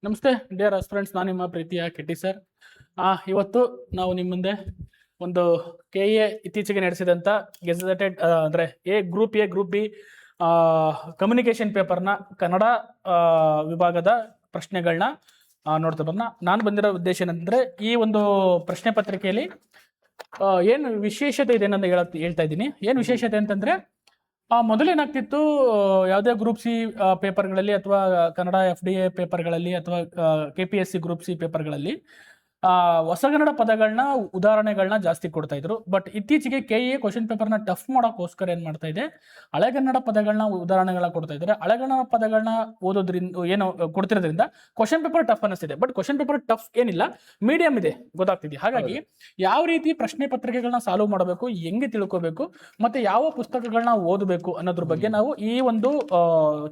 ನಮಸ್ತೆ dear aspirants, ನಾನು ನಿಮ್ಮ ಪ್ರೀತಿಯ ಕೆಟ್ಟಿ ಸರ್. ಇವತ್ತು ನಾವು ನಿಮ್ಮ ಮುಂದೆ ಒಂದು KA ಇತ್ತೀಚೆಗೆ ನಡೆಸಿದಂಥ ಗೆಜೆಟೆಡ್ ಅಂದರೆ ಗ್ರೂಪ್ ಬಿ ಕಮ್ಯುನಿಕೇಷನ್ ಪೇಪರ್ನ ಕನ್ನಡ ವಿಭಾಗದ ಪ್ರಶ್ನೆಗಳನ್ನ ನೋಡ್ತಾ ಬರೋಣ. ನಾನು ಬಂದಿರೋ ಉದ್ದೇಶ ಏನಂದರೆ, ಈ ಒಂದು ಪ್ರಶ್ನೆ ಪತ್ರಿಕೆಯಲ್ಲಿ ಏನು ವಿಶೇಷತೆ ಇದೆ ಅನ್ನೋದು ಹೇಳ್ತಾ ಇದ್ದೀನಿ. ಏನು ವಿಶೇಷತೆ ಅಂತಂದರೆ, ಮೊದಲೇನಾಗ್ತಿತ್ತು, ಯಾವುದೇ ಗ್ರೂಪ್ ಸಿ ಪೇಪರ್ಗಳಲ್ಲಿ ಅಥವಾ ಕನ್ನಡ FDA ಪೇಪರ್ಗಳಲ್ಲಿ ಅಥವಾ KPSC ಗ್ರೂಪ್ ಸಿ ಪೇಪರ್ಗಳಲ್ಲಿ ಹೊಸಗನ್ನಡ ಪದಗಳನ್ನ ಉದಾಹರಣೆಗಳನ್ನ ಜಾಸ್ತಿ ಕೊಡ್ತಾ ಇದ್ರು. ಬಟ್ ಇತ್ತೀಚೆಗೆ KA ಕ್ವಶನ್ ಪೇಪರ್ನ ಟಫ್ ಮಾಡೋಕ್ಕೋಸ್ಕರ ಏನು ಮಾಡ್ತಾ ಇದೆ, ಹಳೆಗನ್ನಡ ಪದಗಳನ್ನ ಉದಾಹರಣೆಗಳನ್ನ ಕೊಡ್ತಾ ಇದ್ದಾರೆ. ಹಳೆಗನ್ನಡ ಪದಗಳನ್ನ ಓದೋದ್ರಿಂದ ಏನೋ ಕೊಡ್ತಿರೋದ್ರಿಂದ ಕ್ವಶನ್ ಪೇಪರ್ ಟಫ್ ಅನ್ನಿಸ್ತಿದೆ. ಬಟ್ ಕ್ವಶನ್ ಪೇಪರ್ ಟಫ್ ಏನಿಲ್ಲ, ಮೀಡಿಯಂ ಇದೆ, ಗೊತ್ತಾಗ್ತಿದೆ. ಹಾಗಾಗಿ ಯಾವ ರೀತಿ ಪ್ರಶ್ನೆ ಪತ್ರಿಕೆಗಳನ್ನ ಸಾಲ್ವ್ ಮಾಡಬೇಕು, ಹೆಂಗೆ ತಿಳ್ಕೋಬೇಕು, ಮತ್ತೆ ಯಾವ ಪುಸ್ತಕಗಳನ್ನ ಓದಬೇಕು ಅನ್ನೋದ್ರ ಬಗ್ಗೆ ನಾವು ಈ ಒಂದು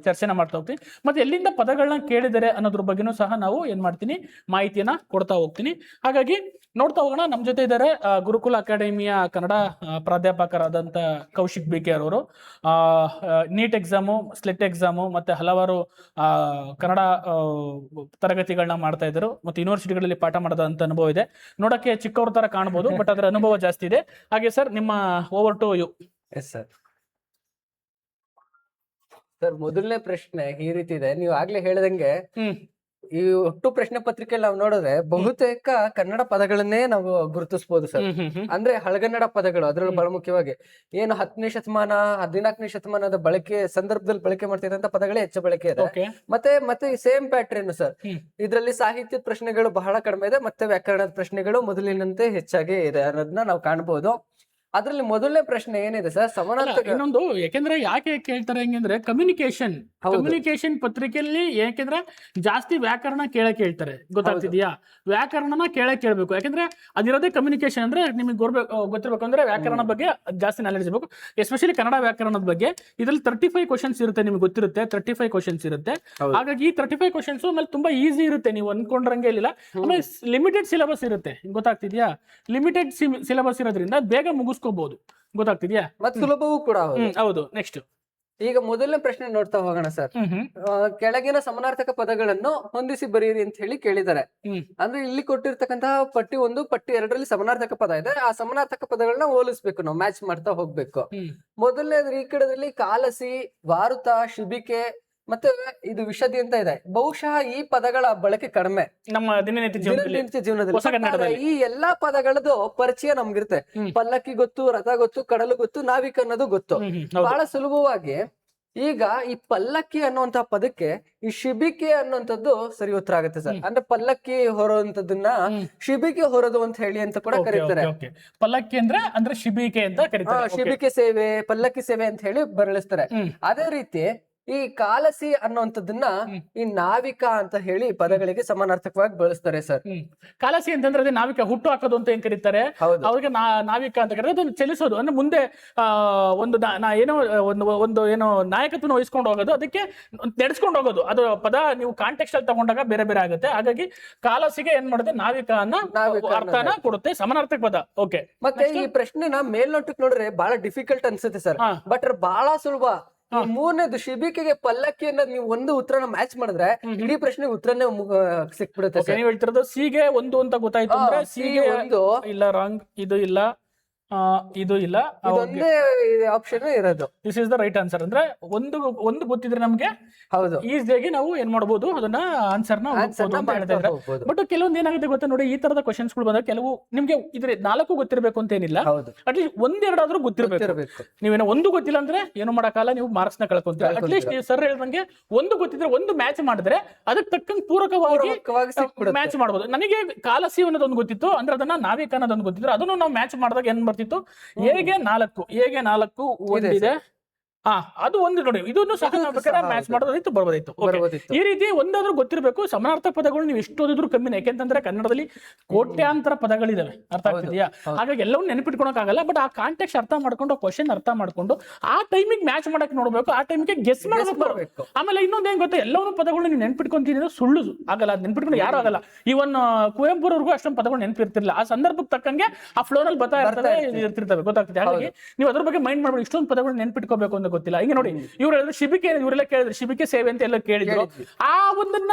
ಚರ್ಚೆನ ಮಾಡ್ತಾ ಹೋಗ್ತೀವಿ. ಮತ್ತೆ ಎಲ್ಲಿಂದ ಪದಗಳನ್ನ ಕೇಳಿದರೆ ಅನ್ನೋದ್ರ ಬಗ್ಗೆನೂ ಸಹ ನಾವು ಏನ್ ಮಾಡ್ತೀನಿ, ಮಾಹಿತಿಯನ್ನ ಕೊಡ್ತಾ ಹೋಗ್ತೀನಿ. ಹಾಗಾಗಿ ನೋಡ್ತಾ ಹೋಗೋಣ. ನಮ್ಮ ಜೊತೆ ಇದ್ದಾರೆ ಗುರುಕುಲ ಅಕಾಡೆಮಿಯ ಕನ್ನಡ ಪ್ರಾಧ್ಯಾಪಕರಾದಂಥ ಕೌಶಿಕ್ BK ಅವರು. ನೀಟ್ ಎಕ್ಸಾಮು, ಸ್ಲೆಟ್ ಎಕ್ಸಾಮು ಮತ್ತೆ ಹಲವಾರು ಕನ್ನಡ ತರಗತಿಗಳನ್ನ ಮಾಡ್ತಾ ಇದ್ರು. ಮತ್ತೆ ಯೂನಿವರ್ಸಿಟಿಗಳಲ್ಲಿ ಪಾಠ ಮಾಡೋದಂತ ಅನುಭವ ಇದೆ. ನೋಡಕ್ಕೆ ಚಿಕ್ಕವ್ರ ತರ ಕಾಣಬಹುದು, ಬಟ್ ಅದರ ಅನುಭವ ಜಾಸ್ತಿ ಇದೆ. ಹಾಗೆ ಸರ್, ನಿಮ್ಮ over to you. Yes sir. Sir, ಮೊದಲನೇ ಪ್ರಶ್ನೆ ಈ ರೀತಿ ಇದೆ. ನೀವು ಆಗ್ಲೇ ಹೇಳಿದಂಗೆ ಈ ಒಟ್ಟು ಪ್ರಶ್ನೆ ಪತ್ರಿಕೆಯಲ್ಲಿ ನಾವು ನೋಡಿದ್ರೆ ಬಹುತೇಕ ಕನ್ನಡ ಪದಗಳನ್ನೇ ನಾವು ಗುರುತಿಸಬಹುದು ಸರ್. ಅಂದ್ರೆ ಹಳಗನ್ನಡ ಪದಗಳು, ಅದ್ರಲ್ಲೂ ಬಹಳ ಮುಖ್ಯವಾಗಿ ಏನು 10ನೇ ಶತಮಾನ 14ನೇ ಶತಮಾನದ ಬಳಕೆ ಸಂದರ್ಭದಲ್ಲಿ ಬಳಕೆ ಮಾಡ್ತಿದ್ದಂತ ಪದಗಳೇ ಹೆಚ್ಚು ಬಳಕೆ ಇದೆ. ಮತ್ತೆ ಸೇಮ್ ಪ್ಯಾಟ್ರನ್ ಸರ್. ಇದ್ರಲ್ಲಿ ಸಾಹಿತ್ಯದ ಪ್ರಶ್ನೆಗಳು ಬಹಳ ಕಡಿಮೆ ಇದೆ, ಮತ್ತೆ ವ್ಯಾಕರಣದ ಪ್ರಶ್ನೆಗಳು ಮೊದಲಿನಂತೆ ಹೆಚ್ಚಾಗಿ ಇದೆ ಅನ್ನೋದನ್ನ ನಾವು ಕಾಣಬಹುದು. ಅದ್ರಲ್ಲಿ ಮೊದಲನೇ ಪ್ರಶ್ನೆ ಏನಿದೆ ಸರ್, ಸಮಾನಾರ್ಥಕ. ಇನ್ನೊಂದು, ಯಾಕೆಂದ್ರೆ ಯಾಕೆ ಕೇಳ್ತಾರೆ ಹೆಂಗಂದ್ರೆ, ಕಮ್ಯುನಿಕೇಶನ್ ಪತ್ರಿಕೆಯಲ್ಲಿ ಯಾಕೆಂದ್ರೆ ಜಾಸ್ತಿ ವ್ಯಾಕರಣ ಕೇಳ್ತಾರೆ, ಗೊತ್ತಾಗ್ತಿದ್ಯಾ? ವ್ಯಾಕರಣನ ಕೇಳ್ಬೇಕು. ಯಾಕಂದ್ರೆ ಅದಿರೋದೇ ಕಮ್ಯುನಿಕೇಶನ್. ಅಂದ್ರೆ ನಿಮಗೆ ಗೊತ್ತಿರ್ಬೇಕು ಅಂದ್ರೆ ವ್ಯಾಕರಣ ಬಗ್ಗೆ ಜಾಸ್ತಿ ನಾಲೆಡ್ಜ್ ಇರಬೇಕು, ಎಸ್ಪೆಷಲಿ ಕನ್ನಡ ವ್ಯಾಕರಣದ ಬಗ್ಗೆ. ಇದ್ರಲ್ಲಿ 35 ಕ್ವಶನ್ಸ್ ಇರುತ್ತೆ, ನಿಮ್ಗೆ ಗೊತ್ತಿರುತ್ತೆ 35 ಕ್ವಶನ್ಸ್ ಇರುತ್ತೆ. ಹಾಗಾಗಿ ಈ 35 ಕ್ವಶನ್ಸ್ ಆಮೇಲೆ ತುಂಬಾ ಈಸಿ ಇರುತ್ತೆ, ನೀವು ಅನ್ಕೊಂಡ್ರಂಗೆ ಇಲ್ಲ. ಆಮೇಲೆ ಲಿಮಿಟೆಡ್ ಸಿಲೆಬಸ್ ಇರುತ್ತೆ, ಗೊತ್ತಾಗ್ತಿದ್ಯಾ? ಲಿಮಿಟೆಡ್ ಸಿಲೆಬಸ್ ಇರೋದ್ರಿಂದ ಬೇಗ ಮುಗಿಸ್ಕೋಬಹುದು, ಗೊತ್ತಾಗ್ತಿದ್ಯಾ? ಮತ್ತೆ ಸುಲಭವೂ ಕೂಡ ಹೌದು. ನೆಕ್ಸ್ಟ್, ಈಗ ಮೊದಲನೇ ಪ್ರಶ್ನೆ ನೋಡ್ತಾ ಹೋಗೋಣ ಸರ್. ಕೆಳಗಿನ ಸಮಾನಾರ್ಥಕ ಪದಗಳನ್ನು ಹೊಂದಿಸಿ ಬರೀರಿ ಅಂತ ಹೇಳಿ ಕೇಳಿದ್ದಾರೆ. ಅಂದ್ರೆ ಇಲ್ಲಿ ಕೊಟ್ಟಿರ್ತಕ್ಕಂತಹ ಪಟ್ಟಿ 1, ಪಟ್ಟಿ 2ರಲ್ಲಿ ಸಮಾನಾರ್ಥಕ ಪದ ಇದೆ. ಆ ಸಮಾನಾರ್ಥಕ ಪದಗಳನ್ನ ಹೋಲಿಸ್ಬೇಕು, ನಾವು ಮ್ಯಾಚ್ ಮಾಡ್ತಾ ಹೋಗ್ಬೇಕು. ಮೊದಲನೇದು ಈ ಕಡೆದಲ್ಲಿ ಕಾಲಸಿ, ವಾರುತ, ಶಿಬಿಕೆ ಮತ್ತೆ ಇದು ವಿಷದಿ ಅಂತ ಇದೆ. ಬಹುಶಃ ಈ ಪದಗಳ ಬಳಕೆ ಕಡಿಮೆ ನಮ್ಮ ದಿನನಿತ್ಯ ಜೀವನದಲ್ಲಿ. ಈ ಎಲ್ಲಾ ಪದಗಳದ್ದು ಪರಿಚಯ ನಮ್ಗಿರುತ್ತೆ. ಪಲ್ಲಕ್ಕಿ ಗೊತ್ತು, ರಥ ಗೊತ್ತು, ಕಡಲು ಗೊತ್ತು, ನಾವಿಕ ಅನ್ನೋದು ಗೊತ್ತು. ಬಹಳ ಸುಲಭವಾಗಿ ಈಗ ಈ ಪಲ್ಲಕ್ಕಿ ಅನ್ನುವಂತ ಪದಕ್ಕೆ ಈ ಶಿಬಿಕೆ ಅನ್ನುವಂಥದ್ದು ಸರಿ ಉತ್ತರ ಆಗುತ್ತೆ ಸರ್. ಅಂದ್ರೆ ಪಲ್ಲಕ್ಕಿ ಹೊರುವಂತದನ್ನ ಶಿಬಿಕೆ ಹೊರದು ಅಂತ ಹೇಳಿ ಅಂತ ಕೂಡ ಕರೀತಾರೆ. ಪಲ್ಲಕ್ಕಿ ಅಂದ್ರೆ ಶಿಬಿಕೆ ಅಂತ ಕರೀತಾರೆ. ಶಿಬಿಕೆ ಸೇವೆ, ಪಲ್ಲಕ್ಕಿ ಸೇವೆ ಅಂತ ಹೇಳಿ ಬರಳಿಸ್ತಾರೆ. ಅದೇ ರೀತಿ ಈ ಕಾಲಸಿ ಅನ್ನುವಂಥದ್ದನ್ನ ಈ ನಾವಿಕ ಅಂತ ಹೇಳಿ ಪದಗಳಿಗೆ ಸಮಾನಾರ್ಥಕವಾಗಿ ಬಳಸ್ತಾರೆ ಸರ್. ಕಾಲಸಿ ಅಂತಂದ್ರೆ ಅದೇ ನಾವಿಕ, ಹುಟ್ಟು ಹಾಕೋದು ಅಂತ ಏನ್ ಕರೀತಾರೆ, ಅವ್ರಿಗೆ ನಾವಿಕ ಅಂತ ಕರೀತಾರೆ. ಅದನ್ನು ಚಲಿಸೋದು ಅಂದ್ರೆ ಮುಂದೆ ಏನೋ ನಾಯಕತ್ವನ ವಹಿಸ್ಕೊಂಡು ಹೋಗೋದು, ಅದಕ್ಕೆ ನಡೆಸ್ಕೊಂಡು ಹೋಗೋದು. ಅದು ಪದ ನೀವು ಕಾಂಟೆಕ್ಸ್ಟ್ ಅಲ್ಲಿ ತಗೊಂಡಾಗ ಬೇರೆ ಬೇರೆ ಆಗುತ್ತೆ. ಹಾಗಾಗಿ ಕಾಲಸಿಗೆ ಏನ್ ಮಾಡುತ್ತೆ, ನಾವಿಕ ಅರ್ಥನ ಕೊಡುತ್ತೆ, ಸಮಾನಾರ್ಥಕ ಪದ. ಓಕೆ. ಮತ್ತೆ ಈ ಪ್ರಶ್ನೆನ ಮೇಲ್ನೋಟಕ್ಕೆ ನೋಡ್ರೆ ಬಹಳ ಡಿಫಿಕಲ್ಟ್ ಅನ್ಸುತ್ತೆ ಸರ್, ಬಟ್ ಬಹಳ ಸುಲಭ. ಮೂರನೇದು ಶಿಬಿಕೆಗೆ ಪಲ್ಲಕ್ಕಿ ಅನ್ನೋದು ನೀವು ಒಂದು ಉತ್ತರನ ಮ್ಯಾಚ್ ಮಾಡಿದ್ರೆ ಇಡೀ ಪ್ರಶ್ನೆ ಉತ್ತರನೇ ಸಿಕ್ಬಿಡುತ್ತೆ. ನೀವು ಹೇಳ್ತಿರೋದು ಸಿಗೆ 1 ಅಂತ ಗೊತ್ತಾಯ್ತು ಅಂದ್ರೆ ಸಿಗೆ 1 ಇಲ್ಲ, ರಾಂಗ್. ಇದು ಇಲ್ಲ, ಇದು ಇಲ್ಲ, ಒಂದೇ ಆಪ್ಷನ್ ಇರೋದು. This is the right answer. ಅಂದ್ರೆ ಒಂದು ಗೊತ್ತಿದ್ರೆ ನಮ್ಗೆ ಹೌದು ಈಸಿಯಾಗಿ ನಾವು ಏನ್ ಮಾಡಬಹುದು, ಅದನ್ನ ಆನ್ಸರ್ನ ಅಂತ ಹೇಳ್ತಾ ಇದ್ದಾರೆ. ಬಟ್ ಕೆಲವೊಂದು ಏನಾಗುತ್ತೆ ಗೊತ್ತಾ ನೋಡಿ, ಈ ತರದ ಕ್ವಶನ್ಸ್ ಗಳು ಬಂದಾಗ ಕೆಲವು ನಿಮ್ಗೆ ಇದ್ರೆ 4 ಗೊತ್ತಿರಬೇಕು ಅಂತ ಏನಿಲ್ಲ, ಅಟ್ಲೀಸ್ಟ್ 1-2 ಗೊತ್ತಿರಬೇಕು. ನೀವೇನೋ 1 ಗೊತ್ತಿಲ್ಲ ಅಂದ್ರೆ ಏನು ಮಾಡಕ್ಕಾಗಲ್ಲ, ನೀವು ಮಾರ್ಕ್ಸ್ ನ ಕಳ್ಕೊಂತೀರ. ಅಟ್ಲೀಸ್ಟ್ ನೀವು ಸರ್ ಹೇಳ್ದಂಗೆ 1 ಗೊತ್ತಿದ್ರೆ 1 ಮ್ಯಾಚ್ ಮಾಡಿದ್ರೆ ಅದಕ್ಕೆ ತಕ್ಕಂಗೆ ಪೂರಕವಾಗಿ ಮ್ಯಾಚ್ ಮಾಡಬಹುದು. ನನಗೆ ಕಾಲಸಿ ಅನ್ನೋದೊಂದು ಗೊತ್ತಿತ್ತು, ಅಂದ್ರೆ ಅದನ್ನ ನಾವಿಕ ಅನ್ನೋದೊಂದು ಗೊತ್ತಿದ್ರು, ಅದನ್ನು ನಾವು ಮ್ಯಾಚ್ ಮಾಡಿದಾಗ ಏನ್ ಬರ್ತಿತ್ತು, ಹೇಗೆ 4 ಒಂದಿದೆ. ಅದು ಒಂದು ನೋಡಿ, ಇದನ್ನು ಸಹ ಮ್ಯಾಚ್ ಮಾಡೋದಿತ್ತು, ಬರ್ಬೋದಿತ್ತು. ಈ ರೀತಿ ಒಂದಾದ್ರೂ ಗೊತ್ತಿರಬೇಕು. ಸಮಾನಾರ್ಥಕ ಪದಗಳು ನೀವು ಎಷ್ಟು ಓದಿದ್ರು ಕಮ್ಮಿನೇ, ಯಾಕೆಂತಂದ್ರೆ ಕನ್ನಡದಲ್ಲಿ ಕೋಟ್ಯಾಂತರ ಪದಗಳಿದಾವೆ, ಅರ್ಥ ಆಗ್ತಿದೆಯಾ? ಹಾಗಾಗಿ ಎಲ್ಲವೂ ನೆನಪಿಟ್ಕೊಳಕ್ ಆಗಲ್ಲ. ಬಟ್ ಆ ಕಾಂಟೆಕ್ಸ್ಟ್ ಅರ್ಥ ಮಾಡ್ಕೊಂಡು, ಕ್ವಶನ್ ಅರ್ಥ ಮಾಡ್ಕೊಂಡು ಆ ಟೈಮಿಗೆ ಮ್ಯಾಚ್ ಮಾಡಕ್ ನೋಡ್ಬೇಕು, ಆ ಟೈಮಿಗೆ ಗೆಸ್ ಮಾಡಬೇಕು. ಆಮೇಲೆ ಇನ್ನೊಂದು ಏನ್ ಗೊತ್ತಾ, ಎಲ್ಲವೂ ಪದಗಳು ನೀವು ನೆನ್ಪಿಟ್ಕೊಂತೀನಿ ಸುಳ್ಳು ಆಗಲ್ಲ, ಅದು ನೆನ್ಪಿಟ್ಕೊಂಡು ಯಾರು ಆಗಲ್ಲ. ಇವನ್ ಕುವೆಂಪುರವ್ರಿಗೂ ಅಷ್ಟೊಂದು ಪದಗಳು ನೆನಪಿರ್ತಿರ್ಲಿಲ್ಲ, ಆ ಸಂದರ್ಭಕ್ಕೆ ತಕ್ಕಂಗೆ ಆ ಫ್ಲೋನಲ್ಲಿ ಬರ್ತಾ ಇರ್ತವೆ, ಗೊತ್ತಾಗ್ತದೆ. ಹಾಗಾಗಿ ನೀವು ಅದ್ರ ಬಗ್ಗೆ ಮೈಂಡ್ ಮಾಡ್ಬೇಕು, ಇಷ್ಟೊಂದು ಪದಗಳು ನೆನ್ಪಿಟ್ಕೋಬೇಕು ಅಂತ ಗೊತ್ತಿಲ್ಲ. ಈಗ ನೋಡಿ ಇವ್ರು ಹೇಳಿದ್ರು ಶಿಬಿಕೆ, ಇವರೆಲ್ಲ ಕೇಳಿದ್ರು ಶಿಬಿಕೆ ಸೇವೆ ಅಂತ ಎಲ್ಲ ಕೇಳಿದ್ರು. ಆ ಒಂದನ್ನ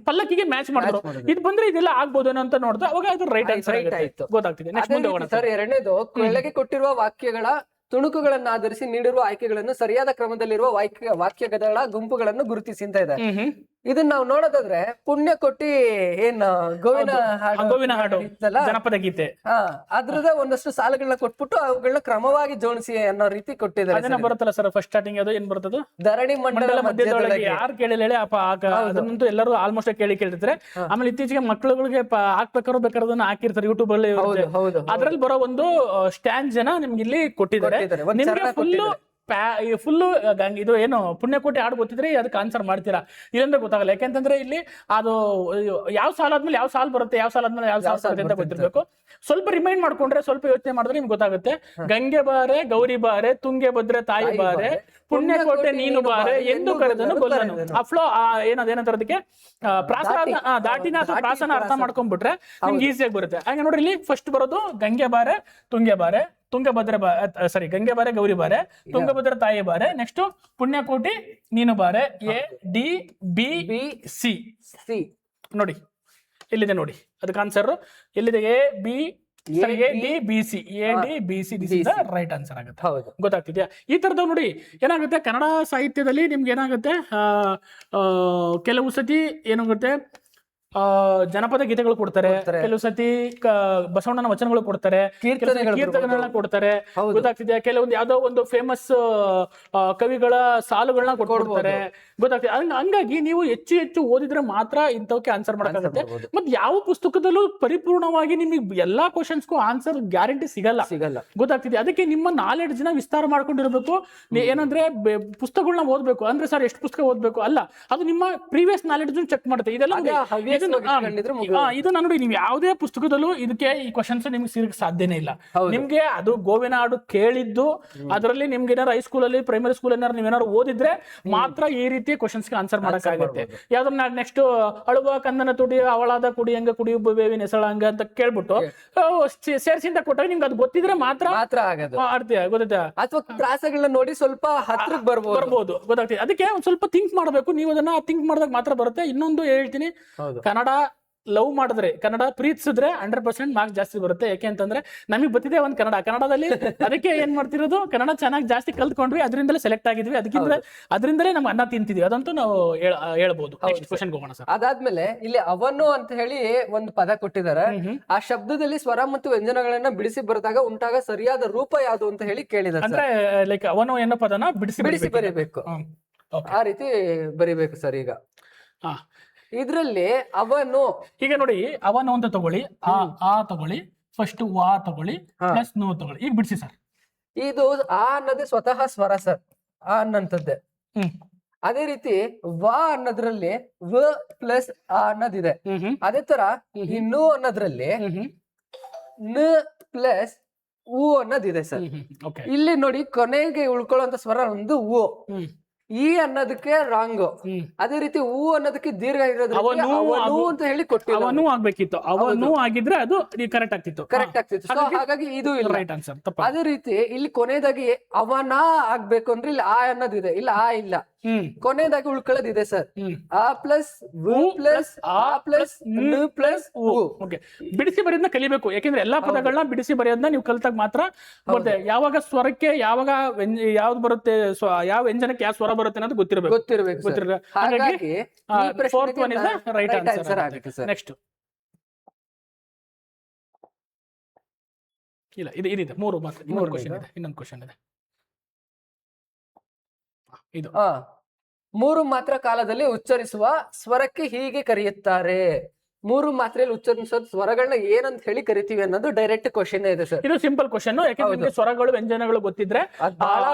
ಪಲ್ಲಕ್ಕಿಗೆ ಮ್ಯಾಚ್ ಮಾಡಿದ್ರು. ಇದು ಬಂದ್ರೆ ಇದೆಲ್ಲ ಆಗ್ಬೋದೇನೋ ಅಂತ ನೋಡಿದ್ರೆ ಅವಾಗ ಅದು ರೈಟ್ ಆನ್ಸರ್ ಆಯ್ತು, ಗೊತ್ತಾಗ್ತಿದೆ. ನೆಕ್ಸ್ಟ್ ಮುಂದೆ ಹೋಗೋಣ ಸರ್. ಎರಡನೇದು, ಕೆಳಗೆ ಕೊಟ್ಟಿರುವ ವಾಕ್ಯಗಳ ತುಣುಕುಗಳನ್ನು ಆಧರಿಸಿ ನೀಡಿರುವ ಆಯ್ಕೆಗಳನ್ನು ಸರಿಯಾದ ಕ್ರಮದಲ್ಲಿರುವ ವಾಕ್ಯಗಳ ಗುಂಪುಗಳನ್ನು ಗುರುತಿಸಿ ಅಂತ ಇದೆ. ಇದನ್ನ ನಾವು ನೋಡೋದಾದ್ರೆ ಪುಣ್ಯ ಕೊಟ್ಟಿ ಏನ್ ಗೋವಿನ ಹಾಡು ಜನಪದ ಗೀತೆ, ಅದ್ರದ ಒಂದಷ್ಟು ಸಾಲುಗಳನ್ನ ಕೊಟ್ಬಿಟ್ಟು ಅವುಗಳನ್ನ ಕ್ರಮವಾಗಿ ಜೋಡಿಸಿ ಅನ್ನೋ ರೀತಿ ಕೊಟ್ಟಿದ್ದಾರೆ. ಅದನ್ನ ಬರುತ್ತಲ್ಲ ಸರ್ ಫಸ್ಟ್ ಸ್ಟಾರ್ಟಿಂಗ್, ಅದು ಏನ್ ಬರ್ತದ, ಧರಣಿ ಮಂಡಲ ಮಧ್ಯದೊಳಗೆ ಯಾರು ಕೇಳಿಲ್ಲ ಹೇಳಿ ಅದನ್ನಂತೂ ಎಲ್ಲರೂ ಆಲ್ಮೋಸ್ಟ್ ಕೇಳಿರ್ತಾರೆ. ಆಮೇಲೆ ಇತ್ತೀಚೆಗೆ ಮಕ್ಕಳುಗಳಿಗೆ ಹಾಕ್ಬೇಕಾರೋದನ್ನ ಹಾಕಿರ್ತಾರೆ ಯೂಟ್ಯೂಬ್ ಅಲ್ಲಿ. ಅದ್ರಲ್ಲಿ ಬರೋ ಒಂದು ಸ್ಟ್ಯಾಂಡ್ ಜನ ನಿಮ್ಗೆ ಇಲ್ಲಿ ಕೊಟ್ಟಿದ್ದಾರೆ. ನಿಮ್ಗೆ ಫುಲ್ಲು ಇದು ಏನು ಪುಣ್ಯಕೋಟಿ ಹಾಡು ಗೊತ್ತಿದ್ರೆ ಅದಕ್ಕೆ ಆನ್ಸರ್ ಮಾಡ್ತೀರಾ, ಇಲ್ಲಂದ್ರೆ ಗೊತ್ತಾಗಲ್ಲ. ಯಾಕೆಂತಂದ್ರೆ ಇಲ್ಲಿ ಅದು ಯಾವ ಸಾಲ ಆದ್ಮೇಲೆ ಯಾವ ಸಾಲ ಬರುತ್ತೆ, ಯಾವ ಸಾಲ ಆದ್ಮೇಲೆ ಯಾವ ಸಾಲ ಬರುತ್ತೆ ಅಂತ ಗೊತ್ತಿರ್ಬೇಕು. ಸ್ವಲ್ಪ ರಿಮೈಂಡ್ ಮಾಡ್ಕೊಂಡ್ರೆ, ಸ್ವಲ್ಪ ಯೋಚನೆ ಮಾಡಿದ್ರೆ ನಿಮ್ಗೆ ಗೊತ್ತಾಗುತ್ತೆ. ಗಂಗೆ ಬಾರೆ ಗೌರಿ ಬಾರೆ, ತುಂಗೆ ಭದ್ರೆ ತಾಯಿ ಬಾರೆ, ಪುಣ್ಯಕೋಟೆ ನೀನು ಬಾರೆ ಎಂದು ಕರೆದನು ಗೊಲ್ಲನು. ಆ ಫ್ಲೋ ಏನಂತಾರದಕ್ಕೆ ಪ್ರಾಸನ ದಾಟಿನ ಅಥವಾ ಪ್ರಾಸನ ಅರ್ಥ ಮಾಡ್ಕೊಂಡ್ಬಿಟ್ರೆ ನಿಮ್ಗೆ ಈಸಿಯಾಗಿ ಬರುತ್ತೆ. ಹಾಗೆ ನೋಡ್ರಿ, ಇಲ್ಲಿ ಫಸ್ಟ್ ಬರೋದು ಗಂಗೆ ಬಾರೆ ತುಂಗೆ ಬಾರೆ, ತುಂಗಭದ್ರೆ ಗಂಗೆ ಬಾರೆ ಗೌರಿ ಬಾರೆ, ತುಂಗಭದ್ರೆ ತಾಯಿ ಬಾರೆ. ನೆಕ್ಸ್ಟ್ ಪುಣ್ಯಕೋಟಿ ನೀನು ಬಾರೆ. A D B C C ನೋಡಿ ಎಲ್ಲಿದೆ ನೋಡಿ, ಅದಕ್ಕೆ ಆನ್ಸರ್ ಎಲ್ಲಿದೆ? A D B C. A D B see this is the right answer ಆಗುತ್ತೆ. ಗೊತ್ತಾಗ್ತಿದ್ಯಾ? ಈ ತರದ ನೋಡಿ ಏನಾಗುತ್ತೆ, ಕನ್ನಡ ಸಾಹಿತ್ಯದಲ್ಲಿ ನಿಮ್ಗೆ ಏನಾಗುತ್ತೆ, ಕೆಲವು ಸತಿ ಏನಾಗುತ್ತೆ ಜನಪದ ಗೀತೆಗಳು ಕೊಡ್ತಾರೆ, ಕೆಲವು ಸತಿ ಬಸವಣ್ಣನ ವಚನಗಳು ಕೊಡ್ತಾರೆ, ಕೀರ್ತನೆಗಳನ್ನ ಕೊಡ್ತಾರೆ. ಗೊತ್ತಾಗ್ತಿದ್ಯಾ? ಕೆಲವೊಂದು ಯಾವ್ದೋ ಒಂದು ಫೇಮಸ್ ಕವಿಗಳ ಸಾಲುಗಳನ್ನ ಕೊಡ್ತಾರೆ. ಗೊತ್ತಾಗ್ತದೆ. ಹಂಗಾಗಿ ನೀವು ಹೆಚ್ಚು ಓದಿದ್ರೆ ಮಾತ್ರ ಇಂಥವಕ್ಕೆ ಆನ್ಸರ್ ಮಾಡಕ್ಕಾಗುತ್ತೆ. ಮತ್ತೆ ಯಾವ ಪುಸ್ತಕದಲ್ಲೂ ಪರಿಪೂರ್ಣವಾಗಿ ನಿಮಗೆ ಎಲ್ಲಾ ಕ್ವಶನ್ಸ್ಗೂ ಆನ್ಸರ್ ಗ್ಯಾರಂಟಿ ಸಿಗಲ್ಲ. ಗೊತ್ತಾಗ್ತಿದೆ. ಅದಕ್ಕೆ ನಿಮ್ಮ ನಾಲೆಡ್ಜ್ ನ ವಿಸ್ತಾರ ಮಾಡ್ಕೊಂಡಿರ್ಬೇಕು. ಏನಂದ್ರೆ ಪುಸ್ತಕಗಳನ್ನ ಓದ್ಬೇಕು ಅಂದ್ರೆ ಸರ್ ಎಷ್ಟು ಪುಸ್ತಕ ಓದ್ಬೇಕು ಅಲ್ಲ, ಅದು ನಿಮ್ಮ ಪ್ರೀವಿಯಸ್ ನಾಲೆಡ್ಜ್ ಚೆಕ್ ಮಾಡುತ್ತೆ. ಇದೆಲ್ಲ ಇದನ್ನ ನೋಡಿ, ನೀವು ಯಾವುದೇ ಪುಸ್ತಕದಲ್ಲೂ ಇದಕ್ಕೆ ಈ ಕ್ವಶನ್ಸ್ ನಿಮ್ಗೆ ಸಿಗಕ್ಕೆ ಸಾಧ್ಯನೇ ಇಲ್ಲ. ನಿಮ್ಗೆ ಅದು ಗೋವಿನ ಹಾಡು ಕೇಳಿದ್ದು, ಅದರಲ್ಲಿ ನಿಮ್ಗೆ ಏನಾರು ಹೈಸ್ಕೂಲ್ ಅಲ್ಲಿ ಪ್ರೈಮರಿ ಸ್ಕೂಲ್ ಏನಾರು ನೀವೇನಾರು ಓದಿದ್ರೆ ಮಾತ್ರ ಈ ರೀತಿ ಕ್ವಶನ್ಸ್ ಆನ್ಸರ್ ಮಾಡಕ್ಕಾಗುತ್ತೆ. ಯಾವ್ದನ್ನ ನೆಕ್ಸ್ಟ್ ಅಳುವ ಕಂದನ ತುಡಿ ಅವಳಾದ ಕುಡಿ ಹಂಗ ಕುಡಿಯು ಬೇವಿನ ಹೆಸಳಂಗ ಅಂತ ಕೇಳ್ಬಿಟ್ಟು ಸೇರ್ಸಿಂದ ಕೊಟ್ಟಾಗ ನಿಮ್ಗೆ ಅದು ಗೊತ್ತಿದ್ರೆ ಮಾತ್ರ ಗೊತ್ತಾಯ್ತಾ? ಅಥವಾ ಪ್ರಾಸಗಳನ್ನ ನೋಡಿ ಸ್ವಲ್ಪ ಹತ್ರಕ್ಕೆ ಬರ್ಬೋದು. ಗೊತ್ತಾಗ್ತದೆ. ಅದಕ್ಕೆ ಒಂದ್ ಸ್ವಲ್ಪ ಥಿಂಕ್ ಮಾಡಬೇಕು. ನೀವು ಅದನ್ನ ಥಿಂಕ್ ಮಾಡಿದಾಗ ಮಾತ್ರ ಬರುತ್ತೆ. ಇನ್ನೊಂದು ಹೇಳ್ತೀನಿ, ಕನ್ನಡ ಲವ್ ಮಾಡಿದ್ರೆ, ಕನ್ನಡ ಪ್ರೀತಿಸಿದ್ರೆ 100% ಮಾರ್ಕ್ಸ್ ಜಾಸ್ತಿ ಬರುತ್ತೆ. ಯಾಕೆ ಅಂತಂದ್ರೆ ನಮಗೆ ಗೊತ್ತಿದೆ ಒಂದು ಕನ್ನಡದಲ್ಲಿ ಅದಕ್ಕೆ ಏನ್ ಮಾಡ್ತಿರೋದು, ಕನ್ನಡ ಚೆನ್ನಾಗಿ ಜಾಸ್ತಿ ಕಲ್ತ್ಕೊಂಡ್ವಿ, ಅದರಿಂದಲೇ ಸೆಲೆಕ್ಟ್ ಆಗಿದ್ವಿ, ಅದರಿಂದಲೇ ನಮ್ಮ ಅನ್ನ ತಿಂತಿದ್ವಿ, ಅದಂತೂ ನಾವು ಹೇಳ್ಬೋದು. ನೆಕ್ಸ್ಟ್ ಕ್ವೆಶ್ಚನ್ ಹೋಗೋಣ ಸರ್. ಅದಾದ್ಮೇಲೆ ಇಲ್ಲಿ ಅವನು ಅಂತ ಹೇಳಿ ಒಂದು ಪದ ಕೊಟ್ಟಿದ್ದಾರೆ. ಆ ಶಬ್ದದಲ್ಲಿ ಸ್ವರ ಮತ್ತು ವ್ಯಂಜನಗಳನ್ನ ಬಿಡಿಸಿ ಬರೆದಾಗ ಉಂಟಾಗ ಸರಿಯಾದ ರೂಪ ಯಾವುದು ಅಂತ ಹೇಳಿ ಕೇಳಿದ್ದಾರೆ. ಅಂದ್ರೆ ಲೈಕ್ ಅವನು ಏನೋ ಪದನ ಬಿಡಿಸಿ ಬರೀಬೇಕು, ಆ ರೀತಿ ಬರಿಬೇಕು ಸರ್. ಈಗ ಇದ್ರಲ್ಲಿ ಅವನು, ಈಗ ನೋಡಿ ಅವನು ಅಂತ ತಗೊಳ್ಳಿ, ಆ ತಗೊಳ್ಳಿ, ಫಸ್ಟ್ ವಾ ತಗೊಳ್ಳಿ, ಪ್ಲಸ್ ನೋ ತಗೊಳ್ಳಿ. ಈಗ ಬಿಡಿಸಿ ಸರ್. ಇದು ಆ ಅನ್ನೋದೇ ಸ್ವತಃ ಸ್ವರ ಸರ್, ಆ ಅನ್ನಂತದ್ದೇ. ಅದೇ ರೀತಿ ವಾ ಅನ್ನೋದ್ರಲ್ಲಿ ವ ಪ್ಲಸ್ ಆ ಅನ್ನೋದಿದೆ. ಅದೇ ತರ ಈ ನು ಅನ್ನೋದ್ರಲ್ಲಿ ನ ಪ್ಲಸ್ ಉ ಅನ್ನೋದಿದೆ ಸರ್. ಇಲ್ಲಿ ನೋಡಿ ಕೊನೆಗೆ ಉಳ್ಕೊಳ್ಳುವಂತ ಸ್ವರ ಒಂದು ಉ. ಈ ಅನ್ನೋದಕ್ಕೆ ರಾಂಗ್. ಅದೇ ರೀತಿ ಹೂ ಅನ್ನೋದಕ್ಕೆ ದೀರ್ಘ ಇರೋದ್ರಿಂದ ಅಂತ ಹೇಳಿ ಕೊಟ್ಟಿಲ್ಲ. ಅವನು ಆಗ್ಬೇಕಿತ್ತು, ಅವನು ಆಗಿದ್ರೆ ಅದು ಕರೆಕ್ಟ್ ಆಗ್ತಿತ್ತು. ಹಾಗಾಗಿ ಇದು ಇಲ್ಲ, ರೈಟ್ ಆನ್ಸರ್. ಅದೇ ರೀತಿ ಇಲ್ಲಿ ಕೊನೆಯದಾಗಿ ಅವನ ಆಗ್ಬೇಕು ಅಂದ್ರೆ ಇಲ್ಲಿ ಆ ಅನ್ನೋದಿದೆ, ಇಲ್ಲ ಆ ಇಲ್ಲ. ಕೊನೆಯದಾಗಿ ಉಳ್ಕೊಳ್ಳೋದಿದೆ ಸರ್. ಆ ಪ್ಲಸ್ ವು ಪ್ಲಸ್ ಆ ಪ್ಲಸ್ ನ ಪ್ಲಸ್ ಉ. ಬಿಡಿಸಿ ಬರೆಯೋದನ್ನ ಕಲಿಬೇಕು. ಯಾಕೆಂದ್ರೆ ಎಲ್ಲಾ ಪದಗಳನ್ನ ಬಿಡಿಸಿ ಬರೆಯೋದನ್ನ ನೀವು ಕಲ್ತಾಗ ಮಾತ್ರ ಬರುತ್ತೆ. ಯಾವಾಗ ಸ್ವರಕ್ಕೆ ಯಾವಾಗ ಯಾವ್ದು ಬರುತ್ತೆ, ಯಾವ ವ್ಯಂಜನಕ್ಕೆ ಯಾವ ಸ್ವರ ಬರುತ್ತೆ ಅನ್ನೋದು ಗೊತ್ತಿರಬೇಕು. ಹಾಗಾಗಿ fourth one is the right answer ಆಗುತ್ತೆ ಸರ್. ನೆಕ್ಸ್ಟ್ ಇಲ್ಲ, ಇದಿದೆ ಮೂರು ಮಾತ್ರ. ಇನ್ನೊಂದು ಕ್ವಶನ್ ಇದೆ. ಇದು ಮೂರು ಮಾತ್ರ ಕಾಲದಲ್ಲಿ ಉಚ್ಚರಿಸುವ ಸ್ವರಕ್ಕೆ ಹೀಗೆ ಕರೆಯುತ್ತಾರೆ. ಮೂರು ಮಾತ್ರೆಯಲ್ಲಿ ಉಚ್ಚರಿಸೋ ಸ್ವರಗಳನ್ನ ಏನಂತ ಹೇಳಿ ಕರಿತೀವಿ ಅನ್ನೋದು ಡೈರೆಕ್ಟ್ ಕ್ವಶನ್ ಇದೆ ಸರ್. ಇದು ಸಿಂಪಲ್ ಕ್ವಶನ್. ಯಾಕಂದ್ರೆ ಸ್ವರಗಳು ವ್ಯಂಜನಗಳು ಗೊತ್ತಿದ್ರೆ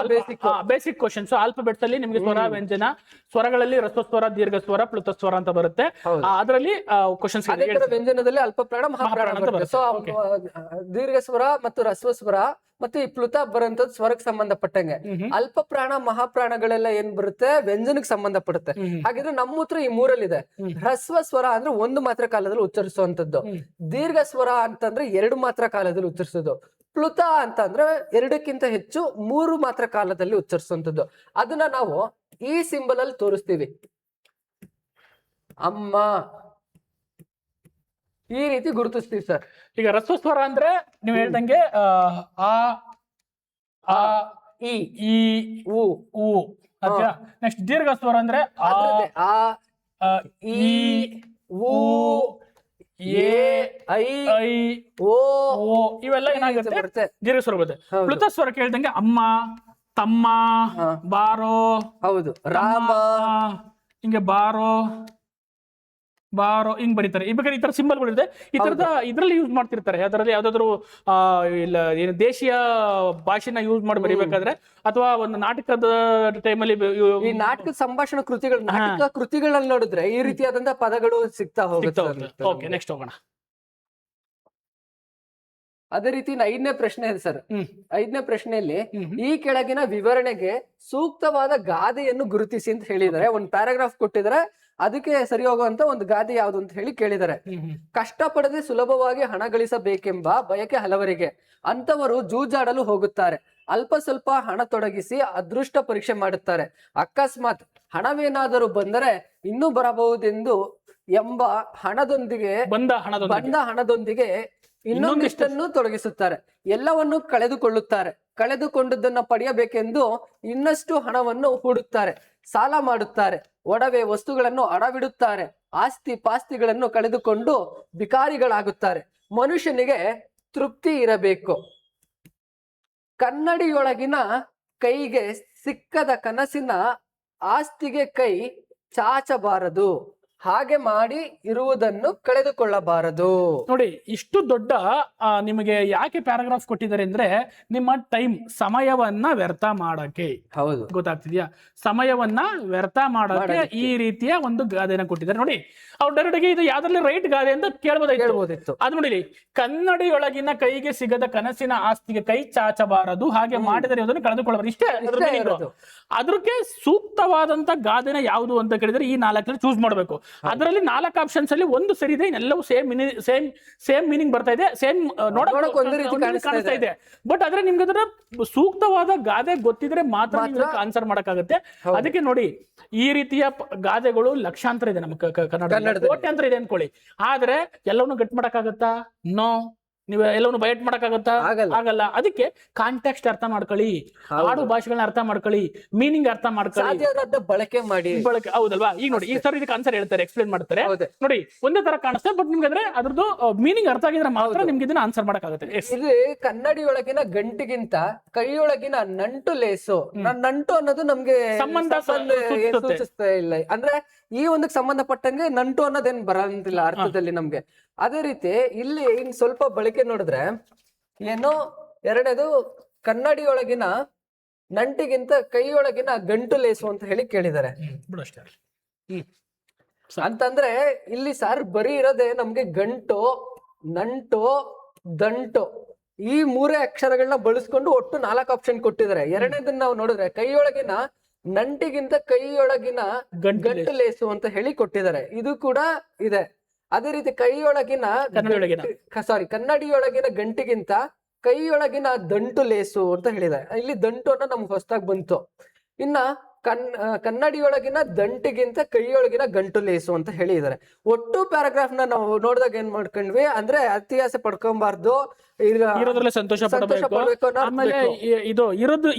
ಬೇಸಿಕ್ ಕ್ವಶನ್ಸ್. ಆಲ್ಫಾಬೆಟ್ಸ್ ಅಲ್ಲಿ ನಿಮ್ಗೆ ಸ್ವರ ವ್ಯಂಜನ, ಸ್ವರಗಳಲ್ಲಿ ರಸ್ವಸ್ವರ, ದೀರ್ಘ ಸ್ವರ, ಪ್ಲುತ ಸ್ವರ ಅಂತ ಬರುತ್ತೆ. ಅದರಲ್ಲಿ ಕ್ವಶನ್ಸ್ ವ್ಯಂಜನದಲ್ಲಿ ಅಲ್ಪ ಪ್ರಾಣ ಮಹಾಪ್ರಾಣ ಅಂತ ಬರುತ್ತೆ. ದೀರ್ಘ ಸ್ವರ ಮತ್ತು ರಸ್ವ ಸ್ವರ ಮತ್ತೆ ಈ ಪ್ಲುತ ಬರುವಂತದ್ದು ಸ್ವರಕ್ಕೆ ಸಂಬಂಧಪಟ್ಟಂಗೆ. ಅಲ್ಪ ಪ್ರಾಣ ಮಹಾಪ್ರಾಣಗಳೆಲ್ಲ ಏನ್ ಬರುತ್ತೆ, ವ್ಯಂಜನಕ್ಕೆ ಸಂಬಂಧಪಡುತ್ತೆ. ಹಾಗಿದ್ರೆ ನಮ್ಮ ಉತ್ತರ ಈ ಮೂರಲ್ಲಿದೆ. ಹ್ರಸ್ವ ಸ್ವರ ಅಂದ್ರೆ ಒಂದು ಮಾತ್ರ ಕಾಲದಲ್ಲಿ ಉಚ್ಚರಿಸುವಂತದ್ದು. ದೀರ್ಘ ಸ್ವರ ಅಂತಂದ್ರೆ ಎರಡು ಮಾತ್ರ ಕಾಲದಲ್ಲಿ ಉಚ್ಚರಿಸೋದು. ಪ್ಲುತ ಅಂತ ಅಂದ್ರೆ 2ಕ್ಕಿಂತ ಹೆಚ್ಚು 3 ಮಾತ್ರ ಕಾಲದಲ್ಲಿ ಉಚ್ಚರಿಸುವಂತದ್ದು. ಅದನ್ನ ನಾವು ಈ ಸಿಂಬಲ್ ಅಲ್ಲಿ ತೋರಿಸ್ತೀವಿ. ಅಮ್ಮ ಈ ರೀತಿ ಗುರುತಿಸ್ತೀವಿ ಸರ್. ಈಗ ರಸ್ವ ಸ್ವರ ಅಂದ್ರೆ ನೀವು ಹೇಳ್ದಂಗೆ ಆ ಆ ಈ ಈ ಉ ಉ. ನೆಕ್ಸ್ಟ್ ದೀರ್ಘ ಸ್ವರ ಅಂದ್ರೆ ಆ ಅದ್ರದ್ದೇ ಆ ಈ ಉ ಎ ಐ ಐ ಓ ಓ ಇವೆಲ್ಲ ಏನಾಗುತ್ತೆ ಬರುತ್ತೆ. ದೀರ್ಘ ಸ್ವರ ಬರುತ್ತೆ. ಹೌದು. ಪ್ಲುತ ಸ್ವರ ಕೇಳ್ದಂಗೆ ಅಮ್ಮ, ತಮ್ಮ, ಬಾರೋ, ಹೌದು, ರಾಮ, ಹಿಂಗೆ ಬಾರೋ ಬಾರೋ ಹಿಂಗ್ ಬರೀತಾರೆ. ಈ ಬೇಕಾದ್ರೆ ಈ ತರ ಸಿಂಬಲ್ಗಳು ಇದೆ. ಈ ತರದ ಇದ್ರಲ್ಲಿ ಯೂಸ್ ಮಾಡ್ತಿರ್ತಾರೆ. ಅದರಲ್ಲಿ ಯಾವ್ದಾದ್ರು ಇಲ್ಲ ಏನು ದೇಶೀಯ ಭಾಷೆನ ಯೂಸ್ ಮಾಡಿ ಬರೀಬೇಕಾದ್ರೆ, ಅಥವಾ ಒಂದು ನಾಟಕದ ಟೈಮಲ್ಲಿ ಈ ನಾಟಕದ ಸಂಭಾಷಣಾ ಕೃತಿಗಳು, ನಾಟಕ ಕೃತಿಗಳಲ್ಲಿ ನೋಡಿದ್ರೆ ಈ ರೀತಿಯಾದಂತಹ ಪದಗಳು ಸಿಗ್ತಾ ಹೋಗುತ್ತೆ. ಓಕೆ, ನೆಕ್ಸ್ಟ್ ಹೋಗೋಣ. ಅದೇ ರೀತಿ 5ನೇ ಪ್ರಶ್ನೆ ಇದೆ ಸರ್. 5ನೇ ಪ್ರಶ್ನೆಯಲ್ಲಿ ಈ ಕೆಳಗಿನ ವಿವರಣೆಗೆ ಸೂಕ್ತವಾದ ಗಾದೆಯನ್ನು ಗುರುತಿಸಿ ಅಂತ ಹೇಳಿದ್ದಾರೆ. ಒಂದು ಪ್ಯಾರಾಗ್ರಾಫ್ ಕೊಟ್ಟಿದ್ದಾರೆ, ಅದಕ್ಕೆ ಸರಿ ಹೋಗುವಂತ ಒಂದು ಗಾದೆ ಯಾವುದು ಅಂತ ಹೇಳಿ ಕೇಳಿದ್ದಾರೆ. ಕಷ್ಟಪಡದೆ ಸುಲಭವಾಗಿ ಹಣ ಗಳಿಸಬೇಕೆಂಬ ಬಯಕೆ ಹಲವರಿಗೆ, ಅಂತವರು ಜೂಜಾಡಲು ಹೋಗುತ್ತಾರೆ. ಅಲ್ಪ ಸ್ವಲ್ಪ ಹಣ ತೊಡಗಿಸಿ ಅದೃಷ್ಟ ಪರೀಕ್ಷೆ ಮಾಡುತ್ತಾರೆ. ಅಕಸ್ಮಾತ್ ಹಣವೇನಾದರೂ ಬಂದರೆ ಇನ್ನೂ ಬರಬಹುದೆಂದು ಎಂಬ ಹಣದೊಂದಿಗೆ ಬಂದ ಹಣದೊಂದಿಗೆ ಇನ್ನೊಂದಿಷ್ಟನ್ನು ತೊಡಗಿಸುತ್ತಾರೆ. ಎಲ್ಲವನ್ನು ಕಳೆದುಕೊಳ್ಳುತ್ತಾರೆ. ಕಳೆದುಕೊಂಡದ್ದನ್ನ ಪಡೆಯಬೇಕೆಂದು ಇನ್ನಷ್ಟು ಹಣವನ್ನು ಹೂಡುತ್ತಾರೆ. ಸಾಲ ಮಾಡುತ್ತಾರೆ. ಒಡವೆ ವಸ್ತುಗಳನ್ನು ಅಡವಿಡುತ್ತಾರೆ. ಆಸ್ತಿ ಪಾಸ್ತಿಗಳನ್ನು ಕಳೆದುಕೊಂಡು ಬಿಕಾರಿಗಳಾಗುತ್ತಾರೆ. ಮನುಷ್ಯನಿಗೆ ತೃಪ್ತಿ ಇರಬೇಕು. ಕನ್ನಡಿಯೊಳಗಿನ ಕೈಗೆ ಸಿಕ್ಕದ ಕನಸಿನ ಆಸ್ತಿಗೆ ಕೈ ಚಾಚಬಾರದು. ಹಾಗೆ ಮಾಡಿ ಇರುವುದನ್ನು ಕಳೆದುಕೊಳ್ಳಬಾರದು. ನೋಡಿ, ಇಷ್ಟು ದೊಡ್ಡ ನಿಮಗೆ ಯಾಕೆ ಪ್ಯಾರಾಗ್ರಾಫ್ ಕೊಟ್ಟಿದ್ದಾರೆ ಅಂದ್ರೆ, ನಿಮ್ಮ ಟೈಮ್ ಸಮಯವನ್ನ ವ್ಯರ್ಥ ಮಾಡಕ್ಕೆ. ಹೌದು, ಗೊತ್ತಾಗ್ತಿದ್ಯಾ? ಸಮಯವನ್ನ ವ್ಯರ್ಥ ಮಾಡಕ್ಕೆ ಈ ರೀತಿಯ ಒಂದು ಗಾದೆನ ಕೊಟ್ಟಿದ್ದಾರೆ. ನೋಡಿ, ಅವ್ರು ಡೈರೆಕ್ಟ್ ಇದು ಯಾವ್ದ್ರಲ್ಲಿ ರೈಟ್ ಗಾದೆ ಅಂತ ಕೇಳ್ಬೋದಿತ್ತು. ಅದು ನೋಡಿ, ಕನ್ನಡಿಯೊಳಗಿನ ಕೈಗೆ ಸಿಗದ ಕನಸಿನ ಆಸ್ತಿಗೆ ಕೈ ಚಾಚಬಾರದು, ಹಾಗೆ ಮಾಡಿದರೆ ಅದನ್ನು ಕಳೆದುಕೊಳ್ಳಬಾರದು. ಇಷ್ಟೇ ಅದಕ್ಕೆ ಸೂಕ್ತವಾದಂತ ಗಾದೆನ ಯಾವುದು ಅಂತ ಕೇಳಿದ್ರೆ ಈ 4 ಚೂಸ್ ಮಾಡಬೇಕು. ಅದರಲ್ಲಿ 4 ಆಪ್ಷನ್ಸ್ ಅಲ್ಲಿ ಒಂದು ಸರಿ ಇದೆ, ಇನ್ನೆಲ್ಲವೂ ಸೇಮ್ ಮೀನಿಂಗ್ ಬರ್ತಾ ಇದೆ, ಸೇಮ್ ನೋಡೋಕೆ ಒಂದು ರೀತಿ ಕಾಣಿಸ್ತಾ ಇದೆ. ಬಟ್ ಆದ್ರೆ ನಿಮ್ಗೆ ಅದರ ಸೂಕ್ತವಾದ ಗಾದೆ ಗೊತ್ತಿದ್ರೆ ಮಾತ್ರ ಆನ್ಸರ್ ಮಾಡಕ್ಕಾಗತ್ತೆ. ಅದಕ್ಕೆ ನೋಡಿ, ಈ ರೀತಿಯ ಗಾದೆಗಳು ಲಕ್ಷಾಂತರ ಇದೆ ನಮ್ಮ ಕನ್ನಡ, ಕೋಟ್ಯಾಂತರ ಇದೆ ಅನ್ಕೊಳ್ಳಿ. ಆದ್ರೆ ಎಲ್ಲವನ್ನೂ ಗಟ್ ಮಾಡಕ್ಕಾಗತ್ತಾ? ನೋ. ನೀವು ಎಲ್ಲವನ್ನು ಬಯಟ್ ಮಾಡಕ್ಕಾಗತ್ತಾ? ಆಗಲ್ಲ. ಅದಕ್ಕೆ ಕಾಂಟೆಕ್ಸ್ಟ್ ಅರ್ಥ ಮಾಡ್ಕೊಳ್ಳಿ, ಆಡು ಭಾಷೆಗಳನ್ನ ಅರ್ಥ ಮಾಡ್ಕೊಳ್ಳಿ, ಮೀನಿಂಗ್ ಅರ್ಥ ಮಾಡ್ಕೊಳ್ಳಿ, ಬಳಕೆ ಮಾಡಿ. ಹೌದಲ್ವಾ? ಈಗ ನೋಡಿ, ಈ ತರ ಇದಕ್ಕೆ ಆನ್ಸರ್ ಹೇಳ್ತಾರೆ, ಎಕ್ಸ್ಪ್ಲೇನ್ ಮಾಡ್ತಾರೆ. ನೋಡಿ, ಒಂದೇ ತರ ಕಾಣಿಸ್ತದೆ, ಬಟ್ ನಿಮ್ಗೆ ಅಂದ್ರೆ ಅದ್ರದ್ದು ಮೀನಿಂಗ್ ಅರ್ಥ ಆಗಿದ್ರೆ ಮಾತ್ರ ನಿಮ್ಗೆ ಇದನ್ನ ಆನ್ಸರ್ ಮಾಡಕ್ಕಾಗತ್ತೆ. ಇಲ್ಲಿ ಕನ್ನಡಿಯೊಳಗಿನ ಗಂಟಿಗಿಂತ ಕೈಯೊಳಗಿನ ನಂಟು ಲೇಸು. ನಂಟು ಅನ್ನೋದು ನಮ್ಗೆ ಸಂಬಂಧ ಸೂಚಿಸ್ತಾ ಇಲ್ಲ. ಅಂದ್ರೆ ಈ ಒಂದಕ್ಕೆ ಸಂಬಂಧಪಟ್ಟಂಗೆ ನಂಟು ಅನ್ನೋದೇನ್ ಬರಂತಿಲ್ಲ ಅರ್ಥದಲ್ಲಿ ನಮ್ಗೆ. ಅದೇ ರೀತಿ ಇಲ್ಲಿ ಇನ್ ಸ್ವಲ್ಪ ಬಳಕೆ ನೋಡಿದ್ರೆ ಏನೋ, ಎರಡನೇದು ಕನ್ನಡಿಯೊಳಗಿನ ನಂಟಿಗಿಂತ ಕೈಯೊಳಗಿನ ಗಂಟು ಲೇಸು ಅಂತ ಹೇಳಿ ಕೇಳಿದ್ದಾರೆ. ಅಂತಂದ್ರೆ ಇಲ್ಲಿ ಸರ್ ಬರೀ ಇರೋದೇ ನಮ್ಗೆ ಗಂಟು, ನಂಟು, ದಂಟು ಈ 3 ಅಕ್ಷರಗಳನ್ನ ಬಳಸ್ಕೊಂಡು ಒಟ್ಟು 4 ಆಪ್ಷನ್ ಕೊಟ್ಟಿದ್ದಾರೆ. ಎರಡನೇದನ್ನ ನಾವು ನೋಡಿದ್ರೆ ಕೈಯೊಳಗಿನ ನಂಟಿಗಿಂತ ಕೈಯೊಳಗಿನ ಗಂಟು ಲೇಸು ಅಂತ ಹೇಳಿ ಕೊಟ್ಟಿದ್ದಾರೆ. ಇದು ಕೂಡ ಇದೆ. ಅದೇ ರೀತಿ ಕೈಯೊಳಗಿನ ಕನ್ನಡಿಯೊಳಗಿನ ಗಂಟಿಗಿಂತ ಕೈಯೊಳಗಿನ ದಂಟು ಲೇಸು ಅಂತ ಹೇಳಿದ್ದಾರೆ. ಇಲ್ಲಿ ದಂಟು ಅನ್ನೋ ನಮ್ಗೆ ಹೊಸದಾಗಿ ಬಂತು. ಇನ್ನ ಕನ್ನಡಿಯೊಳಗಿನ ದಂಟಿಗಿಂತ ಕೈಯೊಳಗಿನ ಗಂಟು ಲೇಸು ಅಂತ ಹೇಳಿದ್ದಾರೆ. ಒಟ್ಟು ಪ್ಯಾರಾಗ್ರಾಫ್ ನ ನಾವು ನೋಡಿದಾಗ ಏನ್ ಮಾಡ್ಕೊಂಡ್ವಿ ಅಂದ್ರೆ, ಅತಿ ಆಸೆ ಪಡ್ಕೊಬಾರ್ದು, ಇರೋದ್ರಲ್ಲಿ ಸಂತೋಷ ಪಡಬೇಕು, ಆಮೇಲೆ ಇದು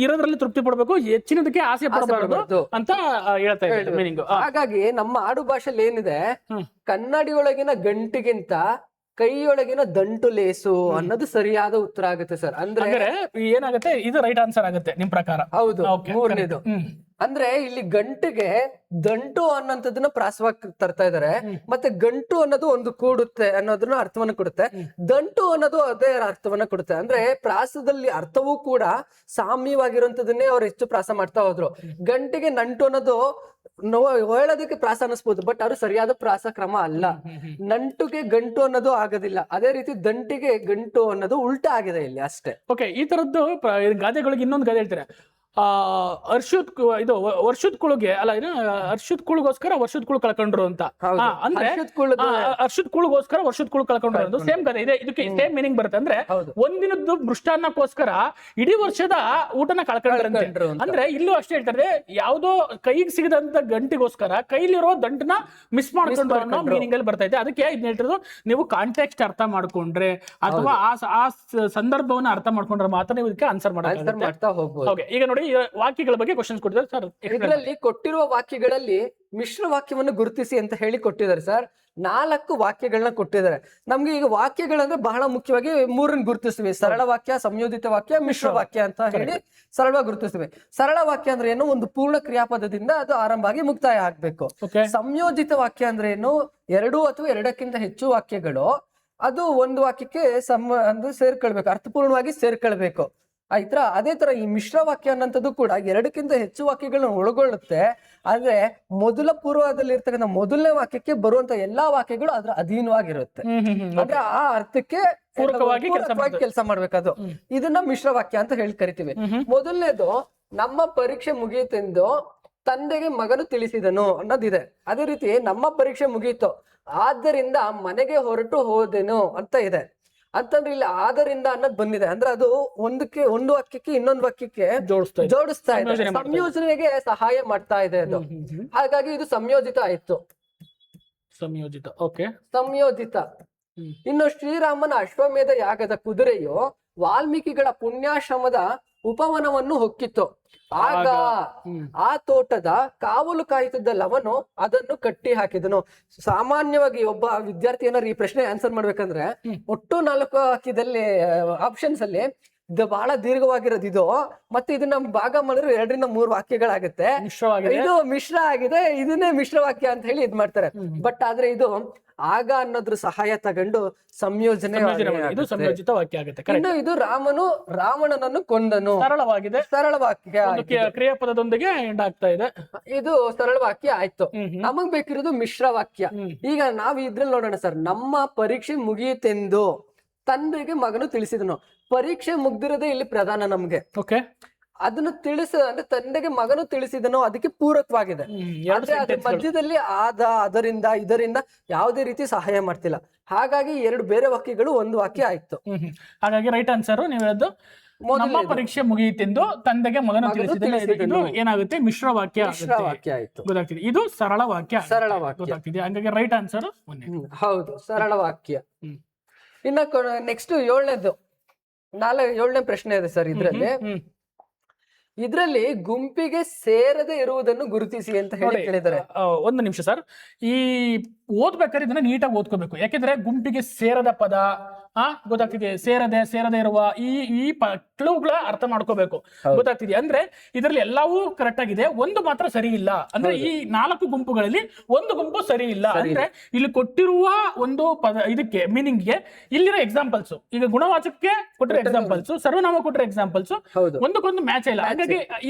ಇರೋದ್ರಲ್ಲಿ ತೃಪ್ತಿ ಪಡಬೇಕು, ಹೆಚ್ಚಿನದಕ್ಕೆ ಆಸೆ ಪಡಬಾರದು ಅಂತ ಹೇಳ್ತಾ ಇದ್ದಾರೆ ಮೀನಿಂಗ್. ಹಾಗಾಗಿ ನಮ್ಮ ಆಡು ಭಾಷೆಯಲ್ಲಿ ಏನಿದೆ, ಕನ್ನಡಿಯೊಳಗಿನ ಗಂಟಿಗಿಂತ ಕೈಯೊಳಗಿನ ದಂಟು ಲೇಸು ಅನ್ನೋದು ಸರಿಯಾದ ಉತ್ತರ ಆಗುತ್ತೆ ಸರ್. ಅಂದ್ರೆ ಏನಾಗುತ್ತೆ, ಇದು ರೈಟ್ ಆನ್ಸರ್ ಆಗುತ್ತೆ ನಿಮ್ ಪ್ರಕಾರ. ಹೌದು, 3ನೇದು. ಅಂದ್ರೆ ಇಲ್ಲಿ ಗಂಟಿಗೆ ದಂಟು ಅನ್ನೋದನ್ನ ಪ್ರಾಸವಾಗಿ ತರ್ತಾ ಇದಾರೆ. ಮತ್ತೆ ಗಂಟು ಅನ್ನೋದು ಒಂದು ಕೂಡುತ್ತೆ ಅನ್ನೋದನ್ನ ಅರ್ಥವನ್ನ ಕೊಡುತ್ತೆ. ದಂಟು ಅನ್ನೋದು ಅದೇ ಅರ್ಥವನ್ನ ಕೊಡುತ್ತೆ. ಅಂದ್ರೆ ಪ್ರಾಸದಲ್ಲಿ ಅರ್ಥವೂ ಕೂಡ ಸಾಮ್ಯವಾಗಿರುವಂತದನ್ನೇ ಅವ್ರು ಹೆಚ್ಚು ಪ್ರಾಸ ಮಾಡ್ತಾ ಹೋದ್ರು. ಗಂಟಿಗೆ ನಂಟು ಅನ್ನೋದು ಹೇಳೋದಕ್ಕೆ ಪ್ರಾಸ ಅನ್ನಿಸ್ಬೋದು, ಬಟ್ ಅದು ಸರಿಯಾದ ಪ್ರಾಸ ಕ್ರಮ ಅಲ್ಲ. ನಂಟುಗೆ ಗಂಟು ಅನ್ನೋದು ಆಗೋದಿಲ್ಲ. ಅದೇ ರೀತಿ ದಂಟಿಗೆ ಗಂಟು ಅನ್ನೋದು ಉಲ್ಟಾ ಆಗಿದೆ ಇಲ್ಲಿ ಅಷ್ಟೇ. ಓಕೆ, ಈ ತರದ್ದು ಗಾದೆಗಳಿಗೆ ಇನ್ನೊಂದು ಗಾದೆ ಹೇಳ್ತಾರೆ, ಇದು ವರ್ಷದ ಕುಳುಗೆ ಅಲ್ಲ ಏನು ವರ್ಷದ ಕುಳುಗೋಸ್ಕರ ವರ್ಷದ ಕುಳು ಕಳ್ಕೊಂಡ್ರು ಅಂತ ಅಂದ್ರೆ ವರ್ಷದ ಕುಳುಗೋಸ್ಕರ ವರ್ಷದ ಕುಳು ಕಳ್ಕೊಂಡ್ರು ಅಂತ ಸೇಮ್ ಕಥೆ ಇದೆ. ಇದಕ್ಕೆ ಸೇಮ್ ಮೀನಿಂಗ್ ಬರುತ್ತೆ. ಅಂದ್ರೆ ಒಂದಿನದ್ದು ಮೃಷ್ಟಾನ್ನಕ್ಕೋಸ್ಕರ ಇಡೀ ವರ್ಷದ ಊಟನ ಕಳ್ಕೊಂಡ್ರಂತೆ. ಅಂದ್ರೆ ಇಲ್ಲೂ ಅಷ್ಟೇ ಹೇಳ್ತಾರೆ, ಯಾವ್ದೋ ಕೈಗೆ ಸಿಗದಂತ ಗಂಟಿಗೋಸ್ಕರ ಕೈಲಿರೋ ದಂಟನ ಮಿಸ್ ಮಾಡ್ಕೊಂಡ್ರು ಅನ್ನೋ ಮೀನಿಂಗ್ ಅಲ್ಲಿ ಬರ್ತಾ ಇದೆ. ಅದಕ್ಕೆ ಇದನ್ನ ಹೇಳ್ತಿರೋದು, ನೀವು ಕಾಂಟೆಕ್ಸ್ಟ್ ಅರ್ಥ ಮಾಡ್ಕೊಂಡ್ರೆ ಅಥವಾ ಆ ಸಂದರ್ಭವನ್ನ ಅರ್ಥ ಮಾಡ್ಕೊಂಡ್ರೆ ಮಾತ್ರ ನೀವು ಇದಕ್ಕೆ ಆನ್ಸರ್ ಮಾಡ್ತಾ ಹೋಗ್ಬೋದು. ಈಗ ನೋಡಿ ವಾಕ್ಯಗಳ ಬಗ್ಗೆ ಕ್ವಶನ್ಸ್ ಕೊಟ್ಟಿದ್ದಾರೆ ಸರ್. ಇದರಲ್ಲಿ ಕೊಟ್ಟಿರುವ ವಾಕ್ಯಗಳಲ್ಲಿ ಮಿಶ್ರ ವಾಕ್ಯವನ್ನು ಗುರುತಿಸಿ ಅಂತ ಹೇಳಿ ಕೊಟ್ಟಿದ್ದಾರೆ ಸರ್. 4 ವಾಕ್ಯಗಳನ್ನ ಕೊಟ್ಟಿದ್ದಾರೆ. ನಮ್ಗೆ ಈಗ ವಾಕ್ಯಗಳಂದ್ರೆ ಬಹಳ ಮುಖ್ಯವಾಗಿ 3 ಗುರುತಿಸ್ತೀವಿ: ಸರಳ ವಾಕ್ಯ, ಸಂಯೋಜಿತ ವಾಕ್ಯ, ಮಿಶ್ರ ವಾಕ್ಯ ಅಂತ ಹೇಳಿ ಸರಳವಾಗಿ ಗುರುತಿಸ್ತೀವಿ. ಸರಳ ವಾಕ್ಯ ಅಂದ್ರೆ ಏನು? ಒಂದು ಪೂರ್ಣ ಕ್ರಿಯಾಪದದಿಂದ ಅದು ಆರಂಭ ಆಗಿ ಮುಕ್ತಾಯ ಆಗ್ಬೇಕು. ಸಂಯೋಜಿತ ವಾಕ್ಯ ಅಂದ್ರೆ ಏನು? 2 ಅಥವಾ 2ಕ್ಕಿಂತ ಹೆಚ್ಚು ವಾಕ್ಯಗಳು ಅದು ಒಂದು ವಾಕ್ಯಕ್ಕೆ ಅಂದ್ರೆ ಸೇರ್ಕೊಳ್ಬೇಕು, ಅರ್ಥಪೂರ್ಣವಾಗಿ ಸೇರ್ಕೊಳ್ಬೇಕು. ಆಯ್ತಾ? ಅದೇ ತರ ಈ ಮಿಶ್ರ ವಾಕ್ಯ ಅನ್ನೋಂಥದ್ದು ಕೂಡ 2ಕ್ಕಿಂತ ಹೆಚ್ಚು ವಾಕ್ಯಗಳನ್ನ ಒಳಗೊಳ್ಳುತ್ತೆ. ಆದ್ರೆ ಮೊದಲ ಪೂರ್ವದಲ್ಲಿ ಇರ್ತಕ್ಕಂಥ ಮೊದಲನೇ ವಾಕ್ಯಕ್ಕೆ ಬರುವಂತ ಎಲ್ಲಾ ವಾಕ್ಯಗಳು ಅದ್ರ ಅಧೀನವಾಗಿರುತ್ತೆ. ಅಂದ್ರೆ ಆ ಅರ್ಥಕ್ಕೆ ಪೂರಕವಾಗಿ ಕೆಲಸ ಮಾಡ್ಬೇಕದು. ಇದನ್ನ ಮಿಶ್ರ ವಾಕ್ಯ ಅಂತ ಹೇಳಿ ಕರಿತೀವಿ. ಮೊದಲನೇದು, ನಮ್ಮ ಪರೀಕ್ಷೆ ಮುಗಿಯಿತೆಂದು ತಂದೆಗೆ ಮಗನು ತಿಳಿಸಿದನು ಅನ್ನೋದಿದೆ. ಅದೇ ರೀತಿ ನಮ್ಮ ಪರೀಕ್ಷೆ ಮುಗಿಯಿತು ಆದ್ದರಿಂದ ಮನೆಗೆ ಹೊರಟು ಹೋದೆನು ಅಂತ ಇದೆ. ಅಂತಂದ್ರೆ ಇಲ್ಲಿ ಆದ್ದರಿಂದ ಅನ್ನೋದು ಬಂದಿದೆ. ಅಂದ್ರೆ ಅದು ಒಂದು ವಾಕ್ಯಕ್ಕೆ ಇನ್ನೊಂದು ವಾಕ್ಯಕ್ಕೆ ಜೋಡಿಸ್ತಾ ಇದೆ, ಸಂಯೋಜನೆಗೆ ಸಹಾಯ ಮಾಡ್ತಾ ಇದೆ ಅದು. ಹಾಗಾಗಿ ಇದು ಸಂಯೋಜಿತ ಆಯ್ತು. ಸಂಯೋಜಿತ. ಇನ್ನು ಶ್ರೀರಾಮನ ಅಶ್ವಮೇಧ ಯಾಗದ ಕುದುರೆಯು ವಾಲ್ಮೀಕಿಗಳ ಪುಣ್ಯಾಶ್ರಮದ ಉಪವನವನ್ನು ಹೊಕ್ಕಿತ್ತು. ಆಗ ಆ ತೋಟದ ಕಾವಲು ಕಾಯುತ್ತಿದ್ದ ಲವನು ಅದನ್ನು ಕಟ್ಟಿ ಹಾಕಿದನು. ಸಾಮಾನ್ಯವಾಗಿ ಒಬ್ಬ ವಿದ್ಯಾರ್ಥಿ ಏನಾದ್ರು ಈ ಪ್ರಶ್ನೆ ಆನ್ಸರ್ ಮಾಡ್ಬೇಕಂದ್ರೆ ಒಟ್ಟು 4 ಹಾಕಿದಲ್ಲಿ ಆಪ್ಷನ್ಸ್ ಅಲ್ಲಿ ಇದು ಬಹಳ ದೀರ್ಘವಾಗಿರೋದು ಇದು. ಮತ್ತೆ ಇದನ್ನ ಭಾಗ ಮಾಡಿದ್ರೆ 2 ರಿಂದ 3 ವಾಕ್ಯಗಳಾಗುತ್ತೆ. ಇದು ಮಿಶ್ರ ಆಗಿದೆ, ಇದನ್ನೇ ಮಿಶ್ರ ವಾಕ್ಯ ಅಂತ ಹೇಳಿ ಇದ್ ಮಾಡ್ತಾರೆ. ಬಟ್ ಆದ್ರೆ ಇದು ಆಗ ಅನ್ನೋದ್ರ ಸಹಾಯ ತಗೊಂಡು ಸಂಯೋಜನೆ, ಇದು ಸಂಯೋಜಿತ ವಾಕ್ಯ ಆಗುತ್ತೆ. ಇನ್ನು ಇದು ರಾಮನು ರಾವಣನನ್ನು ಕೊಂದನು. ಸರಳವಾಗಿದೆ, ಸರಳ ವಾಕ್ಯ, ಕ್ರಿಯಾಪದದೊಂದಿಗೆ ಎಂಡ್ ಆಗ್ತಾ ಇದೆ. ಇದು ಸರಳ ವಾಕ್ಯ ಆಯ್ತು. ನಮಗ್ ಬೇಕಿರೋದು ಮಿಶ್ರ ವಾಕ್ಯ. ಈಗ ನಾವ್ ಇದ್ರಲ್ಲಿ ನೋಡೋಣ ಸರ್. ನಮ್ಮ ಪರೀಕ್ಷೆ ಮುಗಿಯಿತೆಂದು ತಂದೆಗೆ ಮಗನು ತಿಳಿಸಿದನು. ಪರೀಕ್ಷೆ ಮುಗ್ದಿರೋದೇ ಇಲ್ಲಿ ಪ್ರಧಾನ ನಮ್ಗೆ. ಅದನ್ನು ಅಂದ್ರೆ ತಂದೆಗೆ ಮಗನು ತಿಳಿಸಿದನು ಅದಕ್ಕೆ ಪೂರಕವಾಗಿದೆ. ಅದ್ರ ಮಧ್ಯದಲ್ಲಿ ಅದರಿಂದ ಇದರಿಂದ ಯಾವುದೇ ರೀತಿ ಸಹಾಯ ಮಾಡ್ತಿಲ್ಲ. ಹಾಗಾಗಿ 2 ಬೇರೆ ವಾಕ್ಯಗಳು ಒಂದು ವಾಕ್ಯ ಆಯ್ತು. ಹಾಗಾಗಿ ರೈಟ್ ಆನ್ಸರ್ ನೀವು ಹೇಳೋದು ನಮ್ಮ ಪರೀಕ್ಷೆ ಮುಗಿಯಿತೆಂದು ತಂದೆಗೆ ಮಗನು ತಿಳಿಸಿದನು. ಇದು ಏನಾಗುತ್ತೆ? ಮಿಶ್ರ ವಾಕ್ಯ ಆಯ್ತು. ಗೊತ್ತಾಗ್ತಿದೆ. ಇದು ಸರಳ ವಾಕ್ಯ, ಗೊತ್ತಾಗ್ತಿದೆ. ಹಾಗಾಗಿ ರೈಟ್ ಆನ್ಸರ್ ಹೌದು, ಸರಳ ವಾಕ್ಯ. ಇನ್ನ ನೆಕ್ಸ್ಟ್ 7ನೇ ಪ್ರಶ್ನೆ ಇದೆ ಸರ್. ಇದ್ರಲ್ಲಿ ಗುಂಪಿಗೆ ಸೇರದೆ ಇರುವುದನ್ನು ಗುರುತಿಸಿ ಅಂತ ಹೇಳಿ ಕೇಳಿದ್ದಾರೆ. ಒಂದು ನಿಮಿಷ ಸರ್, ಈ ಓದ್ಬೇಕಾದ್ರೆ ಇದನ್ನ ನೀಟಾಗಿ ಓದ್ಕೋಬೇಕು. ಯಾಕೆಂದ್ರೆ ಗುಂಪಿಗೆ ಸೇರದ ಪದ ಗೊತ್ತಾಗ್ತಿದೆ, ಸೇರದೆ ಇರುವ ಈ ಕ್ಲೂಗಳ ಅರ್ಥ ಮಾಡ್ಕೋಬೇಕು. ಗೊತ್ತಾಗ್ತಿದೆ. ಅಂದ್ರೆ ಇದರಲ್ಲಿ ಎಲ್ಲವೂ ಕರೆಕ್ಟ್ ಆಗಿದೆ, ಒಂದು ಮಾತ್ರ ಸರಿ ಇಲ್ಲ. ಅಂದ್ರೆ ಈ 4 ಗುಂಪುಗಳಲ್ಲಿ ಒಂದು ಗುಂಪು ಸರಿ ಇಲ್ಲ. ಅಂದ್ರೆ ಇಲ್ಲಿ ಕೊಟ್ಟಿರುವ ಒಂದು ಪದ ಇದಕ್ಕೆ ಮೀನಿಂಗ್ಗೆ ಇಲ್ಲಿರೋ ಎಕ್ಸಾಂಪಲ್ಸ್, ಈಗ ಗುಣವಾಚಕಕ್ಕೆ ಕೊಟ್ಟಿರೋ ಎಕ್ಸಾಂಪಲ್ಸ್, ಸರ್ವನಾಮ ಕೊಟ್ಟಿರೋ ಎಕ್ಸಾಂಪಲ್ಸ್ ಒಂದಕ್ಕೊಂದು ಮ್ಯಾಚ್ ಇಲ್ಲ. ಹಾಗಾಗಿ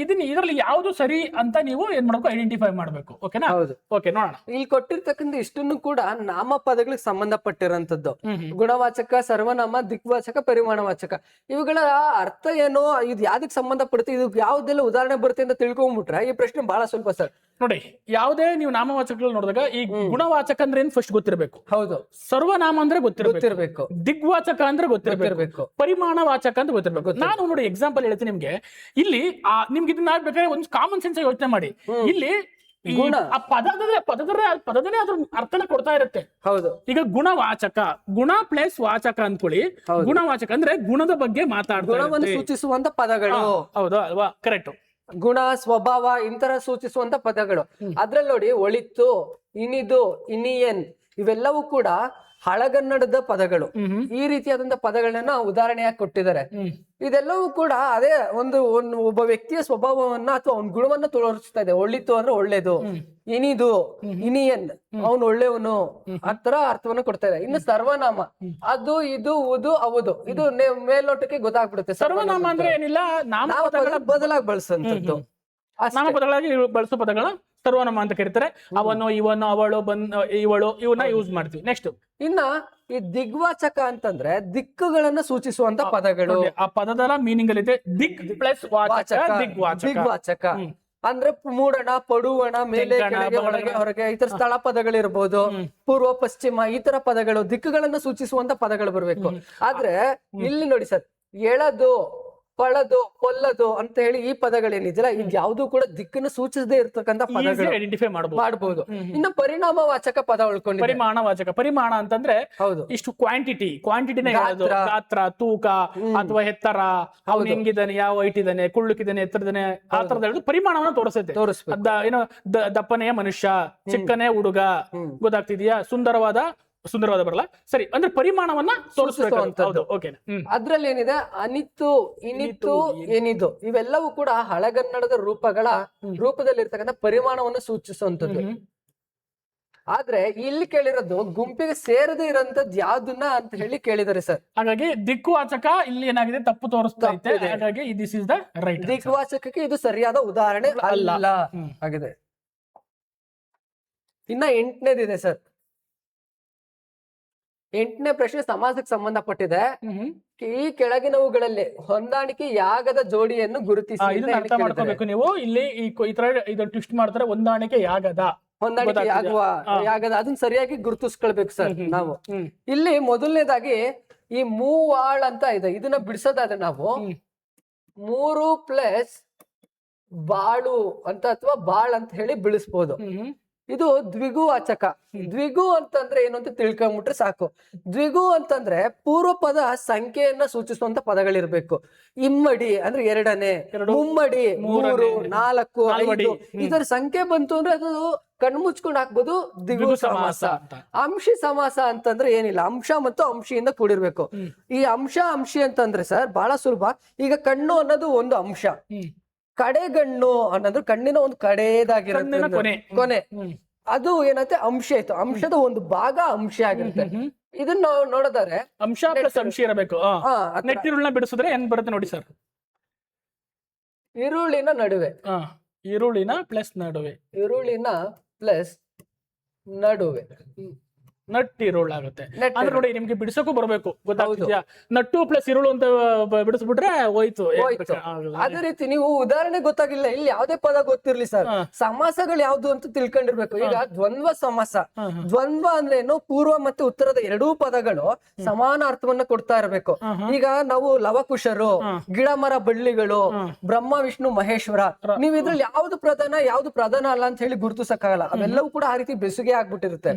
ಇದರಲ್ಲಿ ಯಾವ್ದು ಸರಿ ಅಂತ ನೀವು ಏನ್ ಮಾಡ್ಬೇಕು? ಐಡೆಂಟಿಫೈ ಮಾಡ್ಬೇಕು. ಓಕೆನಾ? ಓಕೆ, ನೋಡೋಣ. ಇಲ್ಲಿ ಕೊಟ್ಟಿರ್ತಕ್ಕಂಥ ಇಷ್ಟನ್ನು ಕೂಡ ನಾಮಪದಗಳಿಗೆ ಸಂಬಂಧಪಟ್ಟಿರೋಂಥದ್ದು. ಗುಣವಾಚಕ, ಸರ್ವನಾಮ, ದಿಕ್ವಾಚಕ, ಪರಿಮಾಣವಾಚಕ. ಇವುಗಳ ಅರ್ಥ ಏನು, ಇದು ಯಾವ್ದಕ್ಕೆ ಸಂಬಂಧಪಡುತ್ತೆ, ಇದು ಯಾವ್ದೆಲ್ಲ ಉದಾಹರಣೆ ಬರುತ್ತೆ ಅಂತ ತಿಳ್ಕೊಂಡ್ಬಿಟ್ರೆ ಈ ಪ್ರಶ್ನೆ ಬಹಳ ಸ್ವಲ್ಪ ಸರ್. ನೋಡಿ, ಯಾವುದೇ ನೀವು ನಾಮವಾಚಕಗಳು ನೋಡಿದಾಗ ಈ ಗುಣವಾಚಕ ಅಂದ್ರೆ ಏನ್ ಫಸ್ಟ್ ಗೊತ್ತಿರಬೇಕು. ಹೌದು. ಸರ್ವನಾಮ ಅಂದ್ರೆ ಗೊತ್ತಿರಬೇಕು. ದಿಗ್ವಾಚಕ ಅಂದ್ರೆ ಗೊತ್ತಿರಬೇಕು. ಪರಿಮಾಣವಾಚಕ ಅಂತ ಗೊತ್ತಿರಬೇಕು. ನಾನು ನೋಡಿ ಎಕ್ಸಾಂಪಲ್ ಹೇಳ್ತೀನಿ ನಿಮ್ಗೆ. ಇಲ್ಲಿ ನಿಮ್ಗೆ ಇದನ್ನ ಬೇಕಾದ್ರೆ ಒಂದು ಕಾಮನ್ ಸೆನ್ಸ್ ಯೋಚನೆ ಮಾಡಿ. ಇಲ್ಲಿ ಆ ಪದದಲ್ಲೇ ಅದ್ರ ಅರ್ಥನ ಕೊಡ್ತಾ ಇರುತ್ತೆ. ಹೌದು. ಈಗ ಗುಣವಾಚಕ, ಗುಣ ಪ್ಲಸ್ ವಾಚಕ ಅಂದ್ಕೊಳ್ಳಿ. ಗುಣವಾಚಕ ಅಂದ್ರೆ ಗುಣದ ಬಗ್ಗೆ ಗುಣವನ್ನು ಸೂಚಿಸುವಂತ ಪದಗಳು. ಹೌದು ಅಲ್ವಾ? ಕರೆಕ್ಟ್. ಗುಣ, ಸ್ವಭಾವ ಇಂತರ ಸೂಚಿಸುವಂತ ಪದಗಳು. ಅದ್ರಲ್ಲಿ ನೋಡಿ, ಒಳಿತು, ಇನಿದು, ಇನಿಯನ್ ಇವೆಲ್ಲವೂ ಕೂಡ ಹಳಗನ್ನಡದ ಪದಗಳು. ಈ ರೀತಿಯಾದಂತ ಪದಗಳನ್ನ ಉದಾಹರಣೆಯಾಗಿ ಕೊಟ್ಟಿದ್ದಾರೆ. ಇದೆಲ್ಲವೂ ಕೂಡ ಅದೇ ಒಬ್ಬ ವ್ಯಕ್ತಿಯ ಸ್ವಭಾವವನ್ನ ಅಥವಾ ಅವನ ಗುಣವನ್ನ ತೋರಿಸ್ತಾ ಇದೆ. ಒಳ್ಳಿತು ಅಂದ್ರೆ ಒಳ್ಳೇದು, ಇನಿದು, ಇನಿಯನ್ ಅವನು ಒಳ್ಳೆಯವನು, ಆ ತರ ಅರ್ಥವನ್ನ ಕೊಡ್ತಾ ಇದೆ. ಇನ್ನು ಸರ್ವನಾಮ, ಅದು, ಇದು, ಉದು, ಅವುದು, ಇದು ಮೇಲ್ನೋಟಕ್ಕೆ ಗೊತ್ತಾಗ್ಬಿಡುತ್ತೆ. ಸರ್ವನಾಮ ಅಂದ್ರೆ ಏನಿಲ್ಲ, ಬದಲಾಗಿ ಬಳಸಂತದ್ದು. ನಾಮಪದಗಳಾಗಿ ಬಳಸೋ ಪದಗಳ ಸರ್ವನಾಮ ಅಂತ ಕರೀತಾರೆ. ಅವನು, ಇವನು, ಅವಳು, ಇವಳು, ಇವನ್ನ ಯೂಸ್ ಮಾಡ್ತೀವಿ. ನೆಕ್ಸ್ಟ್ ಇನ್ನ ಈ ದಿಗ್ವಾಚಕ ಅಂತಂದ್ರೆ ದಿಕ್ಕುಗಳನ್ನ ಸೂಚಿಸುವಂತ ಪದಗಳು. ಆ ಪದದ ಮೀನಿಂಗ್ ಅಲ್ಲಿ ಇದೆ ದಿಕ್ ಪ್ಲಸ್ ವಾಚಕ, ದಿಗ್ವಾಚಕ ಅಂದ್ರೆ ಮೂಡಣ, ಪಡುವಣ, ಮೇಲೆ, ಕೆಳಗೆ, ಒಳಗೆ, ಹೊರಗೆ, ಈ ತರ ಸ್ಥಳ ಪದಗಳಿರ್ಬೋದು, ಪೂರ್ವ, ಪಶ್ಚಿಮ, ಈ ತರ ಪದಗಳು ದಿಕ್ಕುಗಳನ್ನ ಸೂಚಿಸುವಂತ ಪದಗಳು ಬರ್ಬೇಕು. ಆದ್ರೆ ಇಲ್ಲಿ ನೋಡಿ ಸರ್, ಎಳದು, ಪಳದು, ಕೊಲ್ಲದು ಅಂತ ಹೇಳಿ ಈ ಪದಗಳೇನಿದಿಲ್ಲ, ಇದು ಯಾವ್ದು ಕೂಡ ದಿಕ್ಕನ್ನು ಸೂಚಿಸದೇ ಇರ್ತಕ್ಕಂಥ ಪದಗಳು ಐಡೆಂಟಿಫೈ ಮಾಡಬಹುದು. ಇನ್ನು ಪರಿಣಾಮವಾಚಕ ಪದ ಉಳ್ಕೊಂಡು ಪರಿಮಾಣವಾಚಕ. ಪರಿಮಾಣ ಅಂತಂದ್ರೆ ಹೌದು, ಇಷ್ಟು ಕ್ವಾಂಟಿಟಿನ ಹೇಳೋದು. ಗಾತ್ರ, ತೂಕ ಅಥವಾ ಎತ್ತರ, ಅವ್ನು ಹೆಂಗಿದ್ದಾನೆ, ಯಾವ ಹೈಟ್ ಇದ್ದಾನೆ, ಕುಳ್ಳುಕಿದ್ದಾನೆ, ಎತ್ತರದಾನೆ, ಆ ತರದ ಹೇಳುದು ಪರಿಮಾಣವನ್ನ ತೋರಿಸುತ್ತೆ. ಏನೋ ದಪ್ಪನೆಯ ಮನುಷ್ಯ, ಚಿಕ್ಕನೇ ಹುಡುಗ, ಗೊತ್ತಾಗ್ತಿದ್ಯಾ, ಸುಂದರವಾದ ಬರಲ್ಲ, ಸರಿ, ಅಂದ್ರೆ ಪರಿಮಾಣವನ್ನ ತೋರಿಸುವಂತದ್ದು. ಅದ್ರಲ್ಲಿ ಏನಿದೆ, ಅನಿತು, ಇನಿತು, ಏನಿದು, ಇವೆಲ್ಲವೂ ಕೂಡ ಹಳೆಗನ್ನಡದ ರೂಪದಲ್ಲಿರ್ತಕ್ಕಂಥ ಪರಿಮಾಣವನ್ನು ಸೂಚಿಸುವಂತದ್ದು. ಆದ್ರೆ ಇಲ್ಲಿ ಕೇಳಿರೋದು ಗುಂಪಿಗೆ ಸೇರದೇ ಇರೋಂಥದ್ದು ಯಾವ್ದನ್ನ ಅಂತ ಹೇಳಿ ಕೇಳಿದಾರೆ ಸರ್. ಹಾಗಾಗಿ ದಿಕ್ವಾಚಕ ಇಲ್ಲಿ ಏನಾಗಿದೆ, ತಪ್ಪು ತೋರಿಸ್ತಾ ಇದೆ. ಹಾಗಾಗಿ ದಿಸ್ ಇಸ್ ದ ರೈಟ್. ದಿಕ್ವಾಚಕಕ್ಕೆ ಇದು ಸರಿಯಾದ ಉದಾಹರಣೆ ಅಲ್ಲ ಆಗಿದೆ. ಇನ್ನ 8ನೇದಿದೆ ಸರ್. 8ನೇ ಪ್ರಶ್ನೆ ಸಮಾಸಕ್ಕೆ ಸಂಬಂಧಪಟ್ಟಿದೆ. ಈ ಕೆಳಗಿನವುಗಳಲ್ಲಿ ಹೊಂದಾಣಿಕೆಯಾಗದ ಜೋಡಿಯನ್ನು ಗುರುತಿಸಿ. ಅರ್ಥ ಮಾಡ್ಕೋಬೇಕು ನೀವು. ಇಲ್ಲಿ ಈ ತರ ಇದನ್ನ ಟ್ವಿಸ್ಟ್ ಮಾಡ್ತಾರೆ, ಹೊಂದಾಣಿಕೆಯಾಗದ, ಹೊಂದಾಣಿಕೆಯಾಗದ, ಅದನ್ನ ಸರಿಯಾಗಿ ಗುರುತಿಸ್ಕೊಳ್ಬೇಕು ಸರ್ ನಾವು. ಇಲ್ಲಿ ಮೊದಲನೇದಾಗಿ ಈ ಮೂವಾಳ್ ಅಂತ ಇದೆ, ಇದನ್ನ ಬಿಡಿಸೋದಾದ್ರೆ ನಾವು 3 ಪ್ಲಸ್ ಬಾಳು ಅಂತ ಅಥವಾ ಬಾಳ್ ಅಂತ ಹೇಳಿ ಬಿಡಿಸ್ಬೋದು. ಇದು ದ್ವಿಗುವಾಚಕ. ದ್ವಿಗು ಅಂತಂದ್ರೆ ಏನು ಅಂತ ತಿಳ್ಕೊಂಡ್ಬಿಟ್ರೆ ಸಾಕು. ದ್ವಿಗು ಅಂತಂದ್ರೆ ಪೂರ್ವ ಪದ ಸಂಖ್ಯೆಯನ್ನ ಸೂಚಿಸುವಂತ ಪದಗಳಿರ್ಬೇಕು. ಇಮ್ಮಡಿ ಅಂದ್ರೆ 2ನೇ, ಮುಮ್ಮಡಿ 3, 4, 5 ಇದರ ಸಂಖ್ಯೆ ಬಂತು ಅಂದ್ರೆ ಅದು ಕಣ್ಮುಚ್ಕೊಂಡು ಹಾಕ್ಬೋದು ದ್ವಿಗು ಸಮಾಸ. ಅಂಶಿ ಸಮಾಸ ಅಂತಂದ್ರೆ ಏನಿಲ್ಲ, ಅಂಶ ಮತ್ತು ಅಂಶಿಯಿಂದ ಕೂಡಿರ್ಬೇಕು. ಈ ಅಂಶಿ ಅಂತಂದ್ರೆ ಸರ್ ಬಹಳ ಸುಲಭ. ಈಗ ಕಣ್ಣು ಅನ್ನೋದು ಒಂದು ಅಂಶ, ಕಡೆಗಣ್ಣು ಅನ್ನೋದು ಕಣ್ಣಿನ ಒಂದು ಕಡೆಯದಾಗಿರುತ್ತೆ, ಕೊನೆ, ಅದು ಏನತ್ತೆ ಅಂಶ ಆಯ್ತು. ಅಂಶದ ಒಂದು ಭಾಗ ಅಂಶ ಆಗಿರುತ್ತೆ. ಇದನ್ನ ನಾವು ನೋಡಿದರೆ ಅಂಶ ಪ್ಲಸ್ ಅಂಶ ಇರಬೇಕು. ನೆಟ್ಟಿರುಳನ್ನ ಬಿಡಿಸಿದ್ರೆ ಏನ್ ಬರುತ್ತೆ ನೋಡಿ ಸರ್, ಈರುಳ್ಳಿನ ನಡುವೆ, ಈರುಳ್ಳಿನ ಪ್ಲಸ್ ನಡುವೆ, ಈರುಳ್ಳಿನ ಪ್ಲಸ್ ನಡುವೆ ನಟ್ಟಿರುಳಾಗುತ್ತೆ. ಅಂದ್ರೆ ನೋಡಿ, ನಿಮ್ಗೆ ಬಿಡಿಸಕ್ಕೂ ಬರ್ಬೇಕು, ಗೊತ್ತಾಗ್ತಿದ್ಯಾ? ನಟ್ಟು ಪ್ಲಸ್ ಇರುಳು ಅಂತ ಬಿಡಿಸ್ಬಿಟ್ರೆ ಹೋಯ್ತು. ಅದೇ ರೀತಿ ನೀವು ಉದಾಹರಣೆ ಗೊತ್ತಾಗಿಲ್ಲ, ಇಲ್ಲಿ ಯಾವ್ದೇ ಪದ ಗೊತ್ತಿರ್ಲಿ ಸರ್, ಸಮಾಸಗಳು ಯಾವ್ದು ಅಂತ ತಿಳ್ಕೊಂಡಿರ್ಬೇಕು. ಈಗ ದ್ವಂದ್ವ ಸಮಾಸ. ದ್ವಂದ್ವ ಅಂದ್ರೆ ಏನು, ಪೂರ್ವ ಮತ್ತು ಉತ್ತರದ ಎರಡೂ ಪದಗಳು ಸಮಾನ ಅರ್ಥವನ್ನ ಕೊಡ್ತಾ ಇರಬೇಕು. ಈಗ ನಾವು ಲವಕುಶರು, ಗಿಡ ಮರ ಬಳ್ಳಿಗಳು, ಬ್ರಹ್ಮ ವಿಷ್ಣು ಮಹೇಶ್ವರ, ನೀವ್ ಇದ್ರಲ್ಲಿ ಯಾವ್ದು ಪ್ರಧಾನ ಅಲ್ಲ ಅಂತ ಹೇಳಿ ಗುರುತಿಸಕ್ಕಾಗಲ್ಲ. ಅವೆಲ್ಲವೂ ಕೂಡ ಆ ರೀತಿ ಬೆಸುಗೆ ಆಗ್ಬಿಟ್ಟಿರುತ್ತೆ.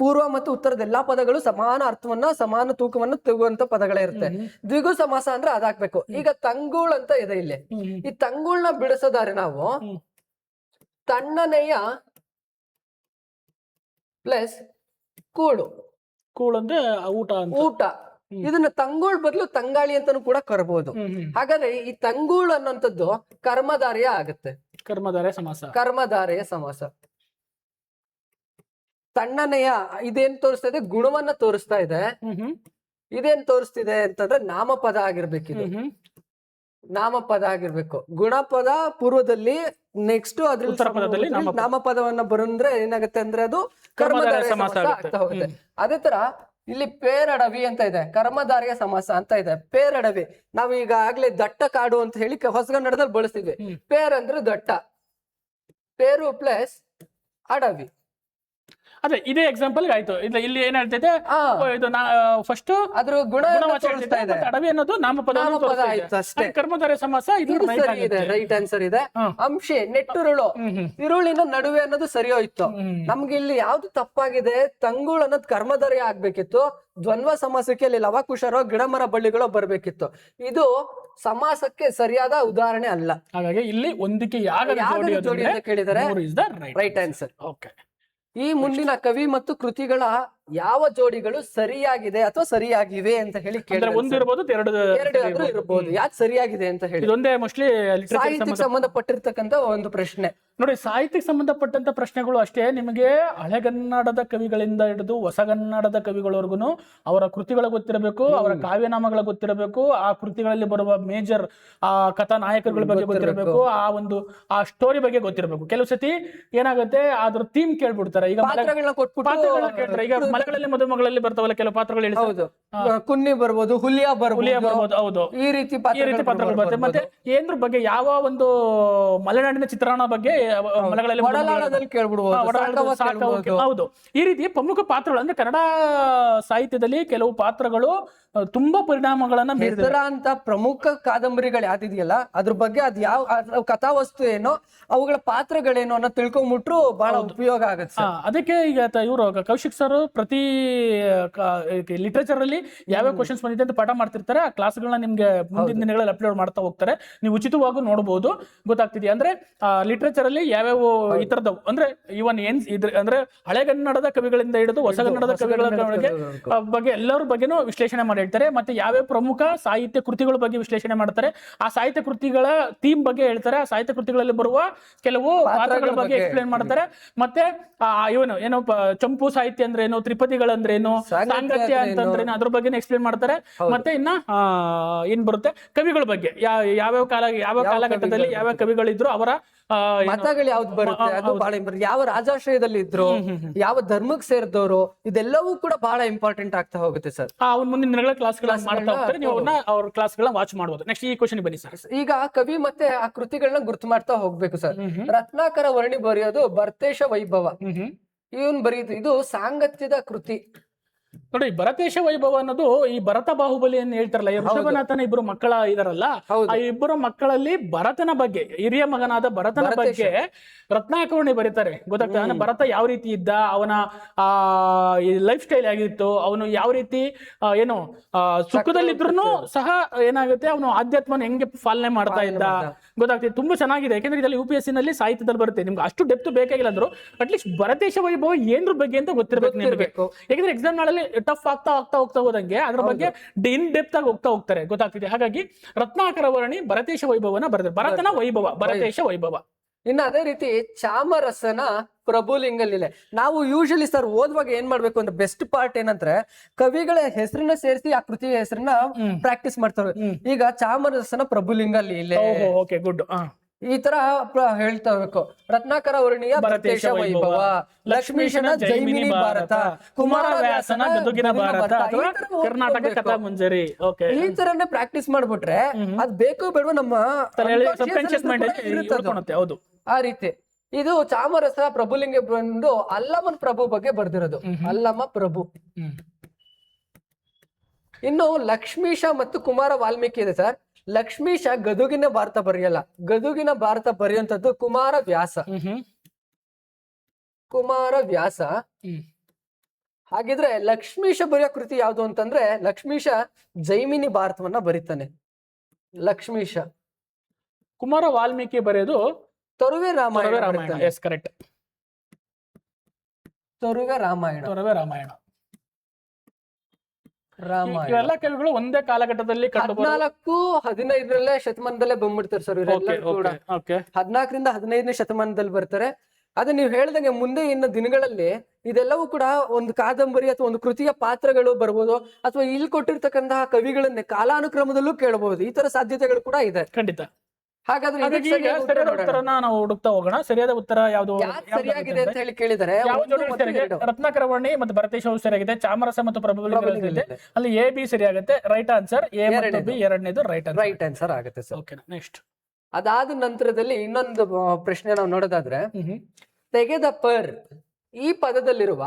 ಪೂರ್ವ ಮತ್ತು ಉತ್ತರದ ಎಲ್ಲಾ ಪದಗಳು ಸಮಾನ ಅರ್ಥವನ್ನ, ಸಮಾನ ತೂಕವನ್ನು ತೆಗುವಂತ ಪದಗಳೇ ಇರುತ್ತೆ. ದ್ವಿಗು ಸಮಾಸ ಅಂದ್ರೆ ಅದಾಗ್ಬೇಕು. ಈಗ ತಂಗುಳ್ ಅಂತ ಇದೆ ಇಲ್ಲಿ. ಈ ತಂಗುಳ್ನ ಬಿಡಿಸೋದಾರೆ ನಾವು ತಣ್ಣನೆಯ ಪ್ಲಸ್ ಕೂಳು. ಕೂಳು ಅಂದ್ರೆ ಊಟ. ಇದನ್ನ ತಂಗುಳ್ ಬದಲು ತಂಗಾಳಿ ಅಂತಾನು ಕೂಡ ಕರಬಹುದು. ಹಾಗಾದ್ರೆ ಈ ತಂಗುಳ್ ಅನ್ನೋಂಥದ್ದು ಕರ್ಮಧಾರಯ ಆಗುತ್ತೆ. ಕರ್ಮಧಾರಯ ಸಮಾಸ. ತಣ್ಣನೆಯ ಇದೇನ್ ತೋರಿಸ್ತಾ ಇದೆ, ಗುಣವನ್ನ ತೋರಿಸ್ತಾ ಇದೆ. ಇದೇನ್ ತೋರಿಸ್ತಿದೆ ಅಂತಂದ್ರೆ ನಾಮಪದ ಆಗಿರ್ಬೇಕಿದು, ನಾಮಪದ ಆಗಿರ್ಬೇಕು. ಗುಣಪದ ಪೂರ್ವದಲ್ಲಿ, ನೆಕ್ಸ್ಟ್ ಅದ್ರಲ್ಲಿ ನಾಮಪದವನ್ನ ಬರಂದ್ರೆ ಏನಾಗುತ್ತೆ ಅಂದ್ರೆ ಅದು ಕರ್ಮಧಾರಯ ಸಮಾಸ ಆಗ್ತಾ ಹೋಗುತ್ತೆ. ಅದೇ ತರ ಇಲ್ಲಿ ಪೇರಡವಿ ಅಂತ ಇದೆ, ಕರ್ಮಧಾರಯ ಸಮಾಸ ಅಂತ ಇದೆ. ಪೇರಡವಿ ನಾವು ಈಗ ಆಗ್ಲೇ ದಟ್ಟ ಕಾಡು ಅಂತ ಹೇಳಿ ಹೊಸಗನ್ನಡದಲ್ಲಿ ಬಳಸ್ತಿದ್ವಿ. ಪೇರ್ ಅಂದ್ರೆ ದಟ್ಟ, ಪೇರು ಪ್ಲಸ್ ಅಡವಿ. ಅದೇ ಇದೇ ಎಕ್ಸಾಂಪಲ್ ಆಯ್ತು. ಇಲ್ಲಿ ಏನ್ ಹೇಳ್ತೈತೆ, ಇದು ಫಸ್ಟ್ ಅದ್ರ ಅಡವಿ ಅನ್ನೋದು ನಾಮಪದ, ಕರ್ಮಧಾರಯ ಸಮಾಸ, ಇದು ರೈಟ್ ಆನ್ಸರ್ ಇದೆ. ಅಂಶೆ ನೆಟ್ಟುರುಳು, ಇರುಳಿನ ನಡುವೆ ಅನ್ನೋದು ಸರಿ ಹೋಯ್ತು. ನಮ್ಗೆ ಇಲ್ಲಿ ಯಾವ್ದು ತಪ್ಪಾಗಿದೆ, ತಂಗುಳ್ ಅನ್ನೋದು ಕರ್ಮಧಾರಯ ಆಗ್ಬೇಕಿತ್ತು. ದ್ವಂದ್ವ ಸಮಾಸಕ್ಕೆ ಅಲ್ಲಿ ಲವಕುಶರೋ ಗಿಡ ಮರ ಬಳ್ಳಿಗಳೋ ಬರ್ಬೇಕಿತ್ತು. ಇದು ಸಮಾಸಕ್ಕೆ ಸರಿಯಾದ ಉದಾಹರಣೆ ಅಲ್ಲ. ಹಾಗಾಗಿ ಇಲ್ಲಿ ಹೊಂದಿಕೆ ಜೋಡಿ ಅಂತ ಕೇಳಿದರೆ ರೈಟ್ ಆನ್ಸರ್. ಈ ಮುಂದಿನ ಕವಿ ಮತ್ತು ಕೃತಿಗಳ ಯಾವ ಜೋಡಿಗಳು ಸರಿಯಾಗಿದೆ ಅಥವಾ ಸರಿಯಾಗಿವೆ ಅಂತ ಹೇಳಿ ಅಂದ್ರೆ ಕೇಳಿದ್ರೆ ಒಂದು ಇರ್ಬೋದು ಎರಡು ಎರಡಾದ್ರೂ ಇರಬಹುದು. ಯಾಕೆ ಸರಿಯಾಗಿದೆ ಅಂತ ಹೇಳಿ ಇದೊಂದೇ ಮೋಸ್ಟ್ಲಿ ಸಾಹಿತ್ಯಕ್ಕೆ ಸಂಬಂಧಪಟ್ಟಿರ್ತಕ್ಕಂತ ಒಂದು ಪ್ರಶ್ನೆ. ನೋಡಿ, ಸಾಹಿತ್ಯಕ್ಕೆ ಸಂಬಂಧಪಟ್ಟಂತ ಪ್ರಶ್ನೆಗಳು ಅಷ್ಟೇ. ನಿಮಗೆ ಹಳೆಗನ್ನಡದ ಕವಿಗಳಿಂದ ಹಿಡಿದು ಹೊಸಗನ್ನಡದ ಕವಿಗಳವರೆಗೂ ಅವರ ಕೃತಿಗಳ ಗೊತ್ತಿರಬೇಕು, ಅವರ ಕಾವ್ಯನಾಮಗಳ ಗೊತ್ತಿರಬೇಕು, ಆ ಕೃತಿಗಳಲ್ಲಿ ಬರುವ ಮೇಜರ್ ಆ ಕಥಾ ನಾಯಕರುಗಳ ಬಗ್ಗೆ ಗೊತ್ತಿರಬೇಕು, ಆ ಸ್ಟೋರಿ ಬಗ್ಗೆ ಗೊತ್ತಿರಬೇಕು. ಕೆಲವು ಸತಿ ಏನಾಗುತ್ತೆ, ಅದ್ರ ಥೀಮ್ ಕೇಳ್ಬಿಡ್ತಾರೆ. ಈಗ ಪಾತ್ರಗಳನ್ನ ಕೊಟ್ಬಿಟ್ಟು ಪಾತ್ರಗಳನ್ನ ಕೇಳ್ತಾರೆ. ಈಗ ಮಲೆಗಳಲ್ಲಿ ಮದುಮಗಳಲ್ಲಿ ಬರ್ತಾವಲ್ಲ ಕೆಲವು ಪಾತ್ರಗಳು ಹೇಳಿ, ಹೌದು, ಕುನ್ನಿ ಬರ್ಬೋದು, ಹುಲಿಯಾ ಬರ್ಬೋದು, ಹೌದು, ಈ ರೀತಿ ಪಾತ್ರಗಳು ಬರ್ತವೆ. ಮತ್ತೆ ಏನ್ರ ಬಗ್ಗೆ ಯಾವ ಒಂದು ಮಲೆನಾಡಿನ ಚಿತ್ರಣ ಬಗ್ಗೆ ಒಡಲಾಳದಲ್ಲಿ ಕೇಳ್ಬಿಡ್ಬೋದು. ಹೌದು, ಈ ರೀತಿ ಪ್ರಮುಖ ಪಾತ್ರಗಳು ಅಂದ್ರೆ ಕನ್ನಡ ಸಾಹಿತ್ಯದಲ್ಲಿ ಕೆಲವು ಪಾತ್ರಗಳು ತುಂಬಾ ಪರಿಣಾಮಗಳನ್ನ ಬೀರಿದರ ಅಂತ ಪ್ರಮುಖ ಕಾದಂಬರಿಗಳು ಯಾವ್ದಿದೆಯಲ್ಲ ಅದ್ರ ಬಗ್ಗೆ ಅದ್ ಯಾವ ಕಥಾವಸ್ತು ಏನೋ ಅವುಗಳ ಪಾತ್ರಗಳೇನು ಅನ್ನೋ ತಿಳ್ಕೊಂಡ್ಬಿಟ್ರು ಬಹಳ ಉಪಯೋಗ ಆಗುತ್ತೆ. ಅದಕ್ಕೆ ಈಗ ಇವರು ಕೌಶಿಕ್ ಸರ್ ಪ್ರತಿ ಲಿಟರೇಚರ್ ಅಲ್ಲಿ ಯಾವ್ಯಾವ ಕ್ವಶನ್ಸ್ ಬಂದಿದೆ ಅಂತ ಪಾಠ ಮಾಡ್ತಿರ್ತಾರೆ. ಆ ಕ್ಲಾಸ್ಗಳನ್ನ ನಿಮ್ಗೆ ಮುಂದಿನ ದಿನಗಳಲ್ಲಿ ಅಪ್ಲೋಡ್ ಮಾಡ್ತಾ ಹೋಗ್ತಾರೆ. ನೀವು ಉಚಿತವಾಗಿ ನೋಡಬಹುದು, ಗೊತ್ತಾಗ್ತಿದೆಯಾ. ಅಂದ್ರೆ ಲಿಟರೇಚರ್ ಅಲ್ಲಿ ಯಾವ್ಯಾವ ಈ ತರದವು ಅಂದ್ರೆ ಇವನ್ ಅಂದ್ರೆ ಹಳೆಗನ್ನಡದ ಕವಿಗಳಿಂದ ಹಿಡಿದು ಹೊಸಗನ್ನಡದ ಕವಿಗಳ ಬಗ್ಗೆ ಎಲ್ಲರ ಬಗ್ಗೆನೂ ವಿಶ್ಲೇಷಣೆ ಮಾಡಿ ಹೇಳ್ತಾರೆ. ಮತ್ತೆ ಯಾವ್ಯಾವ ಪ್ರಮುಖ ಸಾಹಿತ್ಯ ಕೃತಿಗಳ ಬಗ್ಗೆ ವಿಶ್ಲೇಷಣೆ ಮಾಡ್ತಾರೆ, ಆ ಸಾಹಿತ್ಯ ಕೃತಿಗಳ ಥೀಮ್ ಬಗ್ಗೆ ಹೇಳ್ತಾರೆ, ಆ ಸಾಹಿತ್ಯ ಕೃತಿಗಳಲ್ಲಿ ಬರುವ ಕೆಲವು ಪಾತ್ರಗಳ ಬಗ್ಗೆ ಎಕ್ಸ್ಪ್ಲೇನ್ ಮಾಡ್ತಾರೆ. ಮತ್ತೆ ಏನು ಚಂಪು ಸಾಹಿತ್ಯ ಅಂದ್ರೆ ಏನು, ತ್ರಿಪದಿಗಳಂದ್ರೇನು, ಸಾಂಗತ್ಯ ಅಂತಂದ್ರೇನು, ಅದ್ರ ಬಗ್ಗೆ ಎಕ್ಸ್ಪ್ಲೇನ್ ಮಾಡ್ತಾರೆ. ಮತ್ತೆ ಇನ್ನ ಏನ್ ಬರುತ್ತೆ ಕವಿಗಳ ಬಗ್ಗೆ, ಯಾವ ಕಾಲಘಟ್ಟದಲ್ಲಿ ಯಾವ ಕವಿಗಳಿದ್ರು, ಅವರ ಮತಗಳು ಯಾವ್ದು ಬರುತ್ತೆ ಅದು ಬಹಳ ಇಂಪಾರ್ಟೆಂಟ್. ಯಾವ ರಾಜಾಶ್ರಯದಲ್ಲಿ ಇದ್ರು, ಯಾವ ಧರ್ಮಕ್ಕೆ ಸೇರಿದವರು, ಇದೆಲ್ಲವೂ ಕೂಡ ಬಹಳ ಇಂಪಾರ್ಟೆಂಟ್ ಆಗ್ತಾ ಹೋಗುತ್ತೆ ಸರ್. ಅವ್ರು ಮುಂದಿನ ದಿನಗಳ ಕ್ಲಾಸ್ಗಳನ್ನ ಮಾಡ್ತಾ ಹೋಗ್ತಾರೆ, ನೀವು ಅವ್ರ ಕ್ಲಾಸ್ಗಳನ್ನ ವಾಚ್ ಮಾಡಬಹುದು. ನೆಕ್ಸ್ಟ್ ಈ ಕ್ವಶನ್ ಬನ್ನಿ ಸರ್. ಈಗ ಕವಿ ಮತ್ತೆ ಆ ಕೃತಿಗಳನ್ನ ಗುರ್ತು ಮಾಡ್ತಾ ಹೋಗ್ಬೇಕು ಸರ್. ರತ್ನಾಕರ ವರ್ಣಿ ಬರೆಯೋದು ಭರತೇಶ ವೈಭವ, ಇವನ್ ಬರೆಯೋದು ಇದು ಸಾಂಗತ್ಯದ ಕೃತಿ. ನೋಡಿ, ಭರತೇಶ ವೈಭವ ಅನ್ನೋದು ಈ ಭರತ ಬಾಹುಬಲಿ ಅನ್ನು ಹೇಳ್ತಾರಲ್ಲ, ಈ ಋಷಭನಾಥನ ಇಬ್ಬರು ಮಕ್ಕಳ ಇದಾರಲ್ಲ, ಆ ಇಬ್ಬರು ಮಕ್ಕಳಲ್ಲಿ ಭರತನ ಬಗ್ಗೆ, ಹಿರಿಯ ಮಗನಾದ ಭರತನ ಬಗ್ಗೆ ರತ್ನಾಕರ್ಣಿ ಬರೀತಾರೆ. ಗೊತ್ತಾಗ್ತದೆ ಭರತ ಯಾವ ರೀತಿ ಇದ್ದ, ಅವನ ಲೈಫ್ ಸ್ಟೈಲ್ ಆಗಿತ್ತು, ಅವನು ಯಾವ ರೀತಿ ಏನು ಸುಖದಲ್ಲಿದ್ರು ಸಹ ಏನಾಗುತ್ತೆ ಅವನು ಆಧ್ಯಾತ್ಮನ ಹೆಂಗೆ ಪಾಲನೆ ಮಾಡ್ತಾ ಇದ್ದ, ಗೊತ್ತಾಗ್ತದೆ. ತುಂಬಾ ಚೆನ್ನಾಗಿದೆ. ಯಾಕಂದ್ರೆ ಇದರಲ್ಲಿ UPSC ನಲ್ಲಿ ಸಾಹಿತ್ಯದಲ್ಲಿ ಬರುತ್ತೆ. ನಿಮ್ಗೆ ಅಷ್ಟು ಡೆಪ್ತ್ ಬೇಕಾಗಿಲ್ಲ ಅಂದ್ರು ಅಟ್ಲೀಸ್ಟ್ ಭರತೇಶ ವೈಭವ ಏನ್ರ ಬಗ್ಗೆ ಅಂತ ಗೊತ್ತಿರಬೇಕು ನಿಮಗೆ. ಯಾಕಂದ್ರೆ ಎಕ್ಸಾಮ್ ನಾಳಲ್ಲಿ ಟಫ್ ಆಗ್ತಾ ಹೋಗ್ತಾ ಹೋದಂಗೆ ಅದ್ರ ಬಗ್ಗೆ ಇನ್ ಡೆಪ್ತ್ ಆಗಿ ಹೋಗ್ತಾರೆ, ಗೊತ್ತಾಗ್ತಿದೆ. ಹಾಗಾಗಿ ರತ್ನಾಕರ ವರ್ಣಿ ಭರತೇಶ ವೈಭವನ ಬರೆದ್ರೆ, ಭರತನ ವೈಭವ, ಭರತೇಶ ವೈಭವ. ಇನ್ನು ಅದೇ ರೀತಿ ಚಾಮರಸನ ಪ್ರಭುಲಿಂಗ ಲೀಲೆ. ನಾವು ಯೂಶಲಿ ಸರ್ ಓದುವಾಗ ಏನ್ ಮಾಡ್ಬೇಕು ಅಂದ್ರೆ ಬೆಸ್ಟ್ ಪಾರ್ಟ್ ಏನಂದ್ರೆ ಕವಿಗಳ ಹೆಸರನ್ನ ಸೇರಿಸಿ ಆ ಕೃತಿಯ ಹೆಸರನ್ನ ಪ್ರಾಕ್ಟೀಸ್ ಮಾಡ್ತಾರೆ. ಈಗ ಚಾಮರಸನ ಪ್ರಭುಲಿಂಗ ಲೀಲೆ, ಗುಡ್, ಈ ತರ ಹೇಳ್ತಾ ಹೋಗ್ಬೇಕು. ರತ್ನಾಕರ ವರ್ಣಿಯ ಭರತೇಶ ವೈಭವ, ಲಕ್ಷ್ಮೀಶನ ಜೈಮಿನಿ ಭಾರತ, ಕುಮಾರವ್ಯಾಸನ ಗದುಗಿನ ಭಾರತ, ಕರ್ನಾಟಕ ಕಥಾ ಮಂಜರಿ. ಈ ತರನೇ ಪ್ರಾಕ್ಟೀಸ್ ಮಾಡ್ಬಿಟ್ರೆ ಅದ್ ಬೇಕು ಬೇಡ ನಮ್ಮ ಹೌದು. ಆ ರೀತಿ ಇದು ಚಾಮರಸ ಪ್ರಭುಲಿಂಗ ಬಂದು ಅಲ್ಲಮನ್ ಪ್ರಭು ಬಗ್ಗೆ ಬರ್ದಿರೋದು, ಅಲ್ಲಮ ಪ್ರಭು. ಇನ್ನು ಲಕ್ಷ್ಮೀಶ ಮತ್ತು ಕುಮಾರ ವಾಲ್ಮೀಕಿ ಇದೆ ಸರ್. ಲಕ್ಷ್ಮೀಶ ಗದುಗಿನ ಭಾರತ ಬರೆಯಲ್ಲ, ಗದುಗಿನ ಭಾರತ ಬರೆಯುವಂತದ್ದು ಕುಮಾರ ವ್ಯಾಸ. ಕುಮಾರ ವ್ಯಾಸ. ಹಾಗಿದ್ರೆ ಲಕ್ಷ್ಮೀಶ ಬರೆಯೋ ಕೃತಿ ಯಾವ್ದು ಅಂತಂದ್ರೆ ಲಕ್ಷ್ಮೀಶ ಜೈಮಿನಿ ಭಾರತವನ್ನ ಬರೀತಾನೆ. ಲಕ್ಷ್ಮೀಶ. ಕುಮಾರ ವಾಲ್ಮೀಕಿ ಬರೆಯೋದು ತೊರುವೆ ರಾಮಾಯಣ. Yes, correct. ತೊರುವೆ ರಾಮಾಯಣ. ಇವೆಲ್ಲ ಕವಿಗಳು ಒಂದೇ ಕಾಲಘಟ್ಟದಲ್ಲಿ 14-15 ಶತಮಾನದಲ್ಲೇ ಬಂದ್ಬಿಡ್ತಾರೆ ಸರ್ ಇವರೆಲ್ಲರೂ ಕೂಡ. 14ರಿಂದ 15ನೇ ಶತಮಾನದಲ್ಲಿ ಬರ್ತಾರೆ. ಅದೇ ನೀವು ಹೇಳ್ದಂಗೆ ಮುಂದೆ ಇನ್ನು ದಿನಗಳಲ್ಲಿ ಇದೆಲ್ಲವೂ ಕೂಡ ಒಂದು ಕಾದಂಬರಿ ಅಥವಾ ಒಂದು ಕೃತಿಯ ಪಾತ್ರಗಳು ಬರ್ಬೋದು, ಅಥವಾ ಇಲ್ಲಿ ಕೊಟ್ಟಿರ್ತಕ್ಕಂತಹ ಕವಿಗಳನ್ನೇ ಕಾಲಾನುಕ್ರಮದಲ್ಲೂ ಕೇಳಬಹುದು. ಈ ತರ ಸಾಧ್ಯತೆಗಳು ಕೂಡ ಇದೆ. ಖಂಡಿತ. ಹಾಗಾದ್ರೆ ಸರಿಯಾದ ಉತ್ತರನ ನಾವು ಹುಡುಕ್ತಾ ಹೋಗೋಣ. ಸರಿಯಾದ ಉತ್ತರ ಯಾವುದು ಸರಿಯಾಗಿದೆ ಅಂತ ಹೇಳಿ ಕೇಳಿದರೆ ರತ್ನಾಕರ ವರ್ಣಿ ಮತ್ತು ಭರತೇಶ ಸರಿಯಾಗಿದೆ. ಚಾಮರಸ ಮತ್ತು ಪ್ರಭುಲಿಂಗ ಅಲ್ಲಿ AB ಸರಿಯಾಗುತ್ತೆ. ರೈಟ್ ಆನ್ಸರ್ A ಮತ್ತು B ಎರಡನೇದು ರೈಟ್ ಆನ್ಸರ್ ಆಗುತ್ತೆ ಸರ್. Okay, next. ಅದಾದ ನಂತರದಲ್ಲಿ ಇನ್ನೊಂದು ಪ್ರಶ್ನೆ ನಾವು ನೋಡೋದಾದ್ರೆ, ತೆಗೆದ ಪರ್ ಈ ಪದದಲ್ಲಿರುವ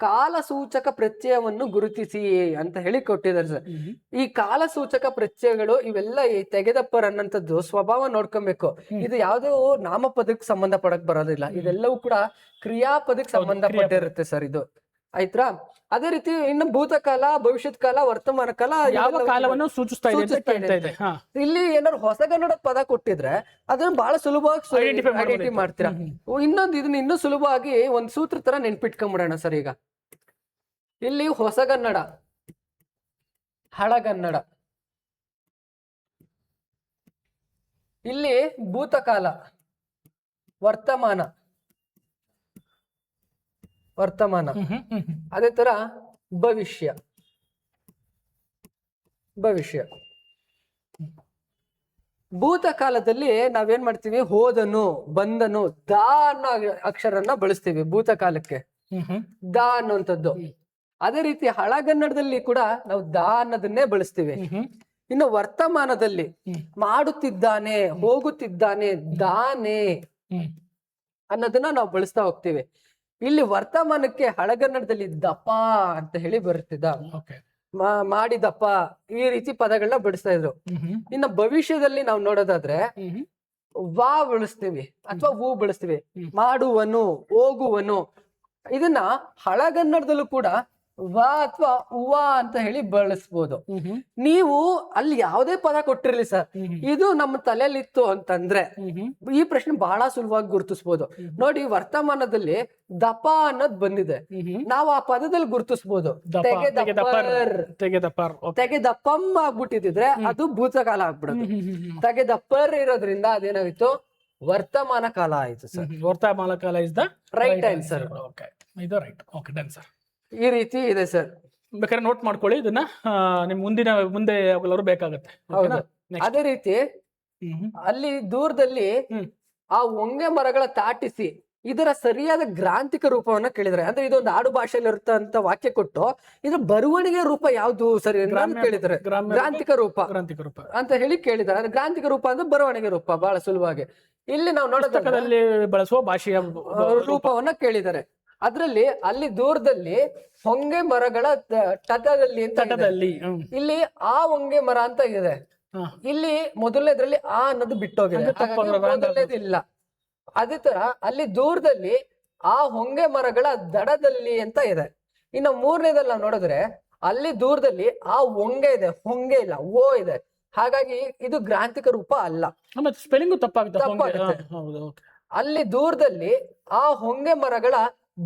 ಕಾಲಸೂಚಕ ಪ್ರತ್ಯಯವನ್ನು ಗುರುತಿಸಿ ಅಂತ ಹೇಳಿ ಕೊಟ್ಟಿದ್ದಾರೆ ಸರ್. ಈ ಕಾಲಸೂಚಕ ಪ್ರತ್ಯಯಗಳು ಇವೆಲ್ಲ ಈ ತೆಗೆದ ಪರ್ ಅನ್ನಂಥದ್ದು ಸ್ವಭಾವ ನೋಡ್ಕೊಬೇಕು. ಇದು ಯಾವ್ದೋ ನಾಮಪದಕ್ಕೆ ಸಂಬಂಧ ಪಡಕ್ ಬರೋದಿಲ್ಲ, ಇದೆಲ್ಲವೂ ಕೂಡ ಕ್ರಿಯಾಪದಕ್ಕೆ ಸಂಬಂಧಪಟ್ಟಿರುತ್ತೆ ಸರ್. ಇದು ಆಯ್ತಾ. ಅದೇ ರೀತಿ ಇನ್ನು ಭೂತಕಾಲ, ಭವಿಷ್ಯತ್ ಕಾಲ, ವರ್ತಮಾನ ಕಾಲ, ಯಾವ ಕಾಲವನ್ನು ಸೂಚಿಸ್ತಾ ಇದೆ. ಇಲ್ಲಿ ಏನಾದ್ರು ಹೊಸಗನ್ನಡ ಪದ ಕೊಟ್ಟಿದ್ರೆ ಅದನ್ನ ಬಹಳ ಸುಲಭವಾಗಿ ಐಡೆಂಟಿಫೈ ಮಾಡ್ತೀರಾ. ಇದನ್ನ ಇನ್ನೂ ಸುಲಭವಾಗಿ ಒಂದ್ ಸೂತ್ರ ತರ ನೆನ್ಪಿಟ್ಕೊಂಡ್ಬಿಡೋಣ ಸರ್. ಈಗ ಇಲ್ಲಿ ಹೊಸಗನ್ನಡ, ಹಳಗನ್ನಡ, ಇಲ್ಲಿ ಭೂತಕಾಲ, ವರ್ತಮಾನ, ಅದೇ ತರ ಭವಿಷ್ಯ. ಭೂತಕಾಲದಲ್ಲಿ ನಾವೇನ್ ಮಾಡ್ತೀವಿ, ಹೋದನು, ಬಂದನು, ದಾ ಅನ್ನೋ ಅಕ್ಷರನ್ನ ಬಳಸ್ತೀವಿ ಭೂತಕಾಲಕ್ಕೆ, ದಾ ಅನ್ನುವಂಥದ್ದು. ಅದೇ ರೀತಿ ಹಳಗನ್ನಡದಲ್ಲಿ ಕೂಡ ನಾವು ದಾ ಅನ್ನೋದನ್ನೇ ಬಳಸ್ತೀವಿ. ಇನ್ನು ವರ್ತಮಾನದಲ್ಲಿ ಮಾಡುತ್ತಿದ್ದಾನೆ, ಹೋಗುತ್ತಿದ್ದಾನೆ, ದಾನೆ ಅನ್ನೋದನ್ನ ನಾವು ಬಳಸ್ತಾ ಹೋಗ್ತೀವಿ. ಇಲ್ಲಿ ವರ್ತಮಾನಕ್ಕೆ ಹಳಗನ್ನಡದಲ್ಲಿ ದಪ ಅಂತ ಹೇಳಿ ಬರುತ್ತಿದ್ದ, ಮಾಡಿದಪ್ಪ, ಈ ರೀತಿ ಪದಗಳನ್ನ ಬಳಸ್ತಾ ಇದ್ರು. ಇನ್ನು ಭವಿಷ್ಯದಲ್ಲಿ ನಾವು ನೋಡೋದಾದ್ರೆ ವಾ ಬಳಸ್ತೀವಿ ಅಥವಾ ಹೂ ಬಳಸ್ತೀವಿ. ಮಾಡುವನು, ಹೋಗುವನು, ಇದನ್ನ ಹಳಗನ್ನಡದಲ್ಲೂ ಕೂಡ ವಾ ಅಥವಾ ಉವಾ ಅಂತ ಹೇಳಿ ಬಳಸ್ಬೋದು. ನೀವು ಅಲ್ಲಿ ಯಾವುದೇ ಪದ ಕೊಟ್ಟಿರ್ಲಿ ಸರ್, ಇದು ನಮ್ಮ ತಲೆಯಲ್ಲಿತ್ತು ಅಂತಂದ್ರೆ ಈ ಪ್ರಶ್ನೆ ಬಹಳ ಸುಲಭವಾಗಿ ಗುರುತಿಸ್ಬೋದು. ನೋಡಿ, ವರ್ತಮಾನದಲ್ಲಿ ದಪ ಅನ್ನೋದ್ ಬಂದಿದೆ, ನಾವು ಆ ಪದದಲ್ಲಿ ಗುರುತಿಸ್ಬೋದು. ತೆಗೆದಪ್ಪಂ ಆಗ್ಬಿಟ್ಟಿದ್ರೆ ಅದು ಭೂತಕಾಲ ಆಗ್ಬಿಡುತ್ತೆ. ತೆಗೆದಪ್ಪರ್ ಇರೋದ್ರಿಂದ ಅದೇನಾಗಿತ್ತು, ವರ್ತಮಾನ ಕಾಲ ಆಯ್ತು ಸರ್. ವರ್ತಮಾನ ಕಾಲ ಇಸ್ ದ ರೈಟ್ ಆನ್ಸರ್. ಇದು ರೈಟ್. Okay, done sir. ಈ ರೀತಿ ಇದೆ ಸರ್. ಬೇಕಾದ್ರೆ ನೋಟ್ ಮಾಡ್ಕೊಳ್ಳಿ ಇದನ್ನ, ನಿಮ್ ಮುಂದೆ ಯಾವಾಗಲಾದ್ರು ಬೇಕಾಗತ್ತೆ. ಅದೇ ರೀತಿ ಅಲ್ಲಿ ದೂರದಲ್ಲಿ ಆ ಹೊಂಗೆ ಮರಗಳ ತಾಟಿಸಿ ಇದರ ಸರಿಯಾದ ಗ್ರಾಂಥಿಕ ರೂಪವನ್ನ ಕೇಳಿದ್ರೆ, ಅಂದ್ರೆ ಇದೊಂದು ಆಡು ಭಾಷೆಯಲ್ಲಿ ಇರುತ್ತಂತ ವಾಕ್ಯ ಕೊಟ್ಟು ಇದ್ರ ಬರವಣಿಗೆ ರೂಪ ಯಾವ್ದು ಸರಿ ಅಂತ ಕೇಳಿದ್ರೆ, ಗ್ರಾಂಥಿಕ ರೂಪ ಅಂತ ಹೇಳಿ ಕೇಳಿದಾರೆ. ಅಂದ್ರೆ ಗ್ರಾಂಥಿಕ ರೂಪ ಅಂದ್ರೆ ಬರವಣಿಗೆ ರೂಪ, ಬಹಳ ಸುಲಭವಾಗಿ. ಇಲ್ಲಿ ನಾವು ನೋಡೋದಲ್ಲಿ ಬಳಸುವ ಭಾಷೆಯ ರೂಪವನ್ನ ಕೇಳಿದ್ದಾರೆ. ಅದ್ರಲ್ಲಿ ಅಲ್ಲಿ ದೂರದಲ್ಲಿ ಹೊಂಗೆ ಮರಗಳ ತಟದಲ್ಲಿ ಅಂತ ಇಲ್ಲಿ ಆ ಹೊಂಗೆ ಮರ ಅಂತ ಇದೆ. ಇಲ್ಲಿ ಮೊದಲನೇದ್ರಲ್ಲಿ ಆ ಅನ್ನೋದು ಬಿಟ್ಟೋಗಿದೆ, ಮೊದಲನೇದಿಲ್ಲ. ಅದೇ ತರ ಅಲ್ಲಿ ದೂರದಲ್ಲಿ ಆ ಹೊಂಗೆ ಮರಗಳ ದಡದಲ್ಲಿ ಅಂತ ಇದೆ. ಇನ್ನು ಮೂರನೇದಲ್ಲಿ ನಾವು ನೋಡಿದ್ರೆ ಅಲ್ಲಿ ದೂರದಲ್ಲಿ ಆ ಹೊಂಗೆ ಇದೆ, ಹೊಂಗೆ ಇಲ್ಲ, ಓ ಇದೆ. ಹಾಗಾಗಿ ಇದು ಗ್ರಾಂಥಿಕ ರೂಪ ಅಲ್ಲ, ಸ್ಪೆಲ್ಲಿಂಗು ತಪ್ಪಾಗುತ್ತೆ. ಅಲ್ಲಿ ದೂರದಲ್ಲಿ ಆ ಹೊಂಗೆ ಮರಗಳ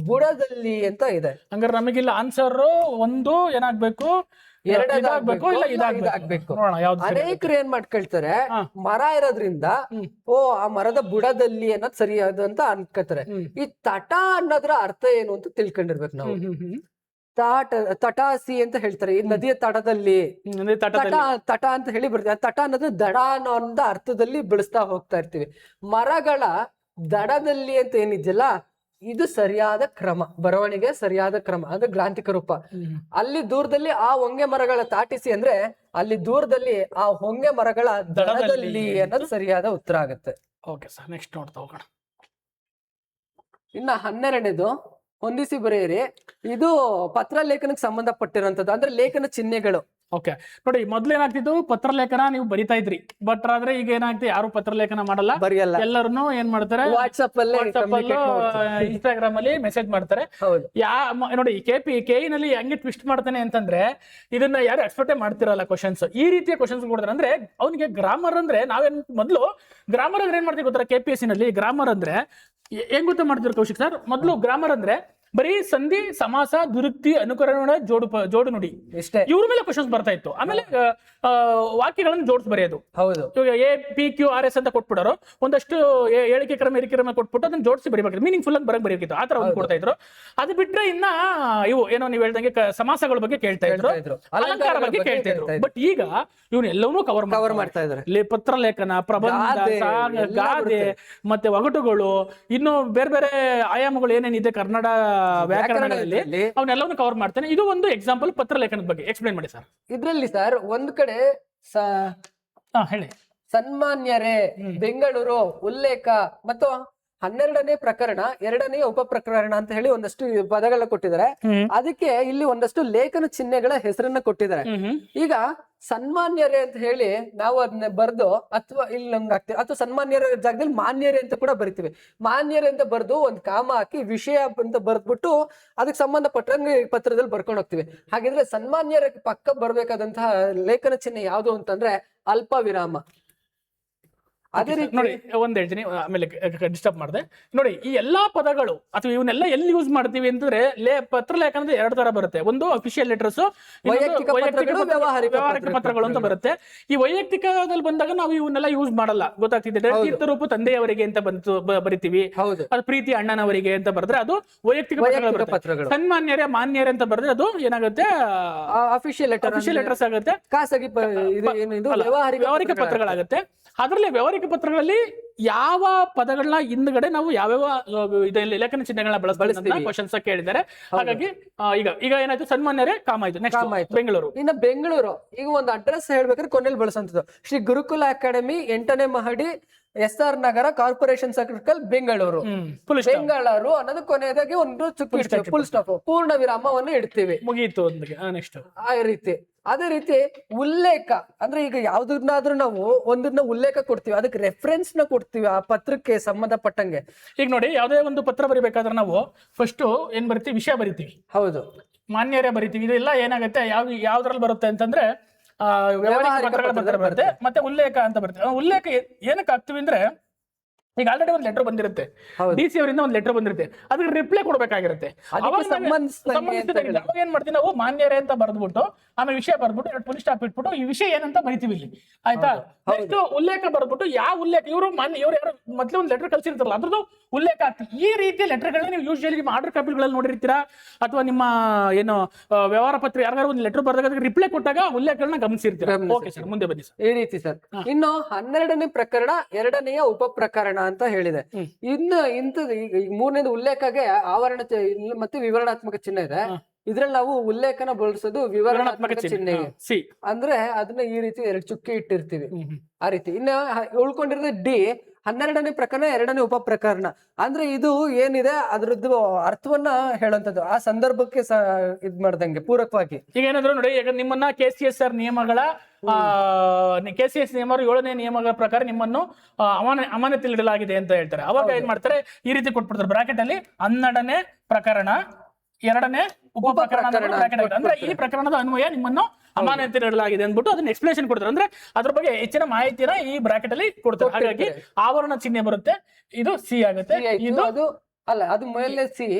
ಬುಡದಲ್ಲಿ ಅಂತ ಇದೆ. ಹಂಗಾರೆ ನಮಗಿಲ್ಲ ಆನ್ಸರ್ ಒಂದು ಏನಾಗ್ಬೇಕು, ಎರಡಾಗ್ಬೇಕು, ಇಲ್ಲ ಇದಾಗ್ಬೇಕು. ಅನೇಕರು ಏನ್ ಮಾಡ್ಕೊಳ್ತಾರೆ, ಮರ ಇರೋದ್ರಿಂದ ಓ ಆ ಮರದ ಬುಡದಲ್ಲಿ ಅನ್ನೋದು ಸರಿಯಾದ ಅಂತ ಅನ್ಕೋತಾರೆ. ಈ ತಟ ಅನ್ನೋದ್ರ ಅರ್ಥ ಏನು ಅಂತ ತಿಳ್ಕೊಂಡಿರ್ಬೇಕು ನಾವು. ತಟಾಸಿ ಅಂತ ಹೇಳ್ತಾರೆ, ಈ ನದಿಯ ತಟದಲ್ಲಿ ತಟ ಅಂತ ಹೇಳಿ ಬರ್ತದೆ. ತಟ ಅನ್ನೋದು ದಡ ಅನ್ನೋ ಅರ್ಥದಲ್ಲಿ ಬೆಳೆಸ್ತಾ ಹೋಗ್ತಾ ಇರ್ತೀವಿ. ಮರಗಳ ದಡದಲ್ಲಿ ಅಂತ ಏನಿದೆಯಲ್ಲ, ಇದು ಸರಿಯಾದ ಕ್ರಮ, ಬರವಣಿಗೆ ಸರಿಯಾದ ಕ್ರಮ, ಅಂದ್ರೆ ಗ್ರಾಂಥಿಕ ರೂಪ. ಅಲ್ಲಿ ದೂರದಲ್ಲಿ ಆ ಹೊಂಗೆ ಮರಗಳ ತಾಟಿಸಿ ಅಂದ್ರೆ ಅಲ್ಲಿ ದೂರದಲ್ಲಿ ಆ ಹೊಂಗೆ ಮರಗಳ ದಡದಲ್ಲಿ ಅನ್ನೋದು ಸರಿಯಾದ ಉತ್ತರ ಆಗುತ್ತೆ. ಓಕೆ ಸರ್, ನೆಕ್ಸ್ಟ್ ನೋಡ್ತಾ ಹೋಗೋಣ. ಇನ್ನ 12ನೇದು ಹೊಂದಿಸಿ ಬರೆಯಿರಿ. ಇದು ಪತ್ರ ಲೇಖನಕ್ಕೆ ಸಂಬಂಧಪಟ್ಟಿರುವಂತದ್ದು, ಅಂದ್ರೆ ಲೇಖನ ಚಿಹ್ನೆಗಳು. ಓಕೆ, ನೋಡಿ, ಮೊದ್ಲೇನಾಗ್ತಿತ್ತು, ಪತ್ರ ಲೇಖನ ನೀವು ಬರಿತಾ ಇದ್ರಿ. ಬಟ್ ಆದ್ರೆ ಈಗ ಏನಾಗ್ತಿ, ಯಾರು ಪತ್ರ ಲೇಖನ ಮಾಡಲ್ಲ, ಬರೆಯಲ್ಲ. ಎಲ್ಲರನ್ನು ಏನ್ ಮಾಡ್ತಾರೆ, ವಾಟ್ಸ್ಆಪ್ ಅಲ್ಲಿ, ಇನ್ಸ್ಟಾಗ್ರಾಮ್ ಅಲ್ಲಿ ಮೆಸೇಜ್ ಮಾಡ್ತಾರೆ. ನೋಡಿ, KE ನಲ್ಲಿ ಹಂಗೆ ಟ್ವಿಸ್ಟ್ ಮಾಡ್ತಾನೆ ಅಂತಂದ್ರೆ ಇದನ್ನ ಯಾರು ಎಕ್ಸ್ಪೆಕ್ಟೇ ಮಾಡ್ತಿರಲ್ಲ ಕ್ವಶನ್ಸ್. ಈ ರೀತಿಯ ಕ್ವಶನ್ಸ್ ಕೊಡ್ತಾರೆ. ಅಂದ್ರೆ ಅವ್ನಿಗೆ ಗ್ರಾಮರ್ ಅಂದ್ರೆ ನಾವೇನ್ ಮೊದ್ಲು ಗ್ರಾಮರ್ ಅಂದ್ರೆ ಏನ್ ಮಾಡ್ತೀವಿ ಗೊತ್ತಾ, KPSC ನಲ್ಲಿ ಗ್ರಾಮರ್ ಅಂದ್ರೆ ಹೆಂಗ್ ಗೊತ್ತ ಮಾಡ್ತಿದ್ರು ಕೌಶಿಕ್ ಸರ್? ಮೊದ್ಲು ಗ್ರಾಮರ್ ಅಂದ್ರೆ ಬರೀ ಸಂಧಿ, ಸಮಾಸ, ದುರುಕ್ತಿ, ಅನುಕರಣ, ಜೋಡು ನುಡಿ, ಇವ್ರ ಮೇಲೆ ಕ್ವಶನ್ಸ್ ಬರ್ತಾ ಇತ್ತು. ಆಮೇಲೆ ವಾಕ್ಯಗಳನ್ನು ಜೋಡಿಸಿ ಬರೆಯೋದು. ಹೌದು, APQRS ಅಂತ ಕೊಟ್ಬಿಡೋರು, ಒಂದಷ್ಟು ಹೇಳಿಕೆ ಕ್ರಮ, ಹಿರಿಕೆ ಕ್ರಮ ಕೊಟ್ಬಿಟ್ಟು ಅದನ್ನ ಜೋಡಿಸಿ ಬರೀಬೇಕು, ಮೀನಿಂಗ್ ಫುಲ್ ಆಗಿ ಬರೀಬೇಕಿತ್ತು. ಆ ತರ ಒಂದು ಕೊಡ್ತಾ ಇದ್ರು. ಅದು ಬಿಟ್ರೆ ಇನ್ನ ಇವು ಏನೋ ನೀವು ಹೇಳ್ದಂಗೆ ಸಮಾಸಗಳ ಬಗ್ಗೆ ಕೇಳ್ತಾ ಇದ್ರು, ಅಲಂಕಾರ ಬಗ್ಗೆ ಕೇಳ್ತಾ ಇದ್ರು. ಬಟ್ ಈಗ ಇವ್ನ ಎಲ್ಲವನ್ನೂ ಕವರ್ ಮಾಡ್ತಾ ಇದ್ದಾರೆ. ಪತ್ರ ಲೇಖನ, ಪ್ರಬಂಧ, ಗಾದೆ, ಮತ್ತೆ ಒಗಟುಗಳು, ಇನ್ನು ಬೇರೆ ಬೇರೆ ಆಯಾಮಗಳು ಏನೇನಿದೆ ಕನ್ನಡ ವ್ಯಾಕರಣದಲ್ಲಿ ಅವನ್ನೆಲ್ಲವನ್ನು ಕವರ್ ಮಾಡ್ತಾನೆ. ಇದು ಒಂದು ಎಕ್ಸಾಂಪಲ್ ಪತ್ರ ಲೇಖನದ ಬಗ್ಗೆ. ಎಕ್ಸ್ಪ್ಲೈನ್ ಮಾಡಿ ಸರ್. ಇದ್ರಲ್ಲಿ ಸರ್ ಒಂದ್ ಕಡೆ ಹೇಳಿ, ಸನ್ಮಾನ್ಯರೇ, ಬೆಂಗಳೂರು, ಉಲ್ಲೇಖ ಮತ್ತು 12ನೇ ಪ್ರಕರಣ, 2ನೇ ಉಪ ಪ್ರಕರಣ ಅಂತ ಹೇಳಿ ಒಂದಷ್ಟು ಪದಗಳನ್ನ ಕೊಟ್ಟಿದ್ದಾರೆ. ಅದಕ್ಕೆ ಇಲ್ಲಿ ಒಂದಷ್ಟು ಲೇಖನ ಚಿಹ್ನೆಗಳ ಹೆಸರನ್ನ ಕೊಟ್ಟಿದ್ದಾರೆ. ಈಗ ಸನ್ಮಾನ್ಯರೇ ಅಂತ ಹೇಳಿ ನಾವು ಅದನ್ನ ಬರ್ದು, ಅಥವಾ ಇಲ್ಲಿ ಹಂಗಾಗ್ತೀವಿ, ಅಥವಾ ಸನ್ಮಾನ್ಯರ ಜಾಗದಲ್ಲಿ ಮಾನ್ಯರೇ ಅಂತ ಕೂಡ ಬರಿತೀವಿ. ಮಾನ್ಯರೇ ಅಂತ ಬರ್ದು ಒಂದ್ ಕಾಮ ಹಾಕಿ ವಿಷಯ ಅಂತ ಬರ್ದ್ಬಿಟ್ಟು ಅದಕ್ಕೆ ಸಂಬಂಧಪಟ್ಟಂಗೆ ಪತ್ರದಲ್ಲಿ ಬರ್ಕೊಂಡು ಹೋಗ್ತೀವಿ. ಹಾಗಿದ್ರೆ ಸನ್ಮಾನ್ಯರ ಪಕ್ಕ ಬರ್ಬೇಕಾದಂತಹ ಲೇಖನ ಚಿಹ್ನೆ ಯಾವುದು ಅಂತಂದ್ರೆ ಅಲ್ಪ ವಿರಾಮ. ಅದೇ ರೀತಿ ನೋಡಿ ಒಂದ್ ಹೇಳ್ತೀನಿ, ಆಮೇಲೆ ಡಿಸ್ಟರ್ಬ್ ಮಾಡಿದೆ. ನೋಡಿ ಈ ಎಲ್ಲಾ ಪದಗಳು ಅಥವಾ ಇವನ್ನೆಲ್ಲ ಎಲ್ಲಿ ಯೂಸ್ ಮಾಡ್ತೀವಿ ಅಂತಂದ್ರೆ ಪತ್ರಲೇಖನ ಅಂದ್ರೆ 2 ತರ ಬರುತ್ತೆ. ಒಂದು ಅಫಿಷಿಯಲ್ ಲೆಟರ್ಸ್, ವೈಯಕ್ತಿಕ ಪತ್ರಗಳು, ವ್ಯವಹಾರಿಕ ಪತ್ರಗಳು ಅಂತ ಬರುತ್ತೆ. ಈ ವೈಯಕ್ತಿಕದಲ್ಲಿ ಬಂದಾಗ ನಾವು ಇವನ್ನೆಲ್ಲ ಯೂಸ್ ಮಾಡಲ್ಲ, ಗೊತ್ತಾಗ್ತಿದೆ. ತೀರ್ಥರೂಪ ತಂದೆಯವರಿಗೆ ಅಂತ ಬರಿತೀವಿ, ಹೌದು, ಅದು ಪ್ರೀತಿ ಅಣ್ಣನವರಿಗೆ ಅಂತ ಬರೆದ್ರೆ ಅದು ವೈಯಕ್ತಿಕ ಪತ್ರಗಳು. ಸನ್ಮಾನ್ಯರೇ ಮಾನ್ಯರೇ ಅಂತ ಬರೆದ್ರೆ ಅದು ಏನಾಗುತ್ತೆ, ಅಫಿಷಿಯಲ್ ಲೆಟರ್ಸ್ ಆಗುತ್ತೆ, ಖಾಸಗಿ ವ್ಯವಹಾರಿಕ ಪತ್ರಗಳಾಗುತ್ತೆ. ಅದರಲ್ಲಿ ವ್ಯವಹಾರಿಕ ಪತ್ರಗಳಲ್ಲಿ ಯಾವ ಪದಗಳನ್ನ ಹಿಂದ್ಗಡೆ ನಾವು ಯಾವ್ಯಾವ ಲೇಖನ ಚಿಹ್ನೆಗಳನ್ನ ಬಳಸ್ತೀವಿ ಕ್ವಶನ್ಸ್ ಕೇಳಿದ್ದಾರೆ. ಹಾಗಾಗಿ ಈಗ ಏನಾಯ್ತು, ಸನ್ಮಾನ್ಯರೇ ಕಾಮ ಆಯ್ತು. ನೆಕ್ಸ್ಟ್ ಬೆಂಗಳೂರು. ಇನ್ನು ಬೆಂಗಳೂರು, ಈಗ ಒಂದು ಅಡ್ರೆಸ್ ಹೇಳ್ಬೇಕಾದ್ರೆ ಕೊನೆಯಲ್ಲಿ ಬಳಸುವಂತದ್ದು ಶ್ರೀ ಗುರುಕುಲ ಅಕಾಡೆಮಿ, 8ನೇ ಮಹಡಿ, SR ನಗರ, ಕಾರ್ಪೊರೇಷನ್ ಸರ್ಕಲ್, ಬೆಂಗಳೂರು. ಬೆಂಗಳೂರು ಅನ್ನೋದು ಕೊನೆಯದಾಗಿ ಒಂದು ಫುಲ್ ಸ್ಟಾಪ್, ಪೂರ್ಣ ವಿರಾಮವನ್ನು ಇಡ್ತೀವಿ, ಮುಗಿಯಿತು. ನೆಕ್ಸ್ಟ್ ಆ ರೀತಿ. ಅದೇ ರೀತಿ ಉಲ್ಲೇಖ ಅಂದ್ರೆ ಈಗ ಯಾವ್ದನ್ನಾದ್ರೂ ನಾವು ಒಂದನ್ನ ಉಲ್ಲೇಖ ಕೊಡ್ತೀವಿ, ಅದಕ್ಕೆ ರೆಫರೆನ್ಸ್ ನ ಕೊಡ್ತೀವಿ ಆ ಪತ್ರಕ್ಕೆ ಸಂಬಂಧಪಟ್ಟಂಗೆ. ಈಗ ನೋಡಿ, ಯಾವುದೇ ಒಂದು ಪತ್ರ ಬರಿಬೇಕಾದ್ರೆ ನಾವು ಫಸ್ಟ್ ಏನ್ ಬರಿತೀವಿ, ವಿಷಯ ಬರಿತೀವಿ. ಹೌದು, ಮಾನ್ಯರೇ ಬರಿತೀವಿ. ಇದೆಲ್ಲ ಏನಾಗುತ್ತೆ, ಯಾವ್ದ್ರಲ್ಲಿ ಬರುತ್ತೆ ಅಂತಂದ್ರೆ ವ್ಯವಹಾರಿಕ ಪತ್ರಗಳ ಪತ್ರ ಬರುತ್ತೆ, ಮತ್ತೆ ಉಲ್ಲೇಖ ಅಂತ ಬರುತ್ತೆ. ಉಲ್ಲೇಖ ಏನಕ್ಕೆ ಆಗ್ತೀವಿ ಅಂದ್ರೆ, ಈಗ ಆಲ್ರೆಡಿ ಒಂದು ಲೆಟರ್ ಬಂದಿರುತ್ತೆ, DC ಅವರಿಂದ ಒಂದು ಲೆಟರ್ ಬಂದಿರುತ್ತೆ, ಅದಕ್ಕೆ ರಿಪ್ಲೈ ಕೊಡ್ಬೇಕಾಗಿರುತ್ತೆ. ಅವಾಗ ಏನ್ ಮಾಡ್ತೀವಿ ನಾವು, ಮಾನ್ಯರೇ ಅಂತ ಬರ್ದ್ಬಿಟ್ಟು ಆಮೇಲೆ ವಿಷಯ ಬರ್ದ್ಬಿಟ್ಟು ಪುಲಿ ಸ್ಟಾಪ್ ಇಟ್ಬಿಟ್ಟು ಈ ವಿಷಯ ಏನಂತ ಬರಿತೀವಿ ಇಲ್ಲಿ, ಆಯ್ತಾ. ನೆಕ್ಸ್ಟ್ ಉಲ್ಲೇಖ ಬರ್ದ್ಬಿಟ್ಟು ಯಾವ ಉಲ್ಲೇಖ, ಇವ್ರು ಯಾರು ಮೊದಲೇ ಒಂದು ಲೆಟರ್ ಕಳ್ಸಿರ್ತಾರಲ್ಲ ಅದ್ರದ್ದು ಉಲ್ಲೇಖ ಆಗ್ತದೆ. ಈ ರೀತಿ ಲೆಟರ್ಗಳನ್ನ ನೀವು ಯೂಶಲಿ ನಿಮ್ಮ ಆರ್ಡರ್ ಕಾಪಿಗಳಲ್ಲಿ ನೋಡಿರ್ತೀರಾ, ಅಥವಾ ನಿಮ್ಮ ಏನು ವ್ಯವಹಾರ ಪತ್ರ ಯಾರು ಒಂದು ಲೆಟರ್ ಬರ್ದಾಗ ರಿಪ್ಲೈ ಕೊಟ್ಟಾಗ ಉಲ್ಲೇಖಗಳನ್ನ ಗಮನಿಸಿರ್ತೀರಾ. ಓಕೆ ಸರ್, ಮುಂದೆ ಬನ್ನಿ ಸರ್. ಈ ರೀತಿ ಸರ್. ಇನ್ನು 12ನೇ ಪ್ರಕರಣ, 2ನೇ ಉಪ ಪ್ರಕರಣ ಅಂತ ಹೇಳಿದೆ. ಇನ್ನು ಇಂಥದ್ದು ಈಗ 3ನೇದು ಉಲ್ಲೇಖಗೆ ಆವರಣ ಮತ್ತೆ ವಿವರಣಾತ್ಮಕ ಚಿಹ್ನೆ ಇದೆ. ಇದ್ರಲ್ಲಿ ನಾವು ಉಲ್ಲೇಖನ ಬಳಸೋದು ವಿವರಣಾತ್ಮಕ ಚಿಹ್ನೆ, ಅಂದ್ರೆ ಅದನ್ನ ಈ ರೀತಿ 2 ಚುಕ್ಕೆ ಇಟ್ಟಿರ್ತೀವಿ, ಆ ರೀತಿ. ಇನ್ನ ಉಳ್ಕೊಂಡಿರೋದು D, 12ನೇ ಪ್ರಕರಣ, 2ನೇ ಉಪ ಪ್ರಕರಣ. ಅಂದ್ರೆ ಇದು ಏನಿದೆ ಅದ್ರದ್ದು ಅರ್ಥವನ್ನ ಹೇಳುವಂತದ್ದು, ಆ ಸಂದರ್ಭಕ್ಕೆ ಇದ್ ಮಾಡ್ದಂಗೆ ಪೂರಕವಾಗಿ. ಈಗ ಏನಾದ್ರು ನೋಡಿ, ಈಗ ನಿಮ್ಮನ್ನ KCSR ನಿಯಮಗಳ KCS ನಿಯಮ 7ನೇ ನಿಯಮಗಳ ಪ್ರಕಾರ ನಿಮ್ಮನ್ನು ಅಮಾನತಿಲಿಡಲಾಗಿದೆ ಅಂತ ಹೇಳ್ತಾರೆ. ಅವಾಗ ಏನ್ ಮಾಡ್ತಾರೆ, ಈ ರೀತಿ ಕೊಟ್ಬಿಡ್ತಾರೆ ಬ್ರಾಕೆಟ್ ಅಲ್ಲಿ 12ನೇ ಪ್ರಕರಣ, 2ನೇ ಉಪ ಪ್ರಕರಣ. ಅಂದ್ರೆ ಈ ಪ್ರಕರಣದ ಅನ್ವಯ ನಿಮ್ಮನ್ನು ಅಮಾನತಿಲಿಡಲಾಗಿದೆ ಅಂದ್ಬಿಟ್ಟು ಅದನ್ನ ಎಕ್ಸ್ಪ್ಲೇಷನ್ ಕೊಡ್ತಾರೆ. ಅಂದ್ರೆ ಅದ್ರ ಬಗ್ಗೆ ಹೆಚ್ಚಿನ ಮಾಹಿತಿನ ಈ ಬ್ರಾಕೆಟ್ ಅಲ್ಲಿ ಕೊಡ್ತಾರೆ. ಹಾಗಾಗಿ ಆವರಣ ಚಿಹ್ನೆ ಬರುತ್ತೆ, ಇದು C ಆಗುತ್ತೆ. ಇದು ಅಲ್ಲ, ಅದು ಮೇಲೆ C,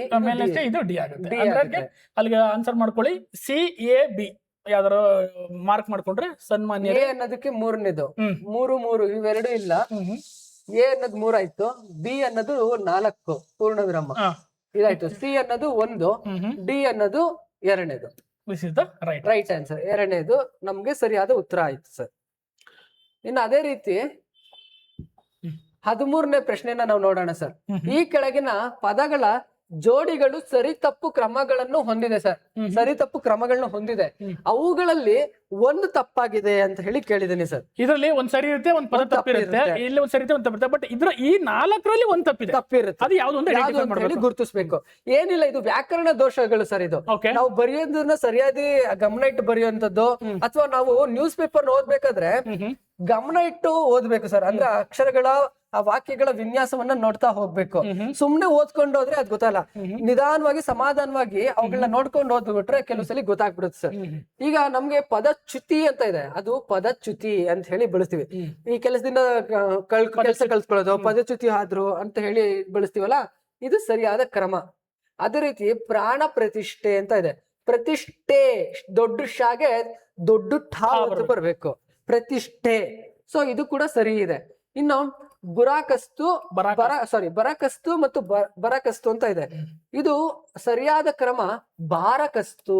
ಇದು D ಆಗುತ್ತೆ. ಅಲ್ಲಿಗೆ ಆನ್ಸರ್ ಮಾಡ್ಕೊಳ್ಳಿ, CAB ಯಾವ್ದಾರು ಮಾರ್ಕ್ ಮಾಡ್ಕೊಂಡ್ರೆ ಸನ್ಮಾನ್ಯ. A ಅನ್ನೋದಕ್ಕೆ 3ನೇದು, 3 ಇವೆರಡು ಇಲ್ಲ. A ಅನ್ನೋದು 3 ಆಯ್ತು, B ಅನ್ನೋದು 4 ಪೂರ್ಣ ವಿರಾಮ ಇದಾಯ್ತು, C ಅನ್ನೋದು 1, D ಅನ್ನೋದು 2ನೇದು. ರೈಟ್ ಆನ್ಸರ್ 2ನೇದು ನಮ್ಗೆ ಸರಿಯಾದ ಉತ್ತರ ಆಯ್ತು ಸರ್. ಇನ್ನು ಅದೇ ರೀತಿ 13ನೇ ಪ್ರಶ್ನೆನ ನಾವು ನೋಡೋಣ ಸರ್. ಈ ಕೆಳಗಿನ ಪದಗಳ ಜೋಡಿಗಳು ಸರಿ ತಪ್ಪು ಕ್ರಮಗಳನ್ನು ಹೊಂದಿದೆ ಸರ್. ಸರಿ ತಪ್ಪು ಕ್ರಮಗಳನ್ನ ಹೊಂದಿದೆ, ಅವುಗಳಲ್ಲಿ ಒಂದು ತಪ್ಪಾಗಿದೆ ಅಂತ ಹೇಳಿ ಕೇಳಿದ್ದೀನಿ ಸರ್. ಇದರಲ್ಲಿ ಒಂದ್ ಸರಿ ಇರುತ್ತೆ, ಒಂದ್ ಪದ ತಪ್ಪಿರುತ್ತೆ, ಇಲ್ಲಿ ಒಂದ್ ಸರಿ ಒಂದ್ ತಪ್ಪಿರುತ್ತೆ. ಬಟ್ ಇದ್ರ ಈ 4ರಲ್ಲಿ ಒಂದ್ ತಪ್ಪಿರುತ್ತೆ, ಅದು ಯಾವ್ದು ಅಂತ ಹೇಳಿ ಗುರುತಿಸ್ಬೇಕು. ಏನಿಲ್ಲ, ಇದು ವ್ಯಾಕರಣ ದೋಷಗಳು ಸರ್. ಇದು ನಾವು ಬರೆಯೋದನ್ನ ಸರಿಯಾಗಿ ಗಮನ ಇಟ್ಟು ಬರೆಯುವಂತದ್ದು, ಅಥವಾ ನಾವು ನ್ಯೂಸ್ ಪೇಪರ್ ಓದ್ಬೇಕಾದ್ರೆ ಗಮನ ಇಟ್ಟು ಓದ್ಬೇಕು ಸರ್. ಅಂದ್ರೆ ಅಕ್ಷರಗಳ ಆ ವಾಕ್ಯಗಳ ವಿನ್ಯಾಸವನ್ನ ನೋಡ್ತಾ ಹೋಗ್ಬೇಕು. ಸುಮ್ನೆ ಓದ್ಕೊಂಡು ಹೋದ್ರೆ ಅದ್ ಗೊತ್ತಲ್ಲ. ನಿಧಾನವಾಗಿ ಸಮಾಧಾನವಾಗಿ ಅವುಗಳನ್ನ ನೋಡ್ಕೊಂಡು ಓದ್ಬಿಟ್ರೆ ಕೆಲವು ಸಲ ಗೊತ್ತಾಗ್ಬಿಡುತ್ತೆ ಸರ್. ಈಗ ನಮ್ಗೆ ಪದಚ್ಯುತಿ ಅಂತ ಇದೆ, ಅದು ಪದಚ್ಯುತಿ ಅಂತ ಹೇಳಿ ಬಳಸ್ತೀವಿ. ಈ ಕೆಲಸದಿಂದ ಕೆಲಸ ಕಲ್ಸ್ಕೊಳ್ಳೋದು, ಪದಚ್ಯುತಿ ಆದ್ರು ಅಂತ ಹೇಳಿ ಬಳಸ್ತೀವಲ್ಲ, ಇದು ಸರಿಯಾದ ಕ್ರಮ. ಅದೇ ರೀತಿ ಪ್ರಾಣ ಪ್ರತಿಷ್ಠೆ ಅಂತ ಇದೆ. ಪ್ರತಿಷ್ಠೆ ದೊಡ್ಡ ಶಾಗೆ ದೊಡ್ಡ ಠಾ ಬರ್ಬೇಕು, ಪ್ರತಿಷ್ಠೆ. ಸೊ ಇದು ಕೂಡ ಸರಿ ಇದೆ. ಇನ್ನು ಬರಕಸ್ತು ಮತ್ತು ಬರಕಸ್ತು ಅಂತ ಇದೆ. ಇದು ಸರಿಯಾದ ಕ್ರಮ ಬಾರಕಸ್ತು.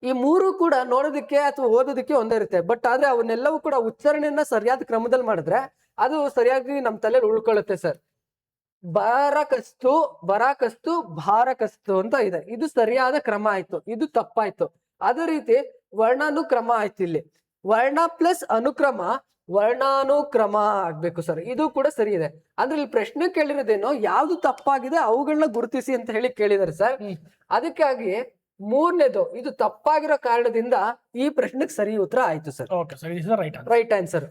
ಈ 3 ಕೂಡ ನೋಡೋದಕ್ಕೆ ಅಥವಾ ಓದೋದಕ್ಕೆ ಒಂದೇ ಇರುತ್ತೆ. ಬಟ್ ಆದ್ರೆ ಅವನ್ನೆಲ್ಲವೂ ಕೂಡ ಉಚ್ಚಾರಣೆಯನ್ನ ಸರಿಯಾದ ಕ್ರಮದಲ್ಲಿ ಮಾಡಿದ್ರೆ ಅದು ಸರಿಯಾಗಿ ನಮ್ ತಲೆಯಲ್ಲಿ ಉಳ್ಕೊಳ್ಳುತ್ತೆ ಸರ್. ಬರಕಸ್ತು, ಬರಕಸ್ತು, ಭಾರಕಸ್ತು ಅಂತ ಇದೆ. ಇದು ಸರಿಯಾದ ಕ್ರಮ ಆಯ್ತು, ಇದು ತಪ್ಪಾಯ್ತು. ಅದೇ ರೀತಿ ವರ್ಣಾನುಕ್ರಮ ಆಯ್ತು. ಇಲ್ಲಿ ವರ್ಣ ಪ್ಲಸ್ ಅನುಕ್ರಮ ವರ್ಣಾನುಕ್ರಮ ಆಗ್ಬೇಕು ಸರ್. ಇದು ಕೂಡ ಸರಿ ಇದೆ. ಅಂದ್ರೆ ಇಲ್ಲಿ ಪ್ರಶ್ನೆ ಕೇಳಿರೋದೇನೋ ಯಾವ್ದು ತಪ್ಪಾಗಿದೆ ಅವುಗಳನ್ನ ಗುರುತಿಸಿ ಅಂತ ಹೇಳಿ ಕೇಳಿದಾರೆ ಸರ್. ಅದಕ್ಕಾಗಿ 3ನೇದು ಇದು ತಪ್ಪಾಗಿರೋ ಕಾರಣದಿಂದ ಈ ಪ್ರಶ್ನೆಗೆ ಸರಿ ಉತ್ತರ ಆಯ್ತು ಸರ್. Right answer.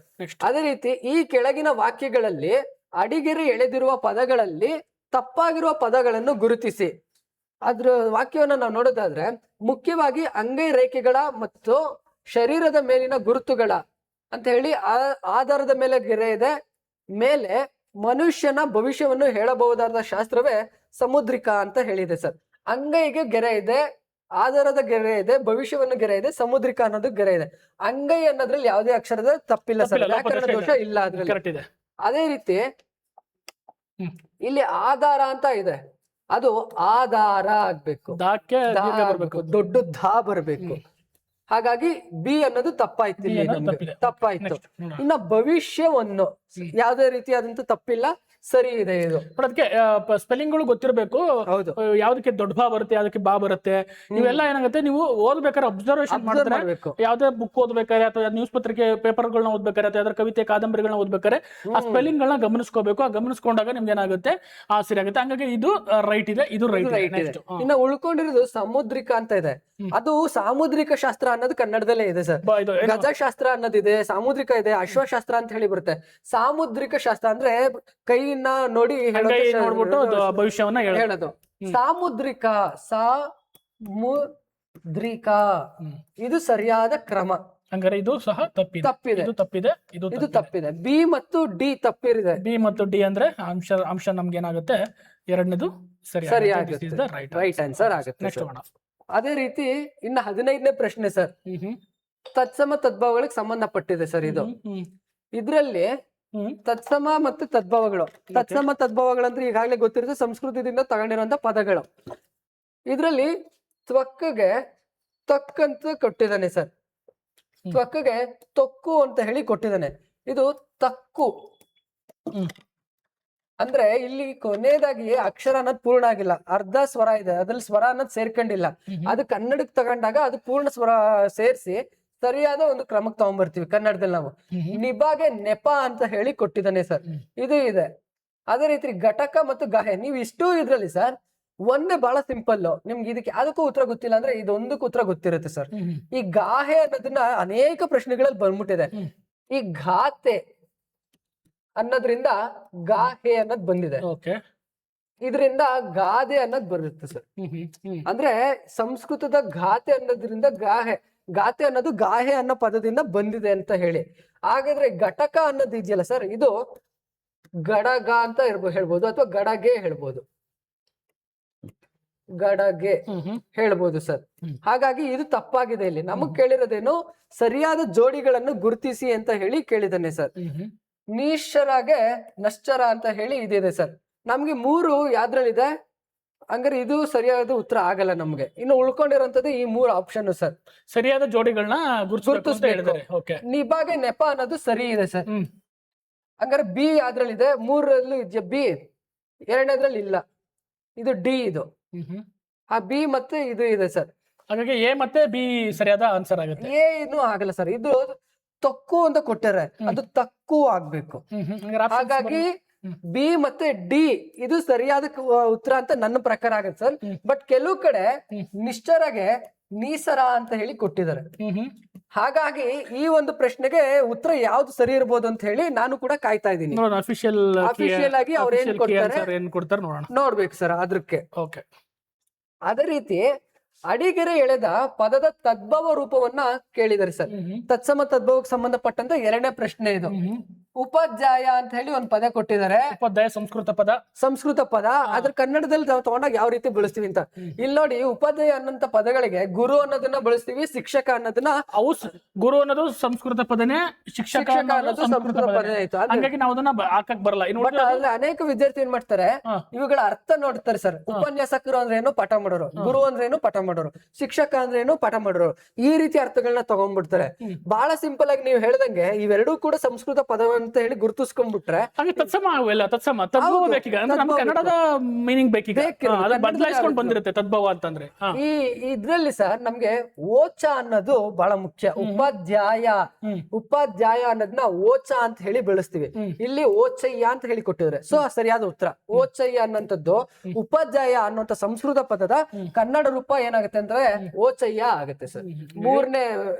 ಅದೇ ರೀತಿ ಈ ಕೆಳಗಿನ ವಾಕ್ಯಗಳಲ್ಲಿ ಅಡಿಗೆರೆ ಎಳೆದಿರುವ ಪದಗಳಲ್ಲಿ ತಪ್ಪಾಗಿರುವ ಪದಗಳನ್ನು ಗುರುತಿಸಿ. ಅದ್ರ ವಾಕ್ಯವನ್ನ ನಾವು ನೋಡೋದಾದ್ರೆ, ಮುಖ್ಯವಾಗಿ ಅಂಗೈ ರೇಖೆಗಳ ಮತ್ತು ಶರೀರದ ಮೇಲಿನ ಗುರುತುಗಳ ಅಂತ ಹೇಳಿ ಆಧಾರದ ಮೇಲೆ ಗೆರೆ ಇದೆ. ಮೇಲೆ ಮನುಷ್ಯನ ಭವಿಷ್ಯವನ್ನು ಹೇಳಬಹುದಾದ ಶಾಸ್ತ್ರವೇ ಸಮುದ್ರಿಕ ಅಂತ ಹೇಳಿದೆ ಸರ್. ಅಂಗೈಗೆ ಗೆರೆ ಇದೆ, ಆಧಾರದ ಗೆರೆ ಇದೆ, ಭವಿಷ್ಯವನ್ನು ಗೆರೆ ಇದೆ, ಸಮುದ್ರಿಕ ಅನ್ನೋದು ಗೆರೆ ಇದೆ. ಅಂಗೈ ಅನ್ನೋದ್ರಲ್ಲಿ ಯಾವುದೇ ಅಕ್ಷರದ ತಪ್ಪಿಲ್ಲ ಸರ್, ವ್ಯಾಕರಣ ದೋಷ ಇಲ್ಲ ಅದ್ರಲ್ಲಿ. ಕರೆಕ್ಟ್ ಇದೆ. ಅದೇ ರೀತಿ ಇಲ್ಲಿ ಆಧಾರ ಅಂತ ಇದೆ, ಅದು ಆಧಾರ ಆಗ್ಬೇಕು, ದಾಕ್ಕೆ ದಾ ದೀರ್ಘ ಬರ್ಬೇಕು. ಆಗ್ಬೇಕು, ದೊಡ್ಡ ಧಾ ಬರ್ಬೇಕು. ಹಾಗಾಗಿ ಬಿ ಅನ್ನೋದು ತಪ್ಪಾಯ್ತು, ಇಲ್ಲಿ ಅನ್ನೋದು ನಮ್ಗೆ ತಪ್ಪಿದೆ. ತಪ್ಪಾಯ್ತು. Next, ನೋಡೋಣ. ಇನ್ನ ಭವಿಷ್ಯವನ್ನು ಯಾವುದೇ ರೀತಿಯಾದಂತ ತಪ್ಪಿಲ್ಲ, ಸರಿ ಇದೆ ಇದು. ಅದಕ್ಕೆ ಸ್ಪೆಲ್ಲಿಂಗ್ಗಳು ಗೊತ್ತಿರಬೇಕು. ಹೌದು, ಯಾವ್ದಕ್ಕೆ ದೊಡ್ಡ ಬಾ ಬರುತ್ತೆ, ಯಾವ್ದಕ್ಕೆ ಬಾ ಬರುತ್ತೆ, ಇವೆಲ್ಲ ಏನಾಗುತ್ತೆ ನೀವು ಓದ್ಬೇಕಾದ್ರೆ ಅಬ್ಸರ್ವೇಷನ್ ಮಾಡಿದ್ರೆ, ಮಾಡ್ಬೇಕು. ಯಾವ್ದೇ ಬುಕ್ ಓದ್ಬೇಕಾದ್ರೆ ಅಥವಾ ನ್ಯೂಸ್ ಪತ್ರಿಕೆ ಪೇಪರ್ಗಳನ್ನ ಓದ್ಬೇಕಾದ್ರೆ ಅಥವಾ ಯಾವ್ದಾರ ಕವಿತೆ ಕಾದಂಬರಿಗಳನ್ನ ಓದ್ಬೇಕಾದ್ರೆ ಆ ಸ್ಪೆಲ್ಲಿಂಗ್ ಗಳನ್ನ ಗಮನಿಸ್ಕೋಬೇಕು. ಆ ಗಮನಿಸ್ಕೊಂಡಾಗ ನಿಮ್ಗೆ ಏನಾಗುತ್ತೆ, ಸರಿ ಆಗುತ್ತೆ. ಹಂಗಾಗಿ ಇದು ರೈಟ್ ಇದೆ, ಇದು ರೈಟ್ ಇದೆ. ಇನ್ನ ಉಳ್ಕೊಂಡಿರೋದು ಸಮುದ್ರಿಕ ಅಂತ ಇದೆ. ಅದು ಸಾಮುದ್ರಿಕ ಶಾಸ್ತ್ರ ಅನ್ನೋದು ಕನ್ನಡದಲ್ಲೇ ಇದೆ ಸರ್. ಗಜಶಾಸ್ತ್ರ ಅನ್ನೋದಿದೆ, ಸಾಮುದ್ರಿಕ ಇದೆ, ಅಶ್ವಶಾಸ್ತ್ರ ಅಂತ ಹೇಳಿ ಬರುತ್ತೆ. ಸಾಮುದ್ರಿಕ ಶಾಸ್ತ್ರ ಅಂದ್ರೆ ಕೈಯನ್ನ ನೋಡಿ ನೋಡ್ಬಿಟ್ಟು ಭವಿಷ್ಯವನ್ನ ಹೇಳೋದು. ಸಾಮುದ್ರಿಕ, ಸಾಮುದ್ರಿಕ ಇದು ಸರಿಯಾದ ಕ್ರಮ. ಹಂಗಾರೆ ಇದು ಸಹ ತಪ್ಪಿದೆ. ಇದು ತಪ್ಪಿದೆ, ಇದು ತಪ್ಪಿದೆ. ಬಿ ಮತ್ತು ಡಿ ತಪ್ಪಿದೆ. ಬಿ ಮತ್ತು ಡಿ ಅಂದ್ರೆ ಅಂಶ ನಮ್ಗೆ ಏನಾಗುತ್ತೆ, ಎರಡನೇದು ಸರಿ ಆಗುತ್ತೆ, ರೈಟ್ ಆನ್ಸರ್ ಆಗುತ್ತೆ. ಅದೇ ರೀತಿ ಇನ್ನ 15ನೇ ಪ್ರಶ್ನೆ ಸರ್, ತತ್ಸಮ ತದ್ಭವಗಳಿಗೆ ಸಂಬಂಧಪಟ್ಟಿದೆ ಸರ್ ಇದು. ಇದ್ರಲ್ಲಿ ತತ್ಸಮ ಮತ್ತು ತದ್ಭವಗಳು. ತತ್ಸಮ ತದ್ಭವಗಳಂದ್ರೆ ಈಗಾಗಲೇ ಗೊತ್ತಿರುತ್ತೆ, ಸಂಸ್ಕೃತದಿಂದ ತಗೊಂಡಿರುವಂತ ಪದಗಳು. ಇದ್ರಲ್ಲಿ ತ್ವಕ್ಗೆ ತಕ್ಕಂತ ಕೊಟ್ಟಿದ್ದಾನೆ ಸರ್, ತ್ವಕ್ಗೆ ತೊಕ್ಕು ಅಂತ ಹೇಳಿ ಕೊಟ್ಟಿದ್ದಾನೆ. ಇದು ತಕ್ಕು ಅಂದ್ರೆ ಇಲ್ಲಿ ಕೊನೆಯದಾಗಿ ಅಕ್ಷರ ಅನ್ನೋದು ಪೂರ್ಣ ಆಗಿಲ್ಲ, ಅರ್ಧ ಸ್ವರ ಇದೆ, ಅದ್ರಲ್ಲಿ ಸ್ವರ ಅನ್ನೋದು ಸೇರ್ಕೊಂಡಿಲ್ಲ. ಅದು ಕನ್ನಡಕ್ಕೆ ತಗೊಂಡಾಗ ಅದು ಪೂರ್ಣ ಸ್ವರ ಸೇರಿಸಿ ಸರಿಯಾದ ಒಂದು ಕ್ರಮಕ್ಕೆ ತಗೊಂಡ್ಬರ್ತೀವಿ ಕನ್ನಡದಲ್ಲಿ ನಾವು. ನಿಭಾಗೆ ನೆಪ ಅಂತ ಹೇಳಿ ಕೊಟ್ಟಿದ್ದಾನೆ ಸರ್, ಇದು ಇದೆ. ಅದೇ ರೀತಿ ಘಟಕ ಮತ್ತು ಗಾಹೆ, ನೀವು ಇಷ್ಟು ಇದ್ರಲ್ಲಿ ಸರ್ ಒಂದೇ ಬಹಳ ಸಿಂಪಲ್. ನಿಮ್ಗೆ ಇದಕ್ಕೆ ಅದಕ್ಕೂ ಉತ್ತರ ಗೊತ್ತಿಲ್ಲ ಅಂದ್ರೆ ಇದೊಂದಕ್ಕೂ ಉತ್ತರ ಗೊತ್ತಿರುತ್ತೆ ಸರ್. ಈ ಗಾಹೆ ಅನ್ನೋದನ್ನ ಅನೇಕ ಪ್ರಶ್ನೆಗಳಲ್ಲಿ ಬಂದ್ಬಿಟ್ಟಿದೆ. ಈ ಘಾತೆ ಅನ್ನೋದ್ರಿಂದ ಗಾಹೆ ಅನ್ನೋದ್ ಬಂದಿದೆ, ಇದರಿಂದ ಗಾದೆ ಅನ್ನೋದ್ ಬರುತ್ತೆ ಸರ್. ಅಂದ್ರೆ ಸಂಸ್ಕೃತದ ಘಾತೆ ಅನ್ನೋದ್ರಿಂದ ಗಾತೆ ಅನ್ನೋದು ಗಾಹೆ ಅನ್ನೋ ಪದದಿಂದ ಬಂದಿದೆ ಅಂತ ಹೇಳಿ. ಹಾಗಾದ್ರೆ ಘಟಕ ಅನ್ನೋದು ಇದೆಯಲ್ಲ ಸರ್, ಇದು ಗಡಗ ಅಂತ ಹೇಳ್ಬೋದು ಅಥವಾ ಗಡಗೆ ಹೇಳ್ಬೋದು, ಗಡಗೆ ಹೇಳ್ಬೋದು ಸರ್. ಹಾಗಾಗಿ ಇದು ತಪ್ಪಾಗಿದೆ. ಇಲ್ಲಿ ನಮಗ್ ಕೇಳಿರೋದೇನು, ಸರಿಯಾದ ಜೋಡಿಗಳನ್ನು ಗುರುತಿಸಿ ಅಂತ ಹೇಳಿ ಕೇಳಿದಾನೆ ಸರ್. ನೀಶ್ಚರಾಗೆ ನಶ್ಚರ ಅಂತ ಹೇಳಿ ಇದಿದೆ ಸರ್. ನಮ್ಗೆ 3 ಯಾವ್ದ್ರಲ್ಲಿದೆ, ಹಂಗಾರೆ ಇದು ಸರಿಯಾದ ಉತ್ತರ ಆಗಲ್ಲ ನಮ್ಗೆ. ಇನ್ನು ಉಳ್ಕೊಂಡಿರೋಂಥದ್ದು ಈ 3 ಆಪ್ಷನ್ ಸರ್. ಸರಿಯಾದ ಜೋಡಿಗಳನ್ನ ಗುರುತಿಸ್ಬೇಕು. ನಿಭಾಗೆ ನೆಪ ಅನ್ನೋದು ಸರಿ ಇದೆ ಸರ್. ಹಂಗಾರೆ ಬಿ ಯಾವ್ದ್ರಲ್ಲಿದೆ, 3ರಲ್ಲೂ ಇದೆಯಾ ಬಿ, 2ನೇದ್ರಲ್ಲಿ ಇಲ್ಲ, ಇದು ಡಿ. ಇದು ಆ ಬಿ ಮತ್ತೆ ಇದು ಇದೆ ಸರ್. ಹಾಗಾಗಿ ಎ ಮತ್ತೆ ಬಿ ಸರಿಯಾದ ಆನ್ಸರ್ ಆಗುತ್ತೆ. ಎ ಇನ್ನೂ ಆಗಲ್ಲ ಸರ್, ಇದು ತಕ್ಕು ಅಂತ ಕೊಟ್ಟಾರೆ, ಅದು ತಕ್ಕು ಆಗ್ಬೇಕು. ಹಾಗಾಗಿ ಬಿ ಮತ್ತೆ ಡಿ ಇದು ಸರಿಯಾದ ಉತ್ತರ ಅಂತ ನನ್ನ ಪ್ರಕಾರ ಆಗತ್ತೆ ಸರ್. ಬಟ್ ಕೆಲವು ಕಡೆ ನಿಶ್ಚರಗೆ ನೀಸರ ಅಂತ ಹೇಳಿ ಕೊಟ್ಟಿದ್ದಾರೆ. ಹಾಗಾಗಿ ಈ ಒಂದು ಪ್ರಶ್ನೆಗೆ ಉತ್ತರ ಯಾವ್ದು ಸರಿ ಇರ್ಬೋದು ಅಂತ ಹೇಳಿ ನಾನು ಕೂಡ ಕಾಯ್ತಾ ಇದ್ದೀನಿ. ಅಫಿಷಿಯಲ್ ಆಗಿ ಅವ್ರು ಏನ್ ಕೊಡ್ತಾರೆ ನೋಡ್ಬೇಕು ಸರ್ ಅದಕ್ಕೆ. ಅದೇ ರೀತಿ ಅಡಿಗೆರೆ ಎಳೆದ ಪದದ ತದ್ಭವ ರೂಪವನ್ನ ಕೇಳಿದ್ದಾರೆ ಸರ್. ತತ್ಸಮ ತದ್ಭವಕ್ಕೆ ಸಂಬಂಧಪಟ್ಟಂತ 2ನೇ ಪ್ರಶ್ನೆ ಇದು. ಉಪಾಧ್ಯಾಯ ಅಂತ ಹೇಳಿ ಒಂದು ಪದ ಕೊಟ್ಟಿದ್ದಾರೆ. ಉಪಾಧ್ಯಾಯ ಸಂಸ್ಕೃತ ಪದ. ಅದ್ರ ಕನ್ನಡದಲ್ಲಿ ನಾವು ತಗೊಂಡಾಗ ಯಾವ ರೀತಿ ಬಳಸ್ತೀವಿ ಅಂತ ಇಲ್ಲಿ ನೋಡಿ. ಉಪಾಧ್ಯಾಯ ಅನ್ನೋಂತ ಪದಗಳಿಗೆ ಗುರು ಅನ್ನೋದನ್ನ ಬಳಸ್ತೀವಿ, ಶಿಕ್ಷಕ ಅನ್ನೋದನ್ನ. ಗುರು ಅನ್ನೋದು ಸಂಸ್ಕೃತ ಪದನೇ, ಶಿಕ್ಷಕ ಅನ್ನೋದು ಸಂಸ್ಕೃತ ಪದನೇ ಆಯ್ತು. ಹಾಗಾಗಿ ನಾವು ಅದನ್ನ ಹಾಕಕ್ ಬರಲ್ಲ. ಬಟ್ ಅಲ್ಲಿ ಅನೇಕ ವಿದ್ಯಾರ್ಥಿ ಏನ್ ಮಾಡ್ತಾರೆ, ಇವುಗಳ ಅರ್ಥ ನೋಡ್ತಾರೆ ಸರ್. ಉಪನ್ಯಾಸಕರು ಅಂದ್ರೆ ಏನು, ಪಾಠ ಮಾಡೋರು. ಗುರು ಅಂದ್ರೆ ಏನು, ಪಾಠ ಮಾಡೋರು. ಶಿಕ್ಷಕ ಅಂದ್ರೆ ಏನು, ಪಾಠ ಮಾಡೋರು. ಈ ರೀತಿ ಅರ್ಥಗಳನ್ನ ತಗೊಂಡ್ಬಿಡ್ತಾರೆ. ಬಹಳ ಸಿಂಪಲ್ ಆಗಿ ನೀವು ಹೇಳ್ದಂಗೆ ಇವೆರಡೂ ಕೂಡ ಸಂಸ್ಕೃತ ಪದ ಅಂತ ಹೇಳಿ ಗುರುತಿಸ್ಕೊಂಡ್ಬಿಟ್ರೆ ತತ್ಸಮ ಅವೆಲ್ಲ ತತ್ಸಮ ತದ್ಭವ ಬೇಕೀಗ. ನಮ್ಮ ಕನ್ನಡದ ಮೀನಿಂಗ್ ಬೇಕೀಗ, ಬದಲಾಯಿಸ್ಕೊಂಡು ಬಂದಿರುತ್ತೆ ತದ್ಭವ ಅಂತಂದ್ರೆ. ಈ ಇದ್ರಲ್ಲಿ ಸರ್ ನಮ್ಗೆ ಓಚ ಅನ್ನೋದು ಬಹಳ ಮುಖ್ಯ. ಉಪಾಧ್ಯಾಯ ಅನ್ನೋದನ್ನ ಓಚ ಅಂತ ಹೇಳಿ ಬೆಳೆಸ್ತೀವಿ. ಇಲ್ಲಿ ಓಚಯ್ಯ ಅಂತ ಹೇಳಿ ಕೊಟ್ಟಿದ್ರೆ ಸೊ ಸರಿಯಾದ ಉತ್ತರ ಓಚಯ್ಯ ಅನ್ನೋಂಥದ್ದು. ಉಪಾಧ್ಯಾಯ ಅನ್ನೋಂಥ ಸಂಸ್ಕೃತ ಪದದ ಕನ್ನಡ ರೂಪ ಏನಾಗುತ್ತೆ ಅಂದ್ರೆ ಓಚಯ್ಯ ಆಗುತ್ತೆ ಸರ್. 3ನೇ